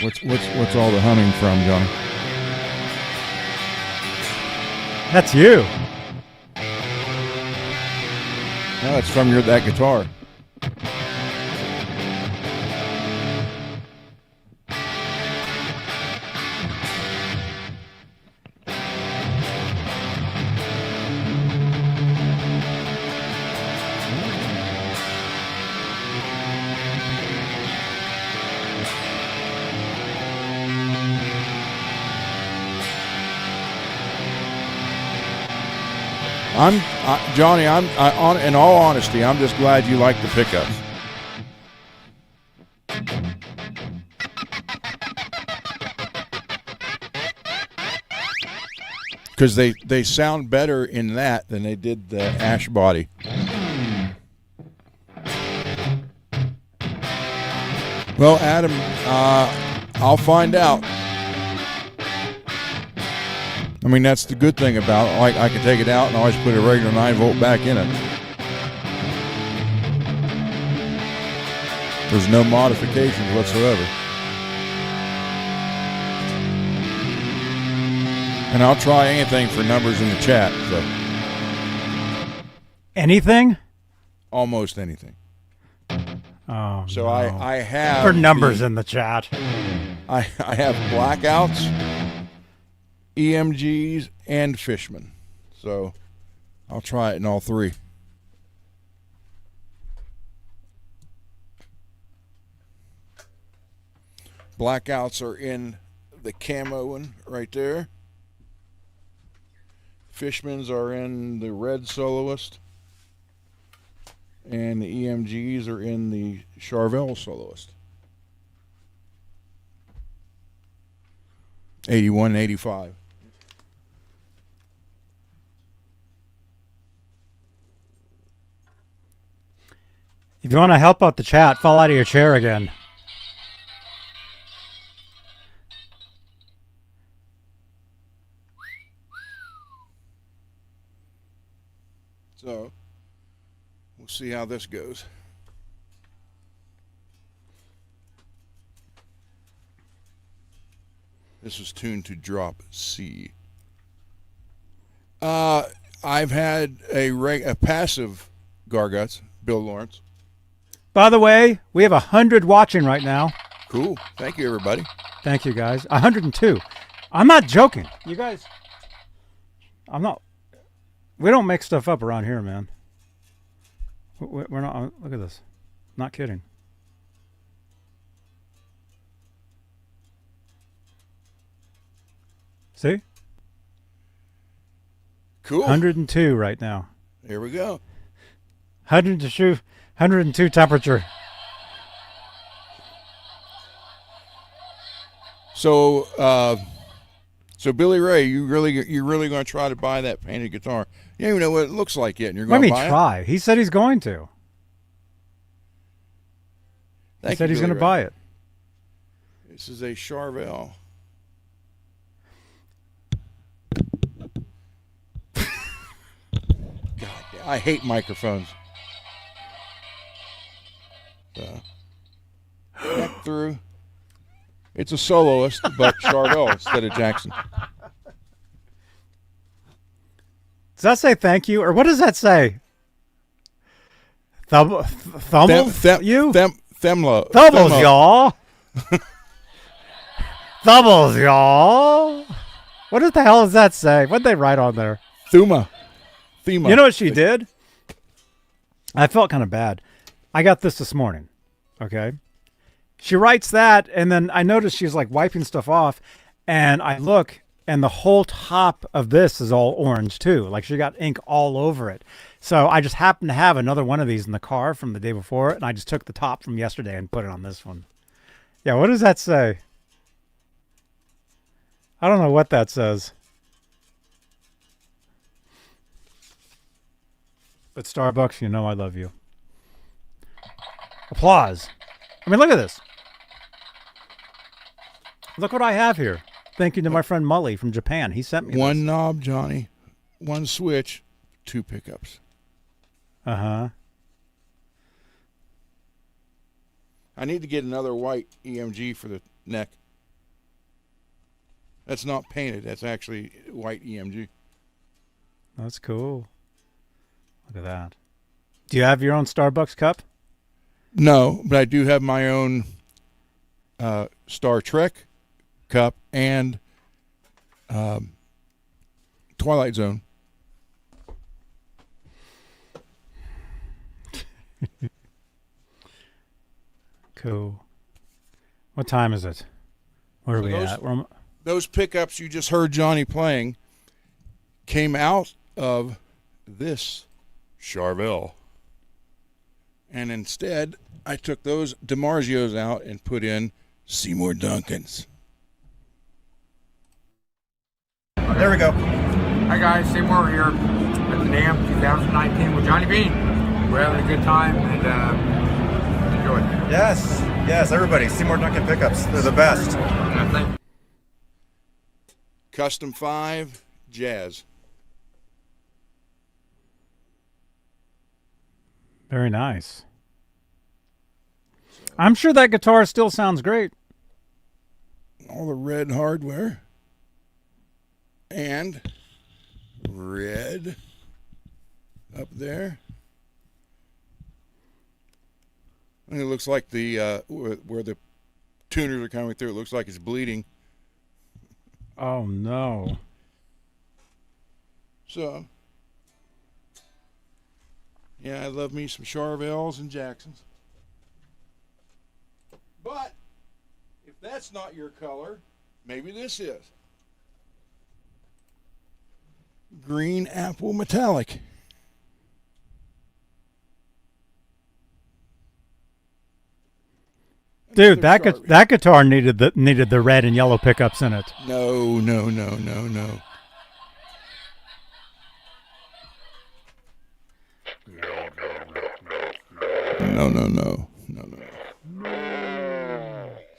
What's all the humming from, Johnny? That's you. No, it's from that guitar. Johnny, in all honesty, I'm just glad you like the pickups. Because they sound better in that than they did the ash body. Well, Adam, I'll find out. I mean, that's the good thing about it. Like, I can take it out and always put a regular 9-volt back in it. There's no modifications whatsoever. And I'll try anything for numbers in the chat. So. Anything? Almost anything. Oh, so no. I have for numbers in the chat. I have blackouts, EMGs, and Fishman. So I'll try it in all 3. Blackouts are in the camo one right there. Fishmans are in the red soloist. and the EMGs are in the Charvel Soloist. 81 and 85. If you want to help out the chat, fall out of your chair again. So we'll see how this goes. This is tuned to drop C. I've had a passive Garguts, Bill Lawrence. By the way, we have 100 watching right now. Cool. Thank you, everybody. Thank you, guys. 102. I'm not joking. You guys, I'm not. We don't make stuff up around here, man. We're not. Look at this. Not kidding. See? Cool. 102 right now. Here we go. 102 temperature. So, Billy Ray, you're really going to try to buy that painted guitar? You don't even know what it looks like yet, and you're Let going me to buy try. it? He said he's going to. He said he's going to buy it. This is a Charvel. God, I hate microphones. Back through. It's a soloist, but Charvel instead of Jackson. Does that say thank you, or what does that say? Thumbles, you? Themlo. Thumbles, y'all. Thumbles, y'all. What the hell does that say? What'd they write on there? Thema. You know what she did? I felt kind of bad. I got this morning, okay? She writes that, and then I noticed she's like wiping stuff off, and I look, and the whole top of this is all orange too. Like she got ink all over it. So I just happened to have another one of these in the car from the day before, and I just took the top from yesterday and put it on this one. Yeah, what does that say? I don't know what that says. But Starbucks, you know I love you. Applause. I mean, look at this. Look what I have here. Thank you to my friend Mully from Japan. He sent me one this. knob, Johnny. One switch. 2 pickups. Uh-huh. I need to get another white EMG for the neck. That's not painted. That's actually white EMG. That's cool. Look at that. Do you have your own Starbucks cup? No, but I do have my own Star Trek cup and Twilight Zone. Cool. What time is it? Where are we at? Those pickups you just heard Johnny playing came out of this Charvel. And instead, I took those DiMarzios out and put in Seymour Duncans. There we go. Hi guys, Seymour here at the NAMM 2019 with Johnny Beane. We're having a good time and enjoy it. Yes, everybody. Seymour Duncan pickups. They're the best. Yeah, thank you. Custom 5 Jazz. Very nice. I'm sure that guitar still sounds great. All the red hardware. And red up there. And it looks like the where the tuners are coming through, it looks like it's bleeding. Oh no. So yeah, I love me some Charvels and Jacksons. But if that's not your color, maybe this is. Green apple metallic. Dude, that guitar needed the red and yellow pickups in it. No. No.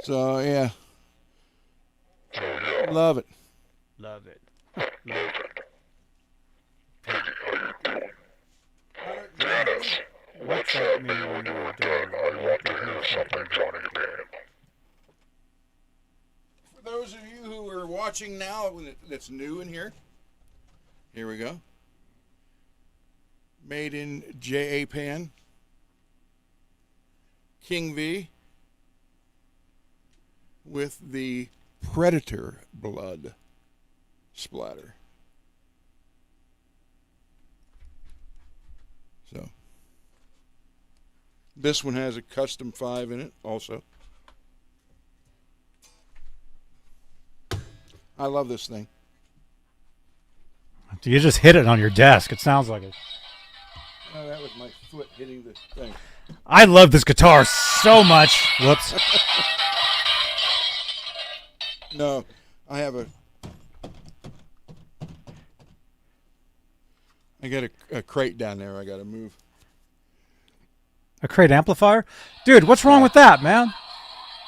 So yeah, love it. Love it. What's that mean when you're doing For those of you who are watching now, that's new in here. Here we go. Made in Japan. King V with the Predator blood splatter. So this one has a custom 5 in it also. I love this thing. You just hit it on your desk. It sounds like it. Oh, that was my foot hitting the thing. I love this guitar so much. Whoops. No, I have I got a crate down there I got to move. A crate amplifier? Dude, what's wrong with that, man?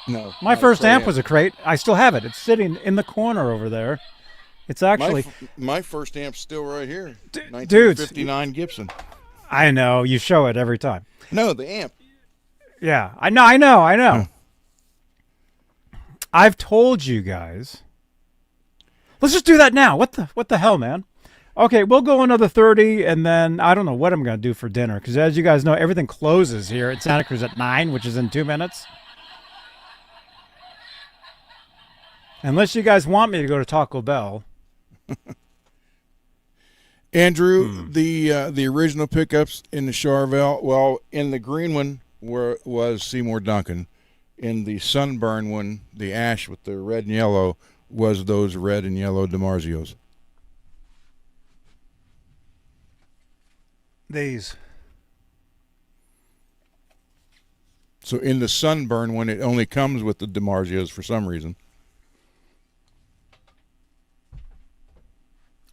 No. My first amp was a crate. I still have it. It's sitting in the corner over there. It's actually... My first amp's still right here. Dude. 1959 Gibson. I know. You show it every time. No, the amp. Yeah. I know. I've told you guys. Let's just do that now. What the hell, man? Okay, we'll go another 30, and then I don't know what I'm going to do for dinner, because as you guys know, everything closes here at Santa Cruz at 9, which is in 2 minutes. Unless you guys want me to go to Taco Bell. Andrew, the original pickups in the Charvel, well, in the green one was Seymour Duncan. In the sunburn one, the ash with the red and yellow, was those red and yellow DiMarzios. These. So in the sunburn one, it only comes with the DiMarzios for some reason.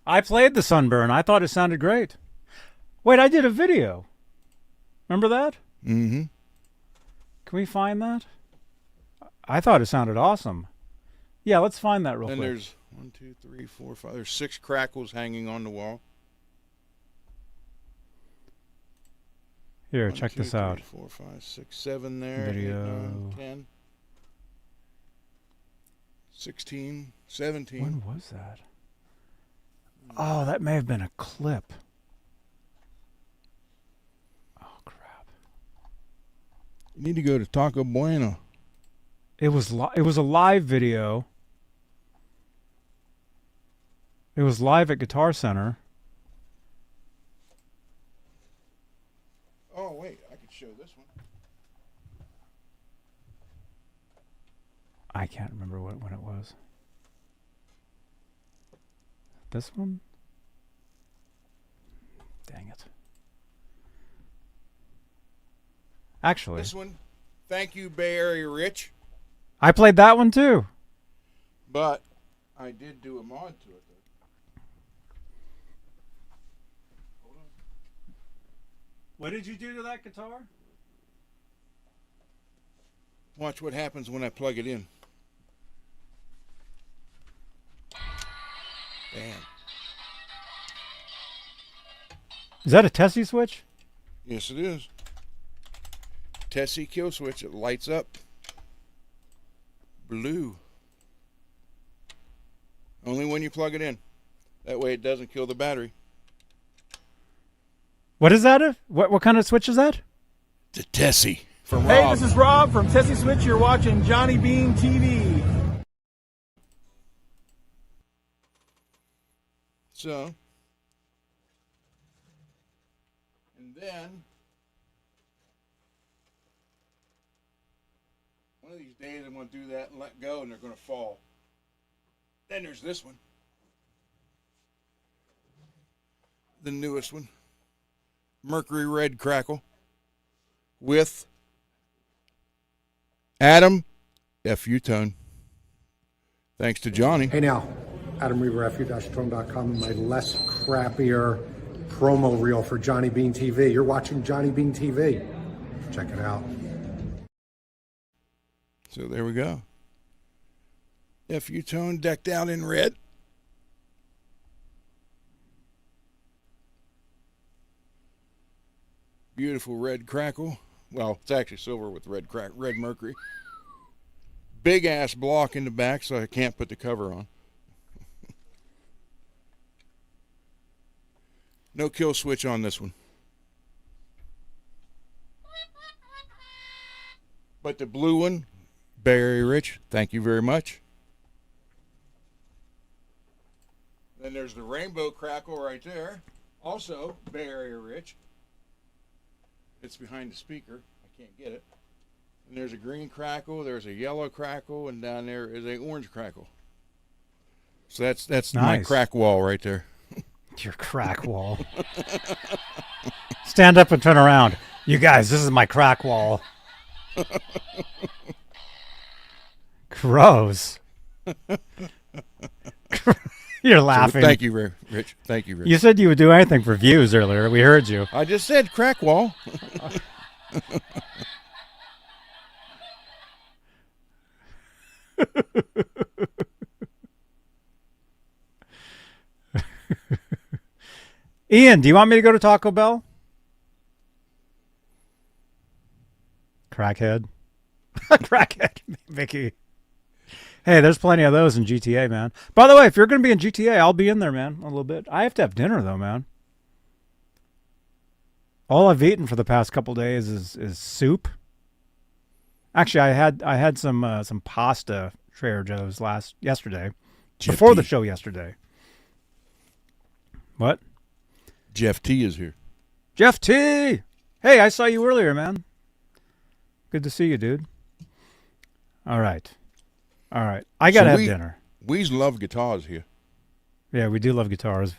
I played the Sunburn. I thought it sounded great. Wait, I did a video. Remember that? Mm-hmm. Can we find that? I thought it sounded awesome. Yeah, let's find that real quick. And there's 1, 2, 3, 4, 5. There's 6 crackles hanging on the wall. Here, 1, check 2, this 3, out. 4, 5, 6, 7 there. Video. 8, 9, 10. 16, 17. When was that? Oh, that may have been a clip. Oh, crap. You need to go to Taco Bueno. It was a live video. It was live at Guitar Center. Oh, wait. I could show this one. I can't remember when it was. This one? Dang it. Actually. This one. Thank you, Bay Area Rich. I played that one too. But I did do a mod to it, though. Hold on. What did you do to that guitar? Watch what happens when I plug it in. Damn. Is that a T.E.A.S.E switch? Yes, it is. T.E.A.S.E kill switch. It lights up blue. Only when you plug it in. That way it doesn't kill the battery. What is that? What kind of switch is that? The T.E.A.S.E from Hey, Rob. this is Rob from T.E.A.S.E Switch. You're watching Johnny Beane TV. So, and then one of these days I'm going to do that and let go and they're going to fall. Then there's this one. The newest one. Mercury Red Crackle with Adam, F.U. Tone. Thanks to Johnny. Hey now, Adam Reaver, fu-tone.com, and my less crappier promo reel for Johnny Beane TV. You're watching Johnny Beane TV. Check it out. So there we go. F.U. Tone decked out in red. Beautiful red crackle. Well, it's actually silver with red mercury. Big ass block in the back, so I can't put the cover on. No kill switch on this one. But the blue one, Bay Area Rich, thank you very much. Then there's the rainbow crackle right there. Also, Bay Area Rich. It's behind the speaker. I can't get it. And there's a green crackle, there's a yellow crackle, and down there is a orange crackle. So that's nice. My crack wall right there. Your crack wall. Stand up and turn around. You guys, this is my crack wall. Gross. You're laughing. So, thank you, Rich. Thank you, Rich. You said you would do anything for views earlier. We heard you. I just said crack wall. Ian, do you want me to go to Taco Bell? Crackhead. Crackhead, Vicky. Hey, there's plenty of those in GTA, man. By the way, if you're going to be in GTA, I'll be in there, man, a little bit. I have to have dinner, though, man. All I've eaten for the past couple days is soup. Actually, I had some pasta Trader Joe's yesterday. Jeff before T. the show yesterday. What? Jeff T is here. Jeff T! Hey, I saw you earlier, man. Good to see you, dude. All right. I got to have dinner. We love guitars here. Yeah, we do love guitars.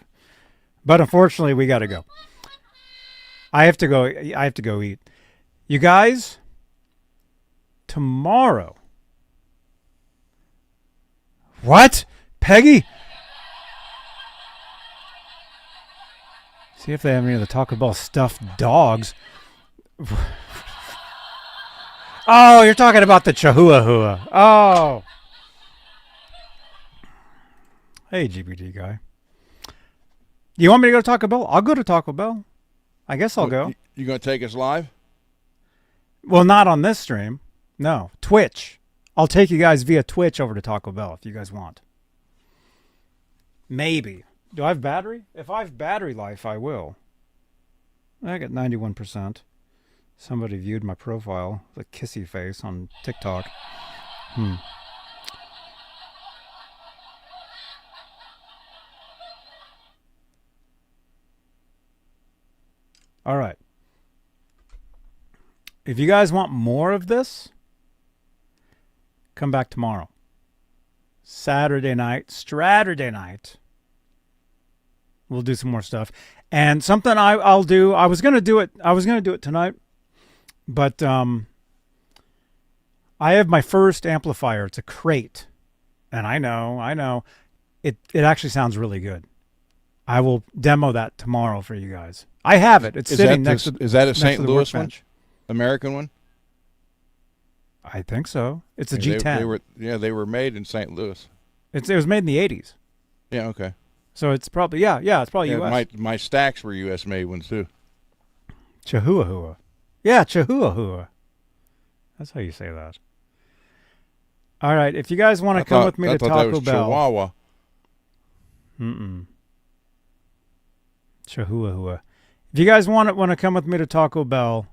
But unfortunately, we got to go. I have to go eat. You guys, tomorrow. What? Peggy? See if they have any of the Taco Bell stuffed dogs. Oh, you're talking about the Chihuahua. Oh. Hey, GPT guy. You want me to go to Taco Bell? I'll go to Taco Bell. I guess I'll go. You going to take us live? Well, not on this stream. No. Twitch. I'll take you guys via Twitch over to Taco Bell if you guys want. Maybe. Do I have battery? If I have battery life, I will. I got 91%. Somebody viewed my profile, the kissy face on TikTok. All right. If you guys want more of this, come back tomorrow. Saturday night. We'll do some more stuff. And something I'll do, I was going to do it tonight, but I have my first amplifier. It's a crate. And I know. It actually sounds really good. I will demo that tomorrow for you guys. I have it. It's sitting next to. Is that a St. Louis one? American one? I think so. It's a G10. They were made in St. Louis. It was made in the 80s. Yeah, okay. So it's probably it's probably US. My stacks were US made ones too. Chihuahua. Yeah, Chihuahua. That's how you say that. All right, if you guys want to come with me to Taco Bell. Chihuahua. Chihuahua. If you guys want to come with me to Taco Bell,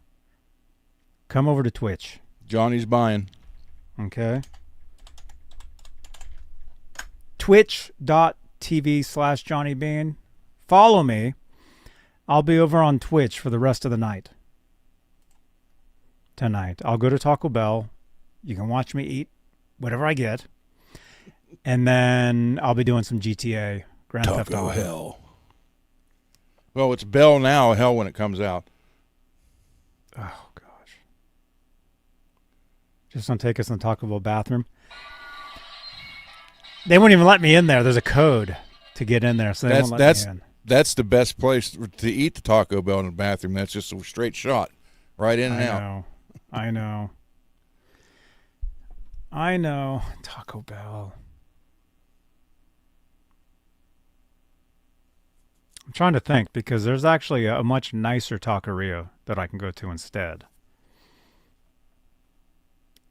come over to Twitch. Johnny's buying. Okay. Twitch.tv/Johnny Beane. Follow me. I'll be over on Twitch for the rest of the night. Tonight. I'll go to Taco Bell. You can watch me eat whatever I get. And then I'll be doing some GTA. Grand Theft Auto. Hell. Well, it's Bell now, hell when it comes out. Oh, gosh. Just don't take us in the Taco Bell bathroom. They won't even let me in there. There's a code to get in there, so they won't let me in. That's the best place to eat the Taco Bell in the bathroom. That's just a straight shot, right in and out. I know. Taco Bell. I'm trying to think because there's actually a much nicer taqueria that I can go to instead.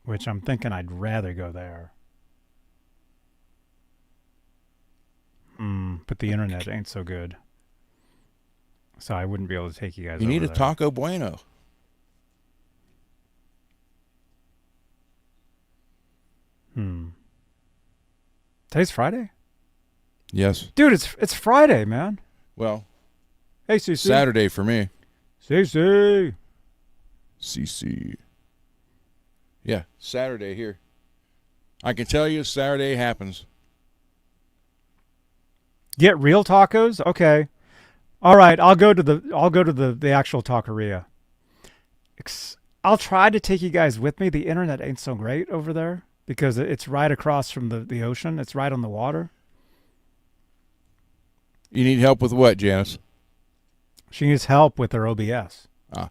Which I'm thinking I'd rather go there. But the internet ain't so good. So I wouldn't be able to take you guys You over need a there. Taco Bueno. Today's Friday? Yes. Dude, it's Friday, man. Well, hey, CC. Saturday for me. CC. CC. Yeah, Saturday here. I can tell you Saturday happens. Get real tacos? Okay. All right, I'll go to the actual taqueria. I'll try to take you guys with me. The internet ain't so great over there because it's right across from the ocean. It's right on the water. You need help with what, Janice? She needs help with her OBS. Ah.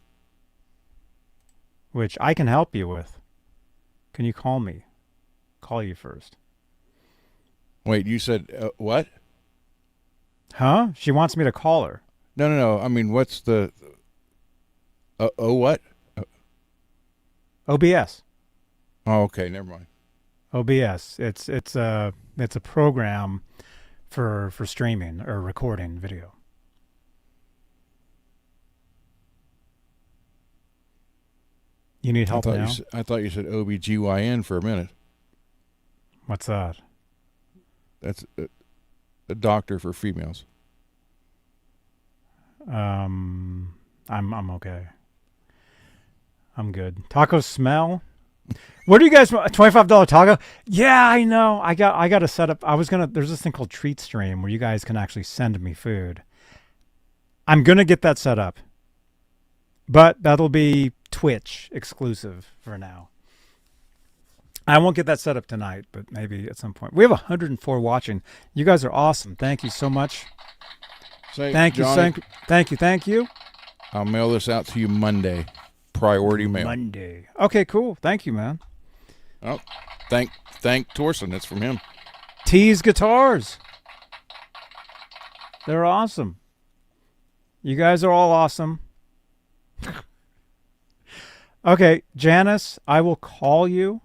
Which I can help you with. Can you call me? Call you first. Wait, you said what? Huh? She wants me to call her. No. I mean, what's the... what? OBS. Oh, okay. Never mind. OBS. It's a program for streaming or recording video. You need help now? I thought you said OBGYN for a minute. What's that? That's a doctor for females. I'm okay. I'm good. Tacos smell. What do you guys want? $25 taco? Yeah, I know. I got to set up. There's this thing called Treat Stream where you guys can actually send me food. I'm going to get that set up. But that'll be Twitch exclusive for now. I won't get that set up tonight, but maybe at some point. We have 104 watching. You guys are awesome. Thank you so much. Thank you. I'll mail this out to you Monday. Priority mail. Monday. Okay, cool. Thank you, man. Oh, thank Torsten. That's from him. TEASE guitars. They're awesome. You guys are all awesome. Okay, Janice, I will call you.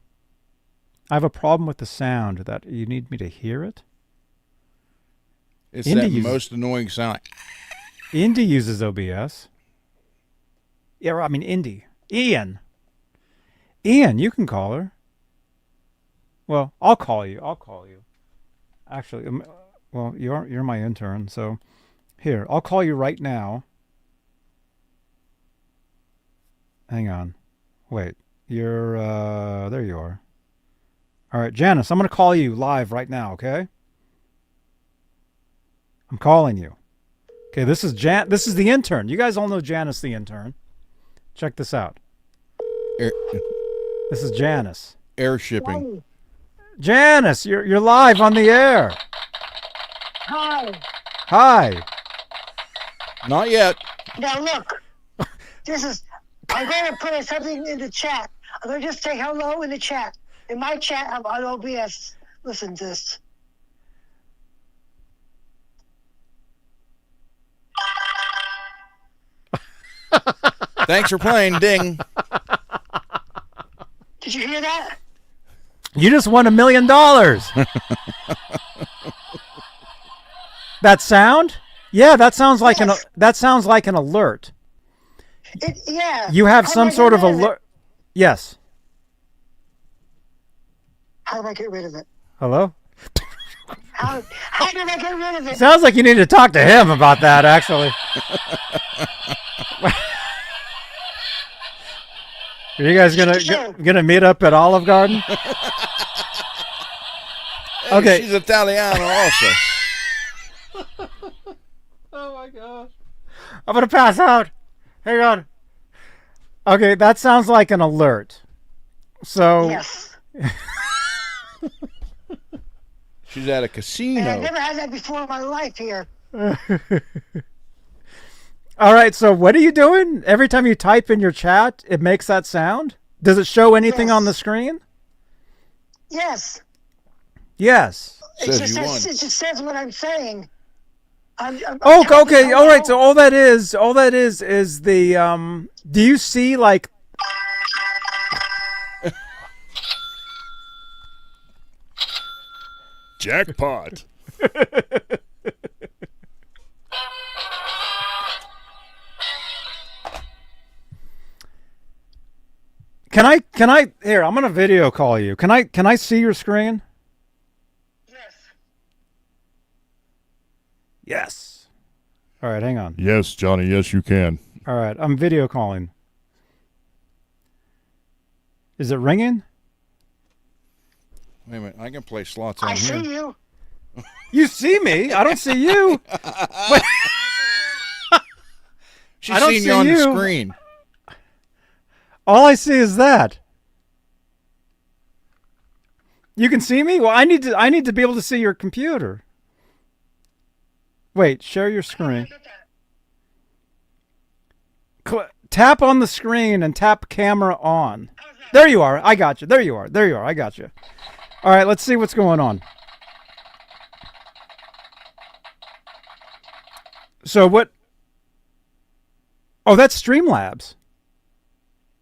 I have a problem with the sound. That you need me to hear it. It's that most annoying sound. Indy uses OBS. Yeah, I mean Indy. Ian, you can call her. Well, I'll call you. Actually, well, you're my intern, so here, I'll call you right now. Hang on. Wait, you're there you are. All right, Janice, I'm going to call you live right now, okay? I'm calling you. Okay, this is the intern. You guys all know Janice the intern. Check this out. This is Janice. Air shipping. Janice, you're live on the air. Hi. Not yet. Now look, I'm going to put something in the chat. I'm going to just say hello in the chat. In my chat, I'm on OBS. Listen to this. Thanks for playing, ding. Did you hear that? You just won $1 million. That sound? Yeah, that sounds like an alert. Yeah. You have some sort of alert. Yes. How do I get rid of it? Hello? How do I get rid of it? Sounds like you need to talk to him about that, actually. Are you guys gonna meet up at Olive Garden? Okay. She's Italiano also. Oh my gosh. I'm gonna pass out. Hang on. Okay, that sounds like an alert. So Yes. She's at a casino. And I've never had that before in my life here. all right, so what are you doing? Every time you type in your chat, it makes that sound? Does it show anything on the screen? Yes. Yes. It just says what I'm saying. I'm okay. All right. So all that is the do you see like jackpot? Can I here, I'm gonna video call you. Can I see your screen? Yes. All right, hang on. Yes, Johnny, yes you can. All right, I'm video calling. Is it ringing? Wait a minute, I can play slots on I here. see you. You see me? I don't see you. She's seen you on the screen. All I see is that. You can see me? Well, I need to be able to see your computer. Wait, share your screen. Tap on the screen and tap camera on. There you are. I got you. There you are. There you are. I got you. All right, let's see what's going on. So what? Oh, that's Streamlabs.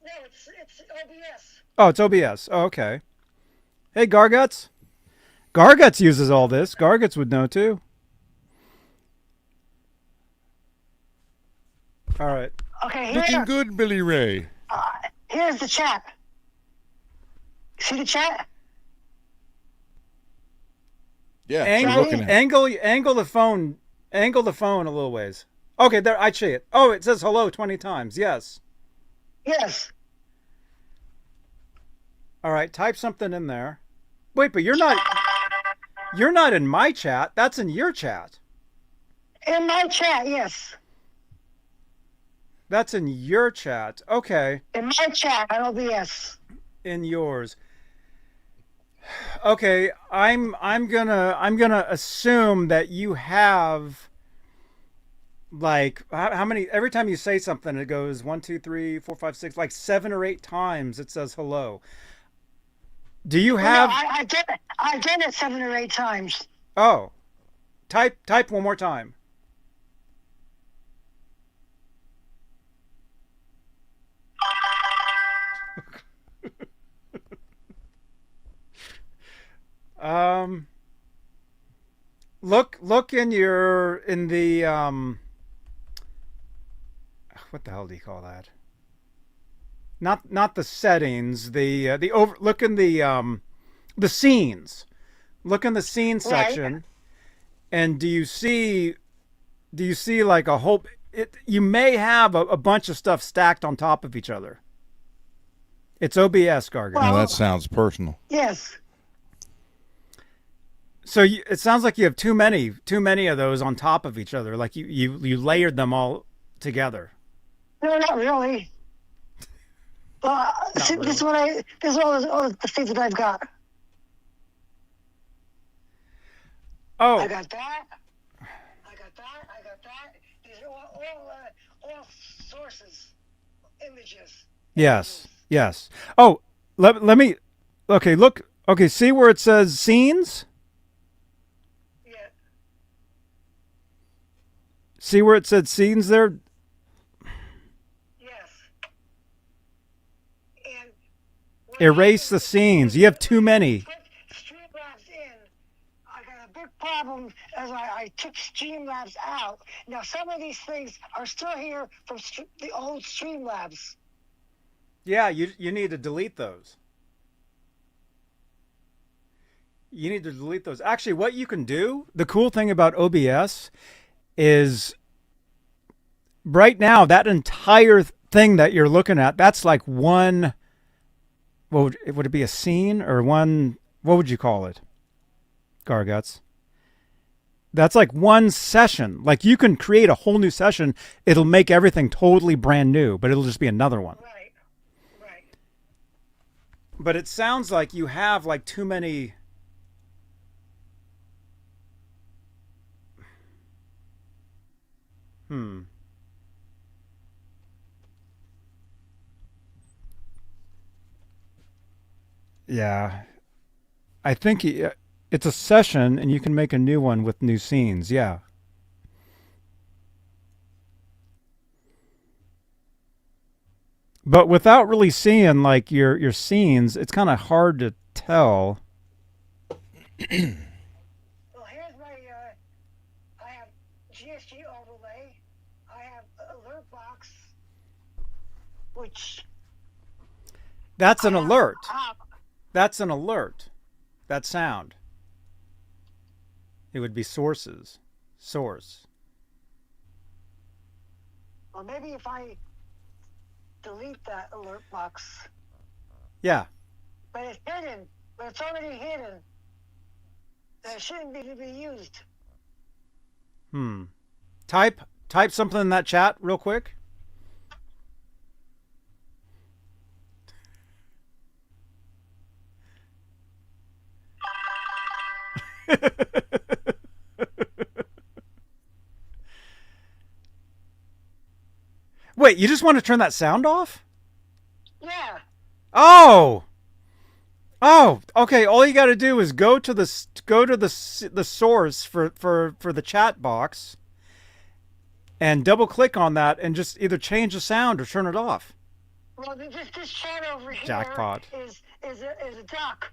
No, it's OBS. Oh, it's OBS. Oh, okay. Hey, Garguts. Garguts uses all this. Garguts would know too. All right. Okay, Looking good, Billy Ray. Here's the chat. See the chat? Yeah. Angle the phone. Angle the phone a little ways. Okay, there. I see it. Oh, it says hello 20 times. Yes. Yes. All right. Type something in there. Wait, but you're not. You're not in my chat. That's in your chat. In my chat, yes. That's in your chat. Okay. In my chat on OBS. In yours. Okay, I'm gonna assume that you have like how many, every time you say something it goes 1 2 3 4 5 6 like 7 or 8 times it says hello. Do you have? No, I get it 7 or 8 times. Oh, type one more time. Look in the what the hell do you call that? Not the settings, look in the scenes. Look in the scene section. Right. And do you see like a whole, you may have a bunch of stuff stacked on top of each other. It's OBS, Gargan. Well, that sounds personal. Yes. So it sounds like you have too many of those on top of each other. Like you layered them all together. No, not really. This is all the things that I've got. Oh. I got that. I got that. These are all sources, images. Yes. Yes. Oh, let me. Okay, look. Okay, see where it says scenes? Yeah. See where it said scenes there? Yes. And erase the scenes. You have too many. Streamlabs in. I got a big problem as I took Streamlabs out. Now some of these things are still here from the old Streamlabs. Yeah, you need to delete those. You need to delete those. Actually, what you can do, the cool thing about OBS is right now, that entire thing that you're looking at, that's like one, would it be a scene or one, what would you call it? Garguts. That's like one session. Like you can create a whole new session. It'll make everything totally brand new, but it'll just be another one. Right. But it sounds like you have like too many. Yeah. I think it's a session and you can make a new one with new scenes. Yeah. But without really seeing like your scenes, it's kind of hard to tell. Well, here's my, I have GSG overlay. I have alert box, which... That's an alert. That's an alert. That sound. It would be sources. Source. Well, maybe if I delete that alert box. Yeah. But it's hidden. But it's already hidden. That shouldn't be to be used. Type something in that chat real quick. Wait, you just want to turn that sound off? Yeah. Oh, okay. All you got to do is go to the source for the chat box, and double click on that, and just either change the sound or turn it off. Well, this chat over here Jackpot. is a duck.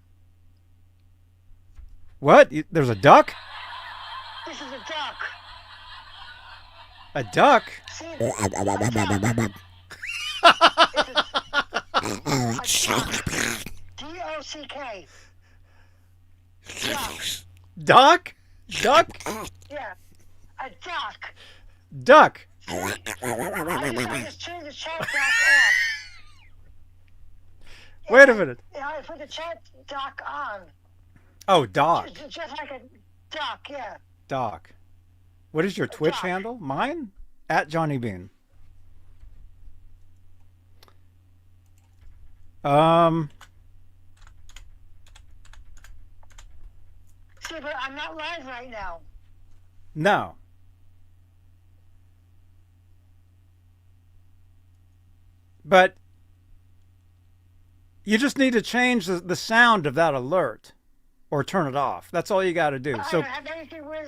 What? There's a duck? This is a duck. A duck? See, D-O-C-K. Duck? Duck? Yeah, a duck. Duck. I just turned the chat dock off. Wait a minute. Yeah, I put the chat dock on. Oh, Doc. Just like a duck, yeah. Doc. What is your Twitch handle? Mine? At Johnny Beane. See, but I'm not live right now. No. But you just need to change the sound of that alert or turn it off. That's all you got to do. I So don't have anything where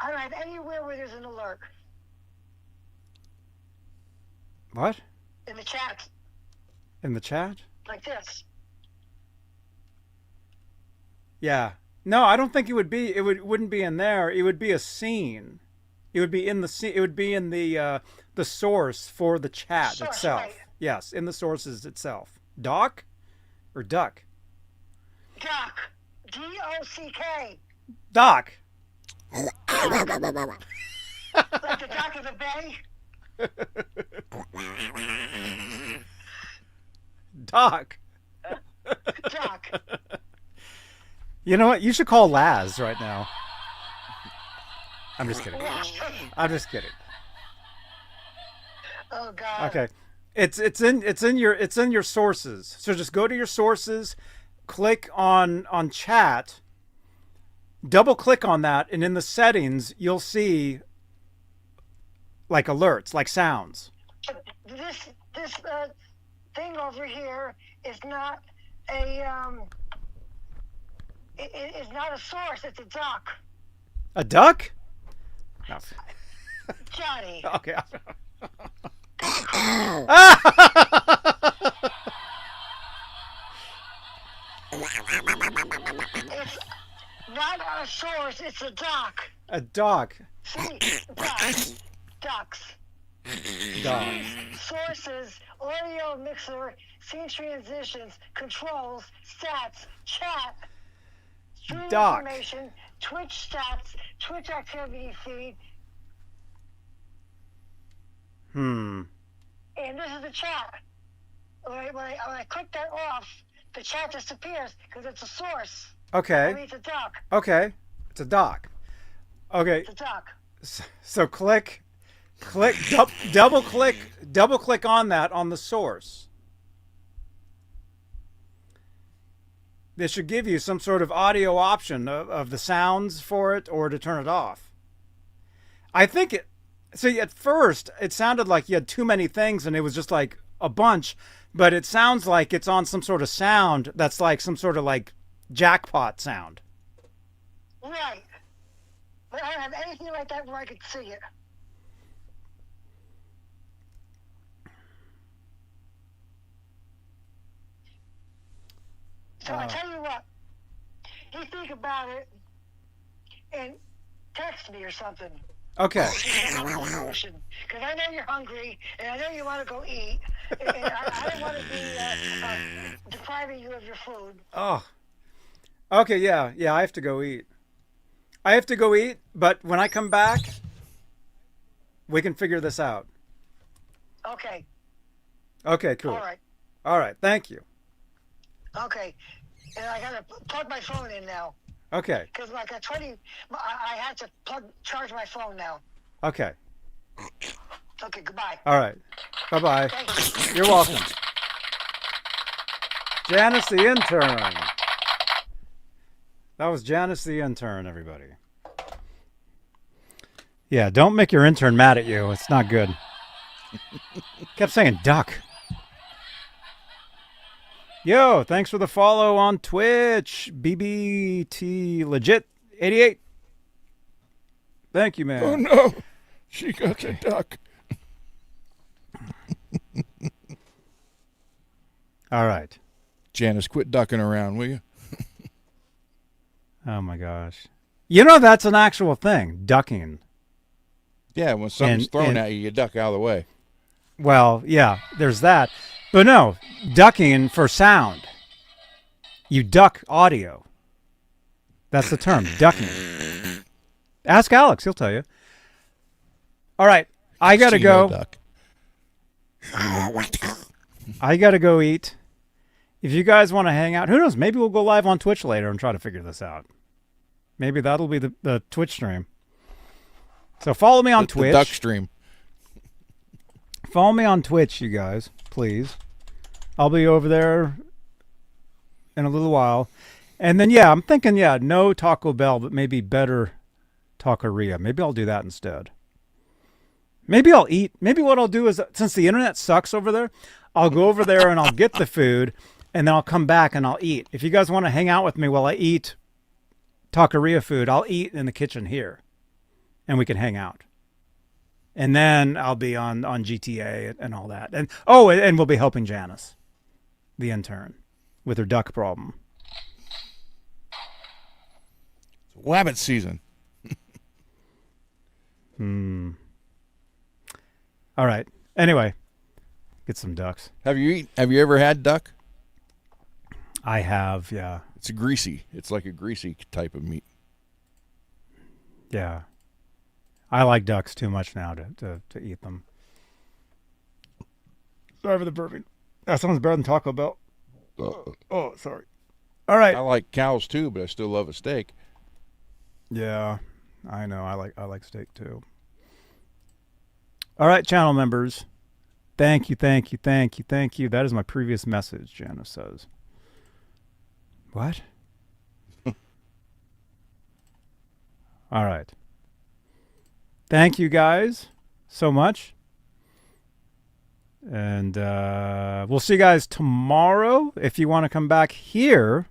I don't have anywhere where there's an alert. what? In the chat, In the chat? like this. Yeah. No, I don't think it would be. It wouldn't be in there. It would be a scene. It would be in the scene. It would be in the source for the chat Source, itself. right. Yes, in the sources itself. Doc or duck? Duck. D-O-C-K. Doc. Like the dock of the bay. Doc. Duck. You know what? You should call Laz right now. I'm just kidding. I'm just kidding. Oh God. Okay. It's in your sources. So just go to your sources, click on chat, double click on that, and in the settings you'll see like alerts, like sounds. This thing over here is not a it is not a source. It's a duck. A duck? No. Johnny. Okay. It's not a source. It's a duck. A duck. See, ducks. Ducks. Dog. Sources, audio mixer, scene transitions, controls, stats, chat, stream Doc. information, Twitch stats, Twitch activity feed, and this is the chat. When I click that off, the chat disappears because it's a source. Okay. I mean, it's a duck. Okay. It's a doc. Okay. It's a duck. So double click on that on the source. They should give you some sort of audio option of the sounds for it or to turn it off. I think it. See, at first it sounded like you had too many things and it was just like a bunch, but it sounds like it's on some sort of sound that's like some sort of like jackpot sound. Right. But I don't have anything like that where I could see it. So I tell you what, you think about it and text me or something. Okay. Because I know you're hungry and I know you want to go eat. And I don't want to be depriving you of your food. Oh. Okay, yeah. I have to go eat. But when I come back, we can figure this out. Okay. Okay, cool. All right, thank you. Okay. And I got to plug my phone in now. Okay. Because like at 20, I had to charge my phone now. Okay. Okay, goodbye. All right. Bye-bye. Thank you. You're welcome. Janice the intern. That was Janice the intern, everybody. Yeah, don't make your intern mad at you. It's not good. Kept saying duck. Yo, thanks for the follow on Twitch. BBT Legit 88. Thank you, man. Oh no, she got a duck. All right. Janice, quit ducking around, will you? Oh my gosh. You know that's an actual thing, ducking. Yeah, when something's thrown at you, you duck out of the way. Well, yeah, there's that. But no, ducking for sound. You duck audio. That's the term, ducking. Ask Alex, he'll tell you. All right, I got to go. Duck. I got to go eat. If you guys want to hang out, who knows? Maybe we'll go live on Twitch later and try to figure this out. Maybe that'll be the Twitch stream. So follow me on Twitch. The duck stream. Follow me on Twitch, you guys, please. I'll be over there in a little while. And then, yeah, I'm thinking, no Taco Bell, but maybe better taqueria. Maybe I'll do that instead. Maybe I'll eat. Maybe what I'll do is, since the internet sucks over there, I'll go over there and I'll get the food, and then I'll come back and I'll eat. If you guys want to hang out with me while I eat taqueria food, I'll eat in the kitchen here, and we can hang out. And then I'll be on GTA and all that. And and we'll be helping Janice, the intern, with her duck problem. It's wabbit season. All right. Anyway, get some ducks. Have you ever had duck? I have, yeah. It's greasy. It's like a greasy type of meat. Yeah. I like ducks too much now to eat them. Sorry for the burping. That sounds better than Taco Bell. Oh, sorry. All right. I like cows too, but I still love a steak. Yeah, I know. I like steak too. All right, channel members. Thank you. That is my previous message, Janice says. What? All right. Thank you guys so much. And we'll see you guys tomorrow. If you want to come back here,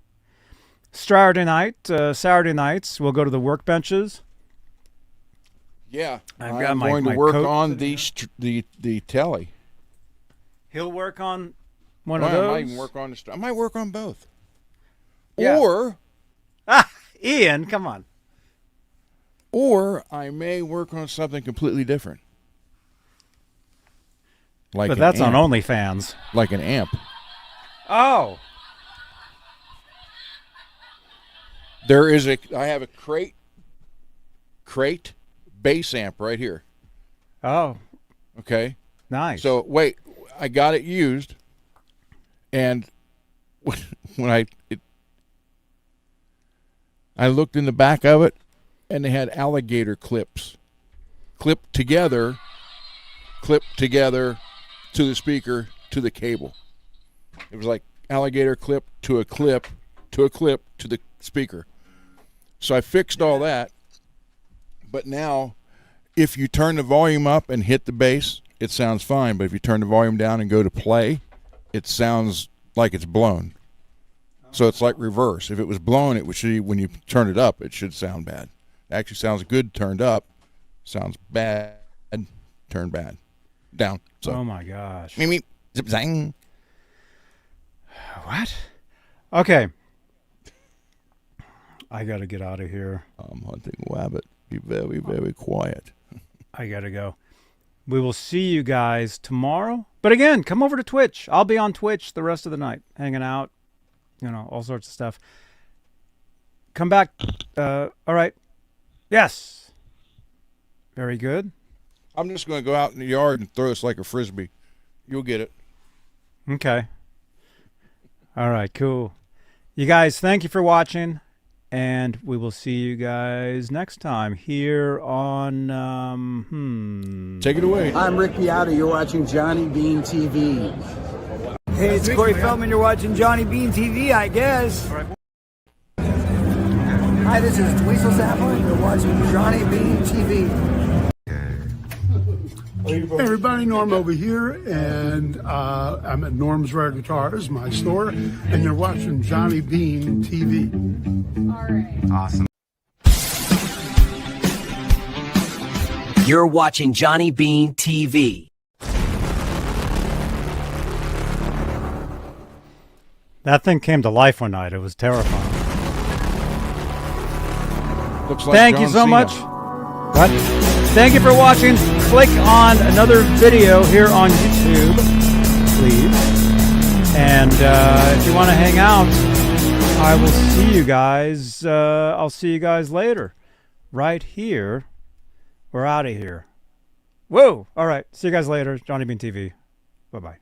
Saturday nights, we'll go to the workbenches. Yeah, I've got I'm my going to work coat on the telly. He'll work on one of those. I might even work on I might work on both. Yeah. Or Ian, come on. Or I may work on something completely different. Like but that's on OnlyFans. Like an amp. Oh. I have a crate bass amp right here. Oh. Okay. Nice. So wait, I got it used, and when I looked in the back of it, and they had alligator clips clipped together to the speaker to the cable. It was like alligator clip to a clip to a clip to the speaker. So I fixed all that. But now, if you turn the volume up and hit the bass, it sounds fine. But if you turn the volume down and go to play, it sounds like it's blown. So it's like reverse. If it was blown, it would should, when you turn it up, it should sound bad. It actually sounds good turned up. Sounds bad turned bad. Down. So. Oh my gosh. Meep, zip, zang. What? Okay. I got to get out of here. I'm hunting rabbit. Be very, very quiet. I got to go. We will see you guys tomorrow. But again, come over to Twitch. I'll be on Twitch the rest of the night, hanging out, you know, all sorts of stuff. Come back. All right. Yes. Very good. I'm just going to go out in the yard and throw this like a Frisbee. You'll get it. Okay. All right, cool. You guys, thank you for watching. And we will see you guys next time here on... Take it away. I'm Rick Beato. You're watching Johnny Beane TV. Hey, it's Corey Feldman. You're watching Johnny Beane TV, I guess. Hi, this is Weasel Zappa. You're watching Johnny Beane TV. Hey everybody, Norm over here, and I'm at Norm's Rare Guitars, my store, and you're watching Johnny Beane TV. All right. Awesome. You're watching Johnny Beane TV. That thing came to life one night. It was terrifying. Looks like Thank John you so Cena. much. What? Thank you for watching. Click on another video here on YouTube, please. And if you want to hang out, I will see you guys. I'll see you guys later. Right here. We're out of here. Whoa. All right. See you guys later. Johnny Beane TV. Bye-bye.